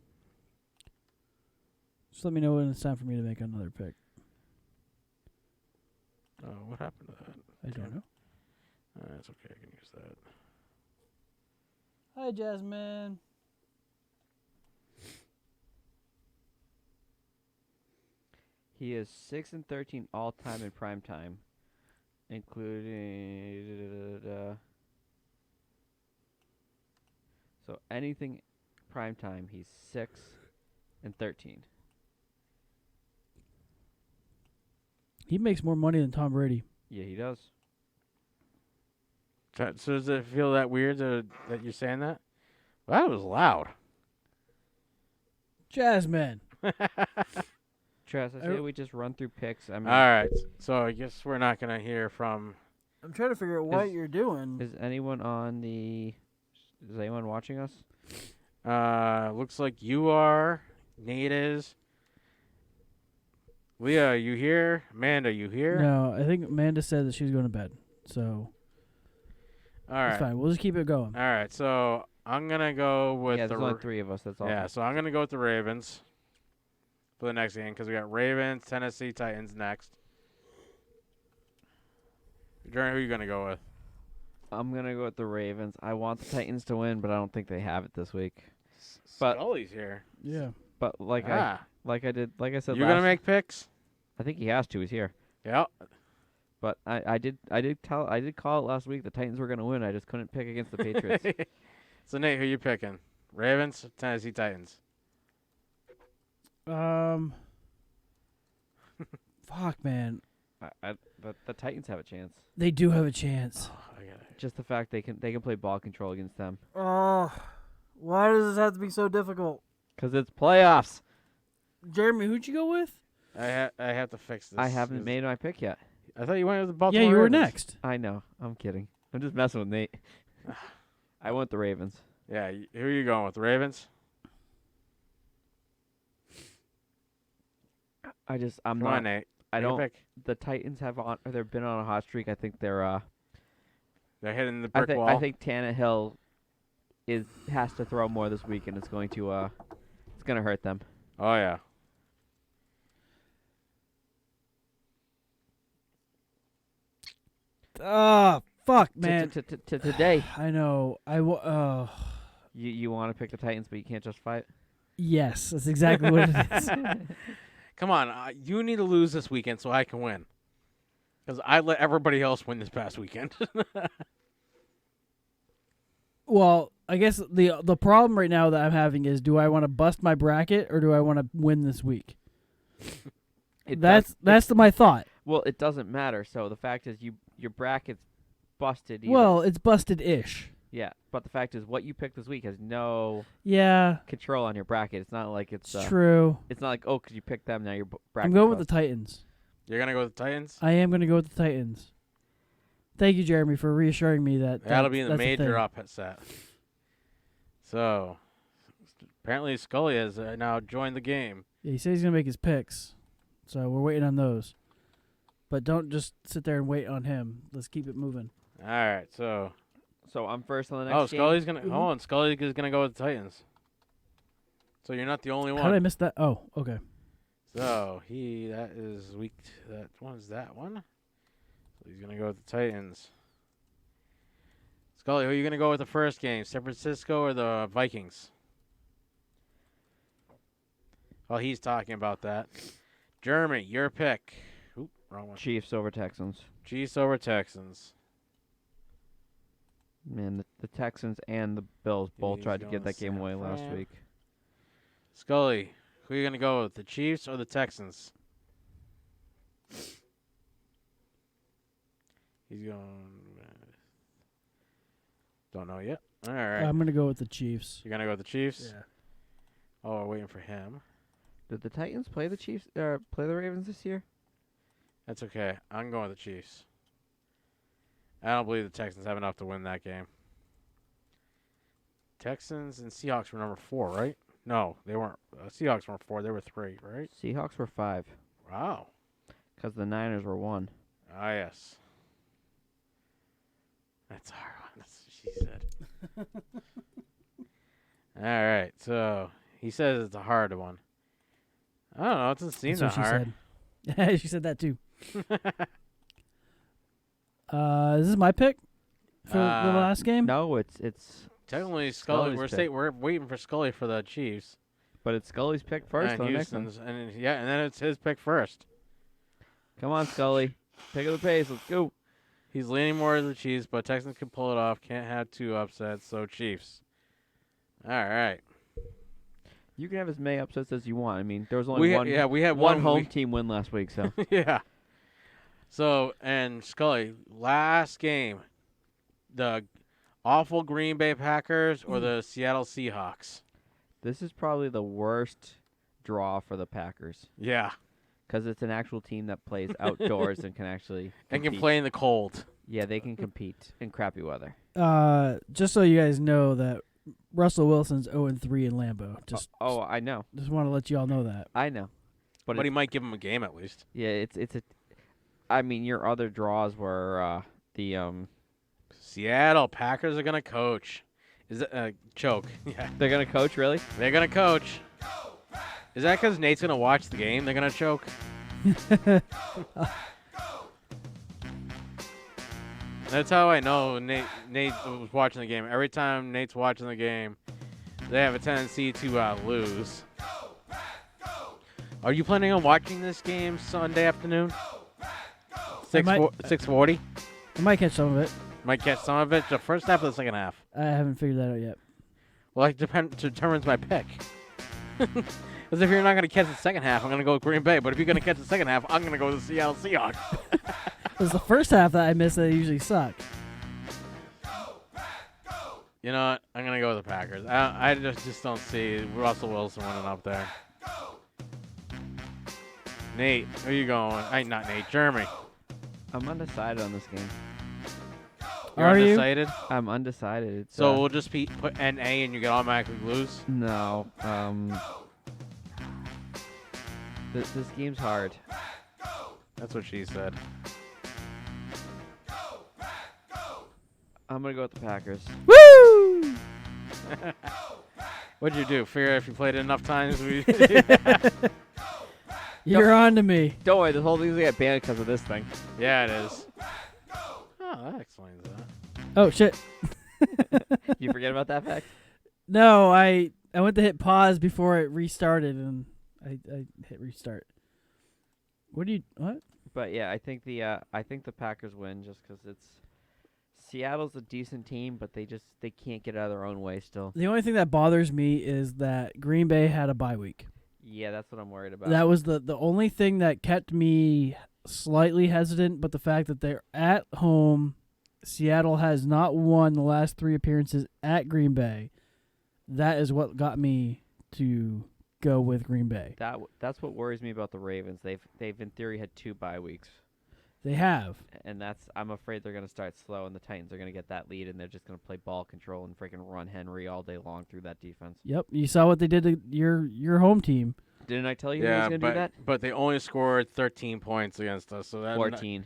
Just let me know when it's time for me to make another pick.
Oh, what happened to that?
I don't know.
That's okay. I can use that.
Hi, Jasmine.
He is 6-13 all time in prime time, including so anything prime time. He's 6-13.
He makes more money than Tom Brady.
Yeah, he does.
So does it feel that weird that you're saying that? Well, that was loud.
Jasmine.
Tress, I say we just run through picks. I mean,
All right. So I guess we're not going to hear from...
I'm trying to figure out what you're doing.
Is anyone on the... Is anyone watching us?
Looks like you are. Nate is. Leah, are you here? Amanda, you here?
No, I think Amanda said that she was going to bed. So,
All right.
that's fine. We'll just keep it going.
All right. So I'm going to go with
Yeah, there's only 3 of us. That's all.
Yeah, so I'm going to go with the Ravens for the next game because we got Ravens, Tennessee, Titans next. Jordan, who are you going to go with?
I'm going to go with the Ravens. I want the Titans to win, but I don't think they have it this week. But
Scully's here.
Yeah.
But like I said
You're going to make picks?
I think he has to. He's here.
Yeah.
But I did call it last week. The Titans were going to win. I just couldn't pick against the Patriots.
So Nate, who you picking? Ravens, Tennessee Titans.
Fuck, man.
But the Titans have a chance.
They do have a chance.
Just the fact they can play ball control against them.
Oh, why does this have to be so difficult?
'Cause it's playoffs.
Jeremy, who'd you go with?
I have to fix this.
I haven't made my pick yet.
I thought you went with the Baltimore
Yeah, you were
Ravens.
next.
I know. I'm kidding. I'm just messing with Nate. I went the Ravens.
Yeah, who are you going with? The Ravens?
I'm
Come
not.
on, Nate.
I
Take a
don't.
pick.
The Titans they've been on a hot streak. I think they're
hitting the brick wall.
I think Tannehill has to throw more this week, and it's going to hurt them.
Oh yeah.
Fuck, man.
Today.
I know.
You want to pick the Titans, but you can't justify it?
Yes, that's exactly what it is.
Come on, you need to lose this weekend so I can win. Because I let everybody else win this past weekend.
Well, I guess the problem right now that I'm having is, do I want to bust my bracket or do I want to win this week? That's my thought.
Well, it doesn't matter. So the fact is, your bracket's busted.
Well, it's busted-ish.
Yeah, but the fact is, what you picked this week has no control on your bracket. It's not like it's
true.
It's not like, oh, because you picked them, now your bracket.
I'm going with the Titans.
You're gonna go with the Titans?
I am going to go with the Titans. Thank you, Jeremy, for reassuring me that.
That'll be in the major upset. So, Apparently, Scully has now joined the game.
Yeah, he said he's gonna make his picks, so we're waiting on those. But don't just sit there and wait on him. Let's keep it moving.
All right, so
I'm first on the next game.
Scully's gonna hold on. Scully is gonna go with the Titans. So you're not the only one.
How did I miss that? Oh, okay.
So that is weak. That one's that one. So he's gonna go with the Titans. Scully, who are you gonna go with the first game? San Francisco or the Vikings? Well, he's talking about that. Jeremy, your pick. Oop, wrong one.
Chiefs over Texans.
Chiefs over Texans.
Man, the Texans and the Bills both
He's
tried to
going
give that game
San
away last
Fran.
week.
Scully, who are you gonna go with? The Chiefs or the Texans? He's going. Don't know yet. All right.
I'm gonna go with the Chiefs.
You're gonna go with the Chiefs.
Yeah.
Oh, we're waiting for him.
Did the Titans play the Chiefs? Play the Ravens this year?
That's okay. I'm going with the Chiefs. I don't believe the Texans have enough to win that game. Texans and Seahawks were number 4, right? No, they weren't. Seahawks weren't 4. They were 3, right?
Seahawks were 5
Wow.
because the Niners were 1.
Ah, yes. That's a hard one. That's what she said. All right. So he says it's a hard one. I don't know. It doesn't seem
That's
that
what
hard.
she said. She said that too. Is this my pick for the last game?
No, it's
Technically, Scully.
Scully's pick.
We're waiting for Scully for the Chiefs.
but it's Scully's pick first
and
on the next one.
Houston's, and then it's his pick first.
Come on, Scully. Pick of the pace. Let's go.
He's leaning more to the Chiefs, but Texans can pull it off. Can't have 2 upsets, so Chiefs. All right.
You can have as many upsets as you want. I mean, there was only
we had
one home team win last week, so
Yeah. So, and Scully, last game, the awful Green Bay Packers or the Seattle Seahawks?
this is probably the worst draw for the Packers
Yeah.
because it's an actual team that plays outdoors and can actually
And can
compete.
play in the cold.
Yeah, they can compete in crappy weather.
Just so you guys know that Russell Wilson's 0-3 in Lambeau. Just
I know,
want to let you all know that.
I know,
But he might give him a game at least.
yeah, it's a. I mean, your other draws were the
Seattle Packers are going to coach. Is it choke? Yeah.
They're gonna coach really.
They're going to coach. Is that because Nate's going to watch the game? They're going to choke? That's how I know Nate was watching the game. Every time Nate's watching the game, they have a tendency to lose. Are you planning on watching this game Sunday afternoon? 6:40?
I might catch some of it.
Might catch some of it. The first half or the second half?
I haven't figured that out yet.
Well, it determines my pick. Because if you're not going to catch the second half, I'm going to go with Green Bay. But if you're going to catch the second half, I'm going to go with the Seattle Seahawks.
It was the first half that I missed that I usually suck.
You know what? I'm going to go with the Packers. I just don't see Russell Wilson winning up there. Nate, who are you going? Not Nate, Jeremy.
I'm undecided on this game.
You're
Are you?
undecided?
I'm undecided. It's,
So we'll just put NA and you can automatically lose?
no. This game's hard.
That's what she said.
I'm gonna go with the Packers.
Woo!
What'd you do? Figure if you played it enough times,
You're on to me.
Don't worry, this whole thing's gonna get banned because of this thing.
Yeah, it is. Oh, that explains that.
Oh, shit.
You forget about that fact?
No, I went to hit pause before it restarted, and I hit restart. What?
But yeah, I think the Packers win just because Seattle's a decent team, but they can't get out of their own way still.
The only thing that bothers me is that Green Bay had a bye week.
Yeah, that's what I'm worried about.
That was the only thing that kept me slightly hesitant, but the fact that they're at home, Seattle has not won the last 3 appearances at Green Bay. That is what got me to go with Green Bay.
That's what worries me about the Ravens. They've in theory had 2 bye weeks.
They have.
And I'm afraid they're going to start slow, and the Titans are going to get that lead, and they're just going to play ball control and freaking run Henry all day long through that defense.
Yep. You saw what they did to your home team.
Didn't I tell you they was going to do that?
But they only scored 13 points against us. So
14.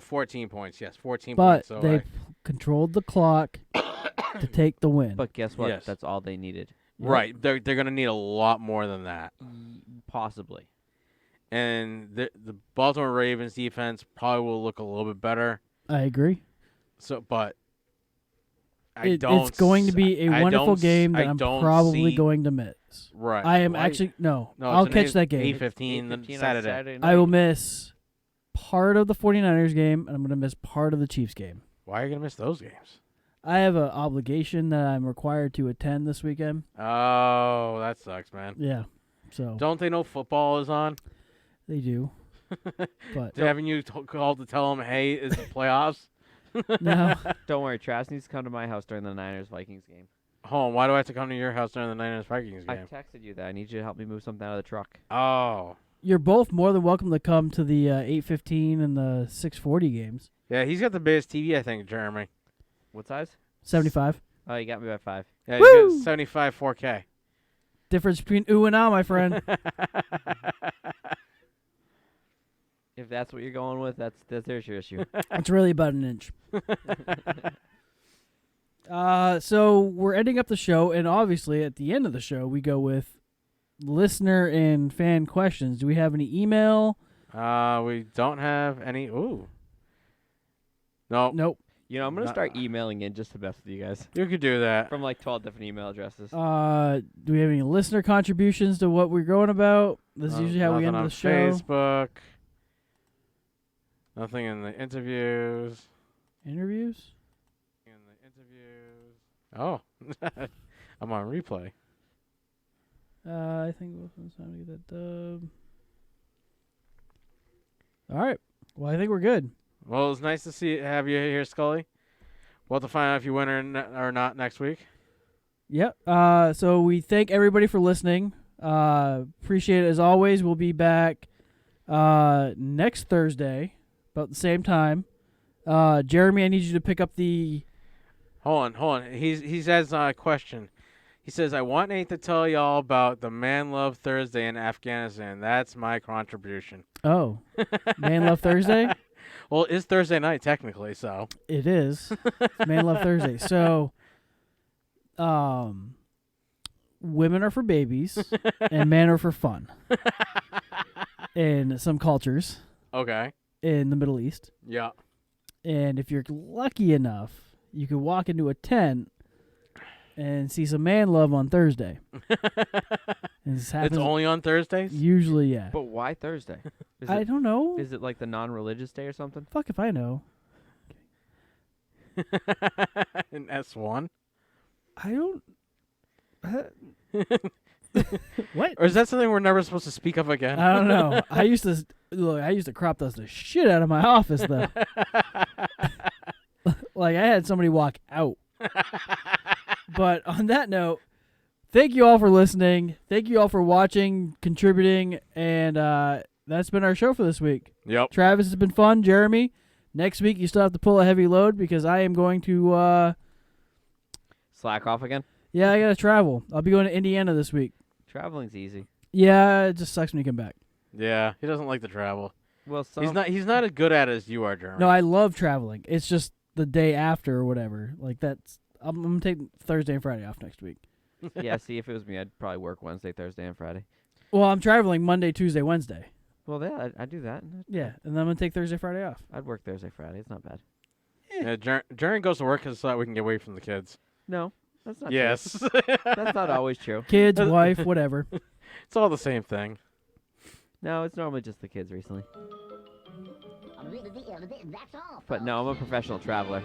14 points. Yes, 14
But
points. So
they controlled the clock to take the win.
But guess what?
Yes.
That's all they needed.
Right. They're going to need a lot more than that.
Possibly.
And the Baltimore Ravens defense probably will look a little bit better.
I agree.
So, but
it's going to be a wonderful game that I'm probably going to miss.
Right.
I am actually no.
No,
I'll catch that game.
8:15 Saturday.
night.
I will miss part of the 49ers game, and I'm going to miss part of the Chiefs game.
Why are you going to miss those games?
I have an obligation that I'm required to attend this weekend.
Oh, that sucks, man.
Yeah. So
Don't they know football is on?
they do. But
Haven't you called to tell them, hey, is the playoffs?
no.
Don't worry, Travis needs to come to my house during the Niners-Vikings game.
Home. Why do I have to come to your house during the Niners-Vikings
I
game?
texted you that. I need you to help me move something out of the truck.
Oh.
You're both more than welcome to come to the 8:15 and the 6:40 games.
Yeah, he's got the biggest TV, I think, Jeremy.
What size?
75.
Oh, you got me by 5.
Yeah,
Woo!
he's got 75 4K.
Difference between ooh and ah, my friend.
If that's what you're going with, there's your issue.
It's really about an inch. So we're ending up the show, and obviously at the end of the show, we go with listener and fan questions. Do we have any email?
We don't have any. Ooh. No.
Nope.
You know, I'm going to start emailing in just to mess with you guys.
You could do that.
From like 12 different email addresses.
Do we have any listener contributions to what we're going about? This is usually how we end the show.
Facebook. Nothing in the interviews.
Interviews?
In the interviews. Oh. I'm on replay.
I think it's time to get that dub. All right. Well, I think we're good.
Well, it was nice to have you here, Scully. We'll have to find out if you win or not next week.
Yep. So we thank everybody for listening. Appreciate it as always. We'll be back next Thursday about the same time. Jeremy, I need you to pick up the...
Hold on. He says a question. He says, I want Nate to tell y'all about the Man Love Thursday in Afghanistan. That's my contribution.
Oh. Man Love Thursday?
Well, it's Thursday night, technically, so.
It is. It's Man Love Thursday. So, women are for babies, and men are for fun. In some cultures.
Okay.
In the Middle East.
Yeah.
And if you're lucky enough, you could walk into a tent and see some man love on Thursday.
It's only on Thursdays?
Usually, yeah.
But why Thursday?
I don't know.
Is it like the non-religious day or something?
Fuck if I know.
In S1?
I don't... What?
Or is that something we're never supposed to speak of again?
I don't know. I used to crop dust the shit out of my office, though. Like, I had somebody walk out. But on that note, thank you all for listening. Thank you all for watching, contributing, and that's been our show for this week.
Yep.
Travis, has been fun. Jeremy, next week you still have to pull a heavy load because I am going to...
Slack off again?
Yeah, I got to travel. I'll be going to Indiana this week.
Traveling's easy.
Yeah, it just sucks when you come back.
Yeah, he doesn't like to travel.
Well,
He's not as good at it as you are, Jeremy.
No, I love traveling. It's just the day after or whatever. Like, I'm going to take Thursday and Friday off next week.
Yeah, see, if it was me, I'd probably work Wednesday, Thursday, and Friday.
Well, I'm traveling Monday, Tuesday, Wednesday.
Well, yeah, I'd do that.
Yeah, and then I'm going to take Thursday, Friday off.
I'd work Thursday, Friday. It's not bad.
Yeah, Jeremy goes to work so that we can get away from the kids.
No, that's not
Yes.
true. That's not always true.
Kids, wife, whatever.
It's all the same thing.
No, it's normally just the kids recently.
That's all.
But no, I'm a professional traveler.